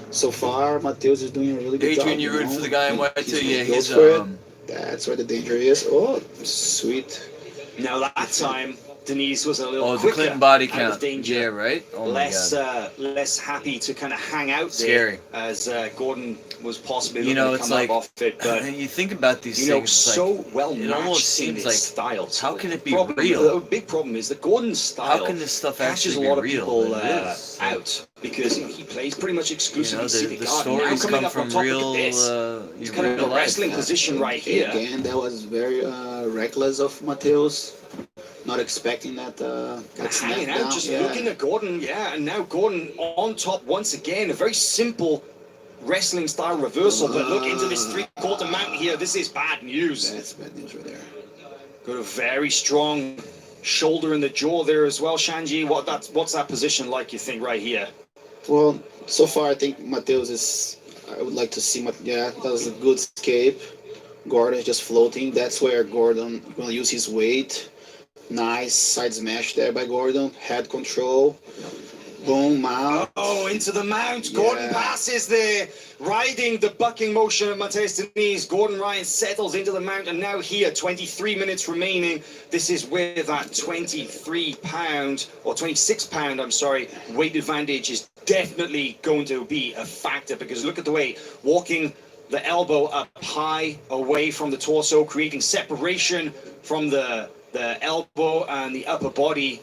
so far Matheus is doing a really good job. Adrian, you rooting for the guy in white too? Yeah, goes he's for it. That's where the danger is. Oh, sweet. Now that time, Diniz was a little the quicker Clinton body out of count. danger. Yeah, right? Oh my God. Less happy to kind of hang out Scary. there as Gordon was possibly You know, looking to it's come like, up off it. But you think about these you know, things, it's so like, well it matched almost in seems its like, styles. how can it be Problem- real? The big problem is that Gordon's style How can this stuff catches actually a lot be of real? people It is. out because he plays pretty much exclusively the Civic Guard. Now stories coming come up on from top, real, look at this. It's kind of real a life. wrestling position right here. Again, that was very reckless of Matheus. Not expecting that. That snap Hanging out, down. just Yeah. looking at Gordon, and now Gordon on top once again. A very simple wrestling style reversal, but look into this 3/4 mount here. This is bad news. That's bad news right there. Got a very strong shoulder in the jaw there as well, Shanji. What's that position like, you think, right here? Well, so far I think Matheus is. I would like to see. That was a good escape. Gordon is just floating. That's where Gordon will use his weight. Nice side smash there by Gordon. Head control. Boom, mount. Oh, into the mount. Gordon passes there, riding the bucking motion of Matheus Diniz. Gordon Ryan settles into the mount, and now here, 23 minutes remaining. This is where that 23-pound, or 26-pound, I'm sorry, weight advantage is definitely going to be a factor, because look at the way, walking the elbow up high away from the torso, creating separation from the elbow and the upper body.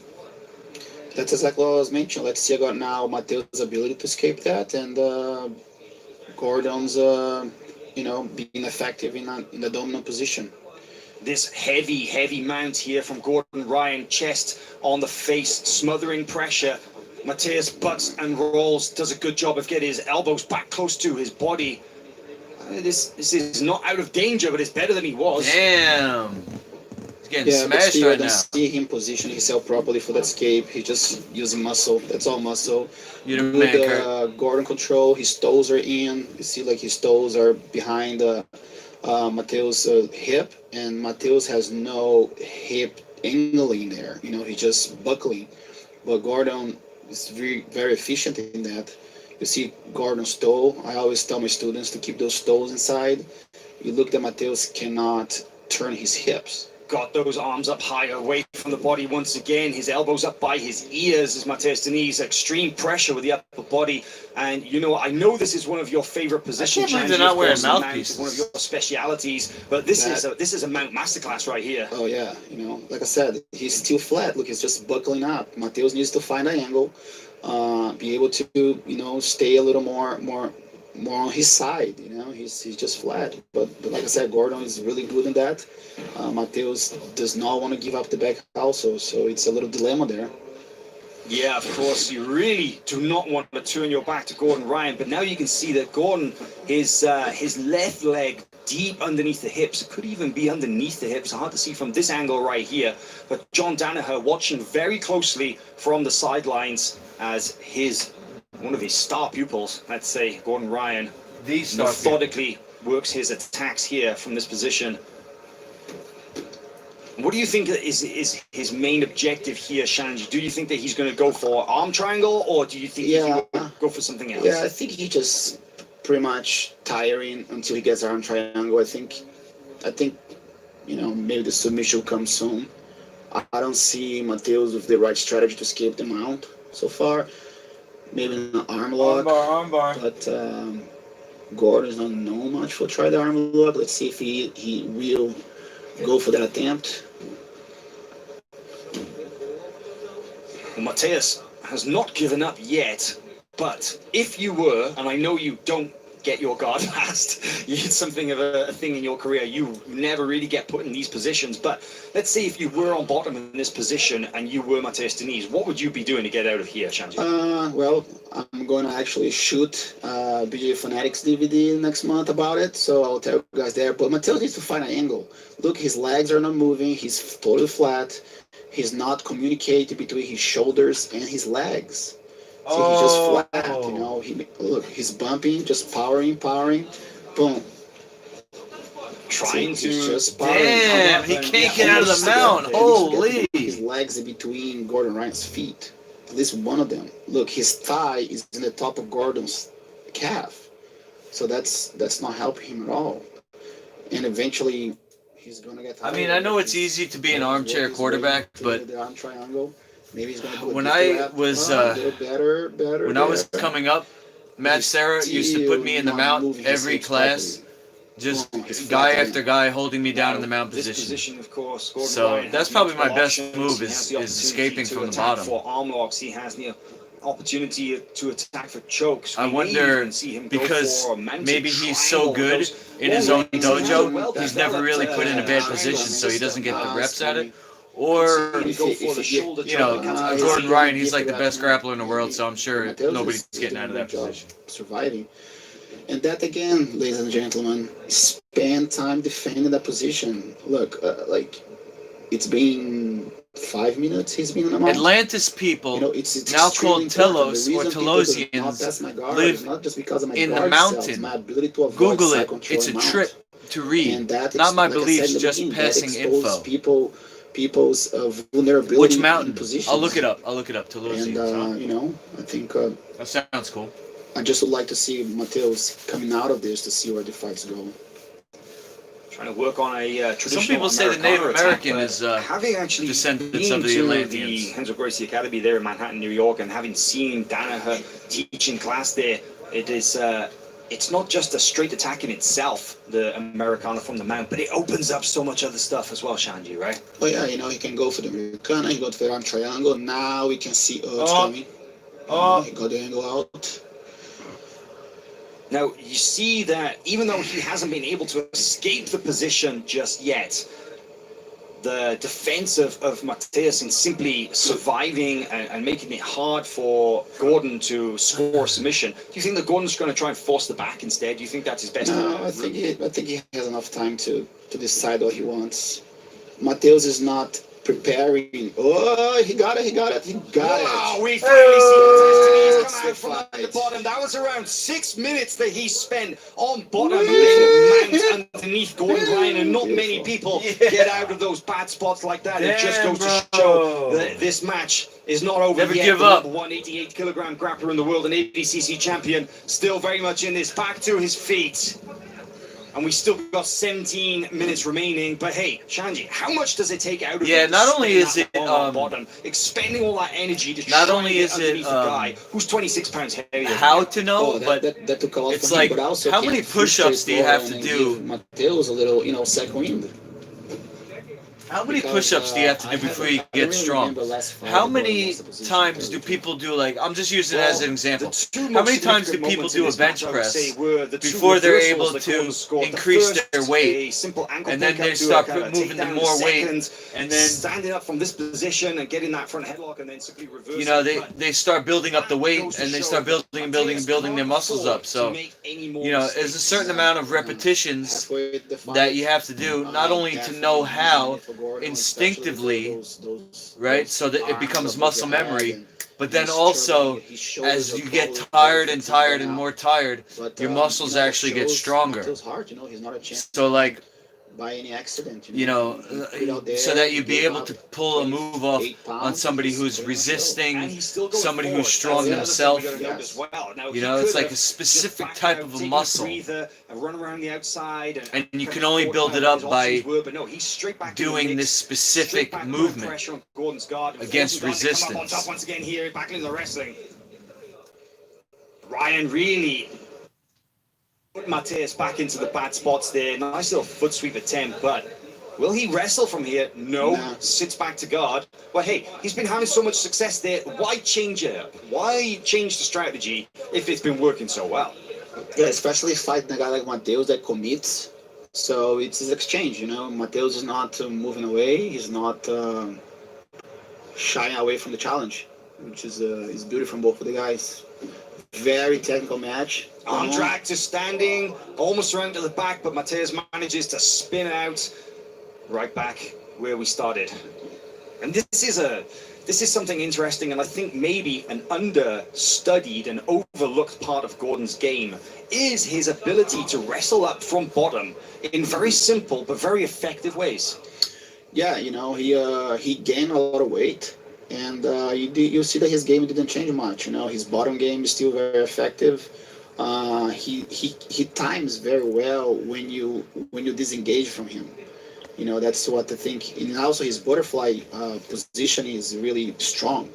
That's exactly what I was mentioning. Let's see about now Matheus' ability to escape that, and Gordon's, being effective in the dominant position. This heavy mount here from Gordon Ryan, chest on the face, smothering pressure. Matheus butts and rolls, does a good job of getting his elbows back close to his body. This is not out of danger, but it's better than he was. Damn. He's getting Yeah, but smashed still, I right don't now. see him position himself properly for that escape. He's just using muscle. That's all muscle. You're the Good man, Kurt. Gordon control. His toes are in. You see, like his toes are behind Mateo's hip, and Mateo's has no hip angling there. You know, he's just buckling. But Gordon is very efficient in that. You see Gordon's toe. I always tell my students to keep those toes inside. You look that Mateus cannot turn his hips. Got those arms up high away from the body once again. His elbows up by his ears as Mateus Diniz. Extreme pressure with the upper body. And you know, I know this is one of your favorite positions. I can't believe they're not wearing Mount mouthpieces. is one of your specialities. But this is a Mount masterclass right here. Oh yeah, you know, like I said, he's still flat. Look, he's just buckling up. Mateus needs to find an angle, be able to, you know, stay a little more on his side. You know, he's just flat. But like I said, Gordon is really good in that. Mateus does not want to give up the back also, so it's a little dilemma there. Yeah, of course, you really do not want to turn your back to Gordon Ryan, but now you can see that Gordon, his left leg deep underneath the hips, it could even be underneath the hips, hard to see from this angle right here, but John Danaher watching very closely from the sidelines as one of his star pupils, let's say, Gordon Ryan, methodically works his attacks here from this position. What do you think is his main objective here, Shanji? Do you think that he's going to go for arm triangle, or do you think he will go for something else? Yeah, I think he just pretty much tiring until he gets arm triangle. I think, you know, maybe the submission will come soon. I don't see Mateus with the right strategy to escape the mount so far. Maybe an arm lock. Armbar. But Gordon does not know much for try the arm lock. Let's see if he will go for that attempt. Well, Mateus has not given up yet, but if you were, and I know you don't get your guard fast, it's something of a thing in your career, you never really get put in these positions, but let's say if you were on bottom in this position and you were Mateus Diniz, what would you be doing to get out of here, Shanji? Well, I'm going to actually shoot BJ Fanatics DVD next month about it, so I'll tell you guys there. But Mateus needs to find an angle. Look, his legs are not moving. He's totally flat. He's not communicating between his shoulders and his legs. See, he's just flat, you know. Look, he's bumping, just powering, boom. Trying he's to... just powering. Damn, he can't get out of the mount. Holy. His legs are between Gordon Ryan's feet. At least one of them. Look, his thigh is in the top of Gordon's calf. So that's not helping him at all. And eventually, he's going to get tired. I mean, I know it's easy to be an armchair quarterback, but the arm triangle. Maybe he's going to do when I was when I was coming up, Matt Serra used to put me in the mount every class, just guy after guy holding me down in the mount position. Of course, So that's probably my best move is escaping from the bottom. For arm locks, he has the opportunity to attack for chokes. I wonder, because maybe he's so good in his own dojo, he's never really put in a bad position, so he doesn't get the reps at it. Or, you know, Gordon Ryan, he's like the best grappler in the world, so I'm sure nobody's getting out of that position. Surviving. And that again, ladies and gentlemen, spend time defending that position. Look, like, it's been 5 minutes he's been in the mount. Atlantis people, you know, it's now called Telos or Telosians, live not just because of my in the guard mountain. cells, my ability to avoid Google side it. control It's a mount. trip to read. And that not my like I beliefs, said in the just beginning, passing that exposes info. People's vulnerability. Which in mountain? positions. I'll look it up. Telosians. And you know, I think that sounds cool. I just would like to see Mateus coming out of this to see where the fights go. Trying to work on a traditional Some people say the Native American is having actually descendants been of the to Atlanteans. the Henzo Gracie Academy there in Manhattan, New York, and having seen Danaher teaching class there, it is it's not just a straight attack in itself, the Americana from the mount, but it opens up so much other stuff as well, Shanji, right? Oh yeah, you know, he can go for the Americana, he go for the arm triangle. Now we can see it's coming. He got the angle out. Now, you see that even though he hasn't been able to escape the position just yet, the defense of Mateus in simply surviving and making it hard for Gordon to score submission. Do you think that Gordon's going to try and force the back instead? Do you think that's his best? No, I think he has enough time to decide what he wants. Mateus is not preparing. Oh, he got it. Wow, we finally see Mateusz come out from the bottom. That was around 6 minutes that he spent on bottom, laying mount underneath Gordon Ryan, and not many people get out of those bad spots like that. It just goes to show that this match is not over Never yet. give the up. number 188 kilogram grappler in the world and ADCC champion, still very much in this. Back to his feet. And we still got 17 minutes remaining. But hey, Shanji, how much does it take out of Yeah, him not to only spend is that it, long on bottom, expending all that energy to not try only and get is it, underneath a guy who's 26 pounds heavier? how to know, but that took a lot it's from him, like, but also how can many frustrate push-ups do you have Gordon to and do? give Mateus a little, second wind. How many Because, push-ups do you have to do before you get really strong? remember last fight How Gordon many lost the position times to do everything. people do, like, I'm just using it as an example. How How many times do people do a bench press before they're able to increase their weight? And then they start moving to more weight, and then, standing up from this position and getting that front headlock and then simply reversing. you know, they start building up the weight, and they start building their muscles up. So, you know, there's a certain amount of repetitions that you have to do, not only to know how instinctively, right, so that it becomes muscle memory, but then also as you get tired and more tired, your muscles actually get stronger. So like, by any accident, so that you be able to pull a move off on somebody who's resisting, somebody who's strong themselves. You know, it's like a specific type of a muscle, and you can only build it up by doing this specific movement against resistance. Once again here, back into the wrestling. Ryan really put Mateus back into the bad spots there. Nice little foot sweep attempt, but will he wrestle from here? No. Sits back to guard. Well, hey, he's been having so much success there. Why change it up? Why change the strategy if it's been working so well? Yeah, especially fighting a guy like Mateus that commits. So it's his exchange, Mateus is not moving away. He's not shying away from the challenge, which is beautiful from both of the guys. Very technical match. On drag to standing, almost around to the back, but Mateus manages to spin out right back where we started. And this is something interesting, and I think maybe an understudied and overlooked part of Gordon's game is his ability to wrestle up from bottom in very simple but very effective ways. Yeah, he gained a lot of weight. And you see that his game didn't change much. His bottom game is still very effective. He times very well when you disengage from him. That's what I think. And also his butterfly position is really strong,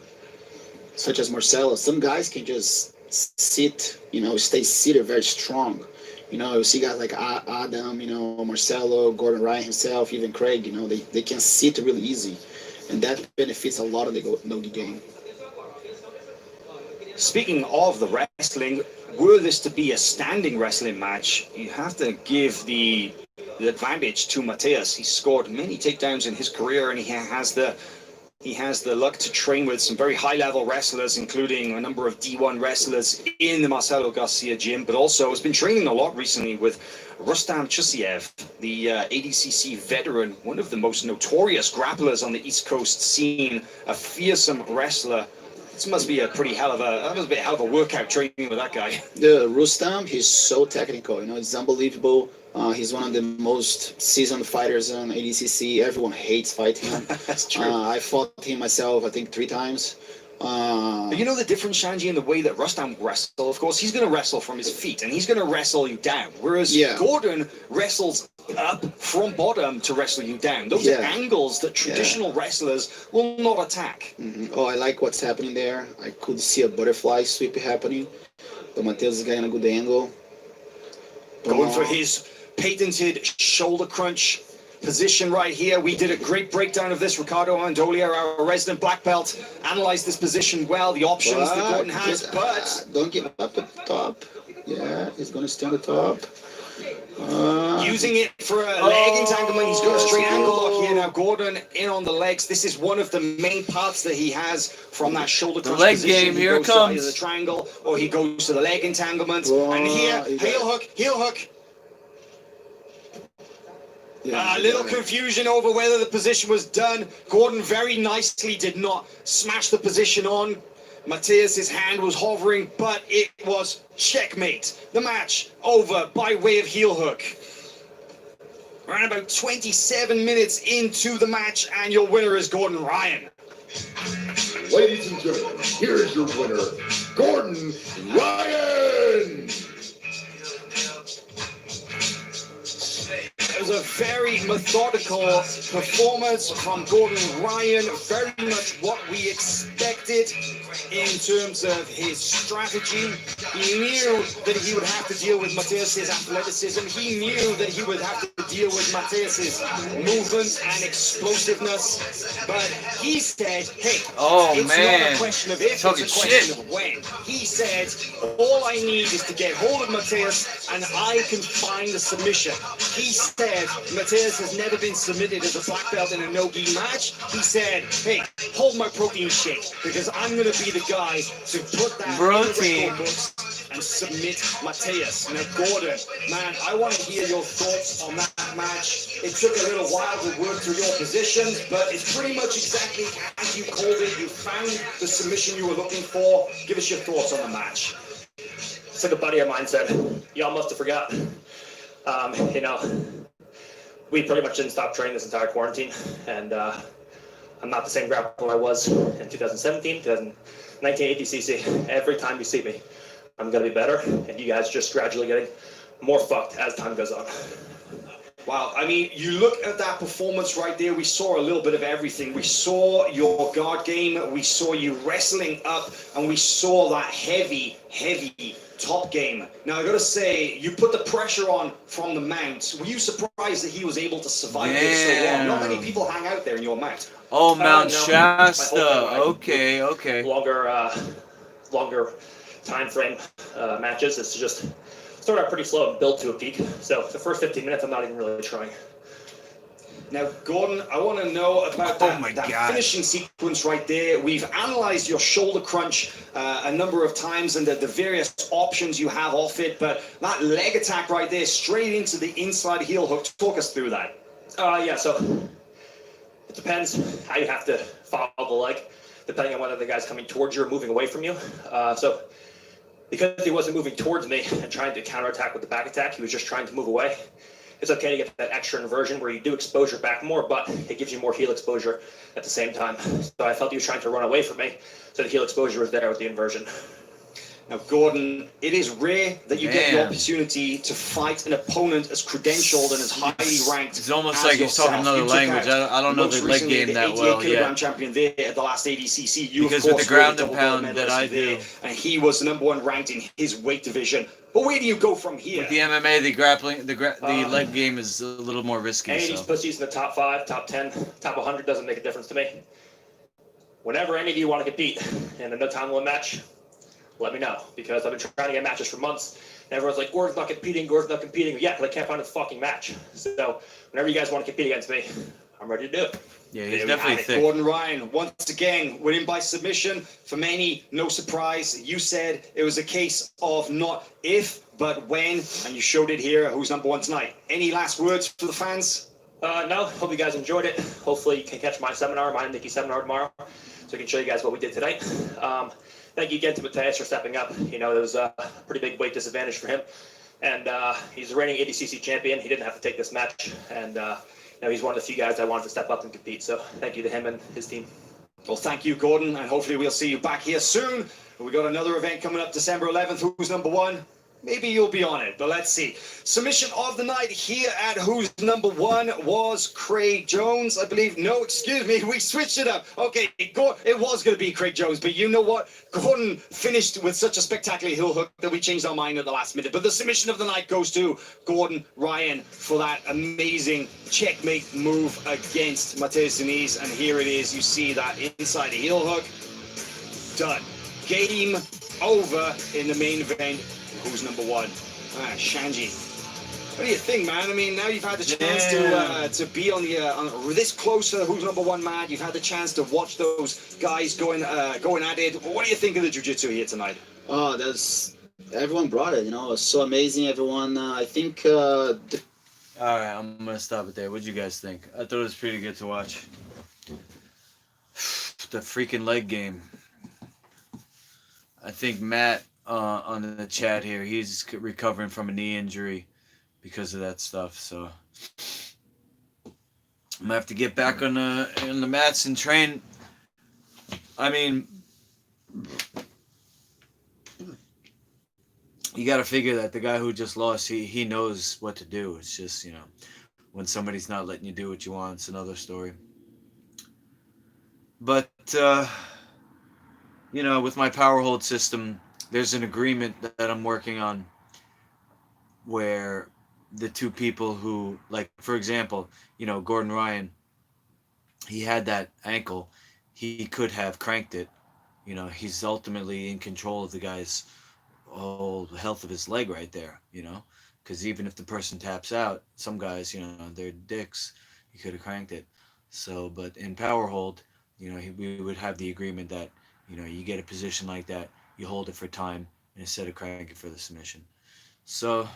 such as Marcelo. Some guys can just sit, stay seated very strong. You see guys like Adam, Marcelo, Gordon Ryan himself, even Craig. They can sit really easy. And that benefits a lot of the no-gi game. Speaking of the wrestling, were this to be a standing wrestling match, you have to give the advantage to Mateus. He's scored many takedowns in his career, and he has the luck to train with some very high-level wrestlers, including a number of D1 wrestlers in the Marcelo Garcia gym, but also has been training a lot recently with Rustam Chusiev, the ADCC veteran, one of the most notorious grapplers on the East Coast scene, a fearsome wrestler. This must be a hell of a workout training with that guy. The Rustam, he's so technical. It's unbelievable. He's one of the most seasoned fighters on ADCC. Everyone hates fighting him. That's true. I fought him myself, I think 3 times. You know the difference, Shanji, in the way that Rustam wrestles? Of course, he's going to wrestle from his feet, and he's going to wrestle you down. Whereas Gordon wrestles up from bottom to wrestle you down. Those are angles that traditional wrestlers will not attack. Oh, I like what's happening there. I could see a butterfly sweep happening. But Mateus is getting a good angle. Going for his patented shoulder crunch position right here. We did a great breakdown of this. Ricardo Andolia, our resident black belt, analyzed this position well, the options that Gordon has, but don't give up at the top. Yeah, he's going to stay on the top. Using it for a leg entanglement. He's got a straight ankle lock here. Now Gordon in on the legs. This is one of the main parts that he has from that shoulder crunch leg position. game, here it comes. Either the triangle or he goes to the leg entanglement. And here, heel hook. Yeah, A little confusion over whether the position was done. Gordon very nicely did not smash the position on. Mateus's hand was hovering, but it was checkmate. The match over by way of heel hook. Around about 27 minutes into the match, and your winner is Gordon Ryan. Ladies and gentlemen, here is your winner, Gordon Ryan! It was a very methodical performance from Gordon Ryan, very much what we expected in terms of his strategy. He knew that he would have to deal with Mateus's athleticism. He knew that he would have to deal with Mateus's movement and explosiveness. But he said, hey, it's not a question of if, it's a question of when. He said, all I need is to get hold of Mateus and I can find a submission. He said Mateus has never been submitted as a black belt in a no-gi match. He said, hey, hold my protein shake because I'm going to be the guy to put that in the record books and submit Mateus. Now, Gordon, man, I want to hear your thoughts on that match. It took a little while to work through your positions, but it's pretty much exactly as you called it. You found the submission you were looking for. Give us your thoughts on the match. It's like a buddy of mine said, y'all must have forgot. You know, we pretty much didn't stop training this entire quarantine, and I'm not the same grappler I was in 2017, 2019 ADCC. Every time you see me, I'm going to be better, and you guys just gradually getting more fucked as time goes on. Wow, I mean, you look at that performance right there, we saw a little bit of everything. We saw your guard game, we saw you wrestling up, and we saw that heavy top game. Now, I gotta say, you put the pressure on from the mount. Were you surprised that he was able to survive it so long? Not many people hang out there in your mount. Oh, Mount No. Shasta. Okay. Longer time frame matches. It's just start out pretty slow and build to a peak. So the first 15 minutes, I'm not even really trying. Now, Gordon, I want to know about that finishing sequence right there. We've analyzed your shoulder crunch a number of times and the various options you have off it, but that leg attack right there, straight into the inside heel hook. Talk us through that. Yeah, so it depends how you have to follow the leg, depending on whether the guy's coming towards you or moving away from you. So because he wasn't moving towards me and trying to counterattack with the back attack, he was just trying to move away. It's okay to get that extra inversion where you do expose your back more, but it gives you more heel exposure at the same time. So I felt he was trying to run away from me, so the heel exposure was there with the inversion. Now, Gordon, it is rare that you get the opportunity to fight an opponent as credentialed and as highly ranked. It's almost like he's talking another language. I don't know the leg game that well yet. 88 kg champion there at the last ADCC. You, because of course, with the ground and pound that I do, and he was the #1 ranked in his weight division. But where do you go from here? With the MMA, the grappling, the leg game is a little more risky. Any of these pussies in the top 5, top 10, top 100 doesn't make a difference to me. Whenever any of you want to compete in a no time limit match, let me know, because I've been trying to get matches for months. And everyone's like, Gordon's not competing. Yeah, because I can't find a fucking match. So whenever you guys want to compete against me, I'm ready to do it. Yeah, he's definitely thick. Gordon Ryan, once again, winning by submission. For many, no surprise. You said it was a case of not if, but when, and you showed it here. Who's #1 tonight? Any last words for the fans? No, hope you guys enjoyed it. Hopefully you can catch my seminar, my Nikki seminar tomorrow, so I can show you guys what we did tonight. Thank you again to Mateus for stepping up. You know, there was a pretty big weight disadvantage for him. And he's the reigning ADCC champion. He didn't have to take this match. And you know, he's one of the few guys that wanted to step up and compete. So thank you to him and his team. Well, thank you, Gordon. And hopefully we'll see you back here soon. We got another event coming up December 11th. Who's #1? Maybe you'll be on it, but let's see. Submission of the night here at Who's #1 was Craig Jones, I believe. No, excuse me, we switched it up. Okay, it was going to be Craig Jones, but you know what? Gordon finished with such a spectacular heel hook that we changed our mind at the last minute. But the submission of the night goes to Gordon Ryan for that amazing checkmate move against Mateus Diniz. And here it is. You see that inside the heel hook. Done. Game over in the main event. Who's #1? Shanji. What do you think, man? I mean, now you've had the chance to be on this close to Who's #1 match. You've had the chance to watch those guys going at it. What do you think of the jiu-jitsu here tonight? Everyone brought it. You know, it was so amazing. Everyone, I think the All right, I'm gonna stop it there. What'd you guys think? I thought it was pretty good to watch. The freaking leg game. I think Matt on the chat here, he's recovering from a knee injury because of that stuff. So I'm gonna have to get back on the mats and train. I mean, you got to figure that the guy who just lost, he knows what to do. It's just, when somebody's not letting you do what you want, it's another story. But with my power hold system, there's an agreement that I'm working on where the two people who, like, for example, Gordon Ryan, he had that ankle. He could have cranked it. He's ultimately in control of the guy's whole health of his leg right there, because even if the person taps out, some guys, they're dicks. He could have cranked it. So, but in power hold, we would have the agreement that, you get a position like that, you hold it for time instead of cranking for the submission. So,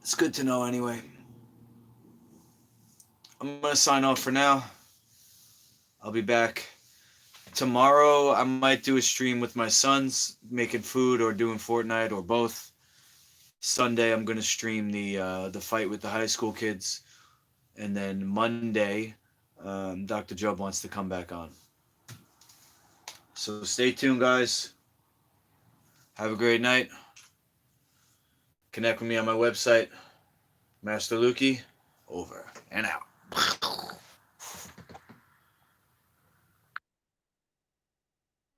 it's good to know anyway. I'm going to sign off for now. I'll be back tomorrow. I might do a stream with my sons, making food or doing Fortnite or both. Sunday, I'm going to stream the fight with the high school kids. And then Monday, Dr. Job wants to come back on. So stay tuned, guys. Have a great night. Connect with me on my website. Master Lukey, over and out.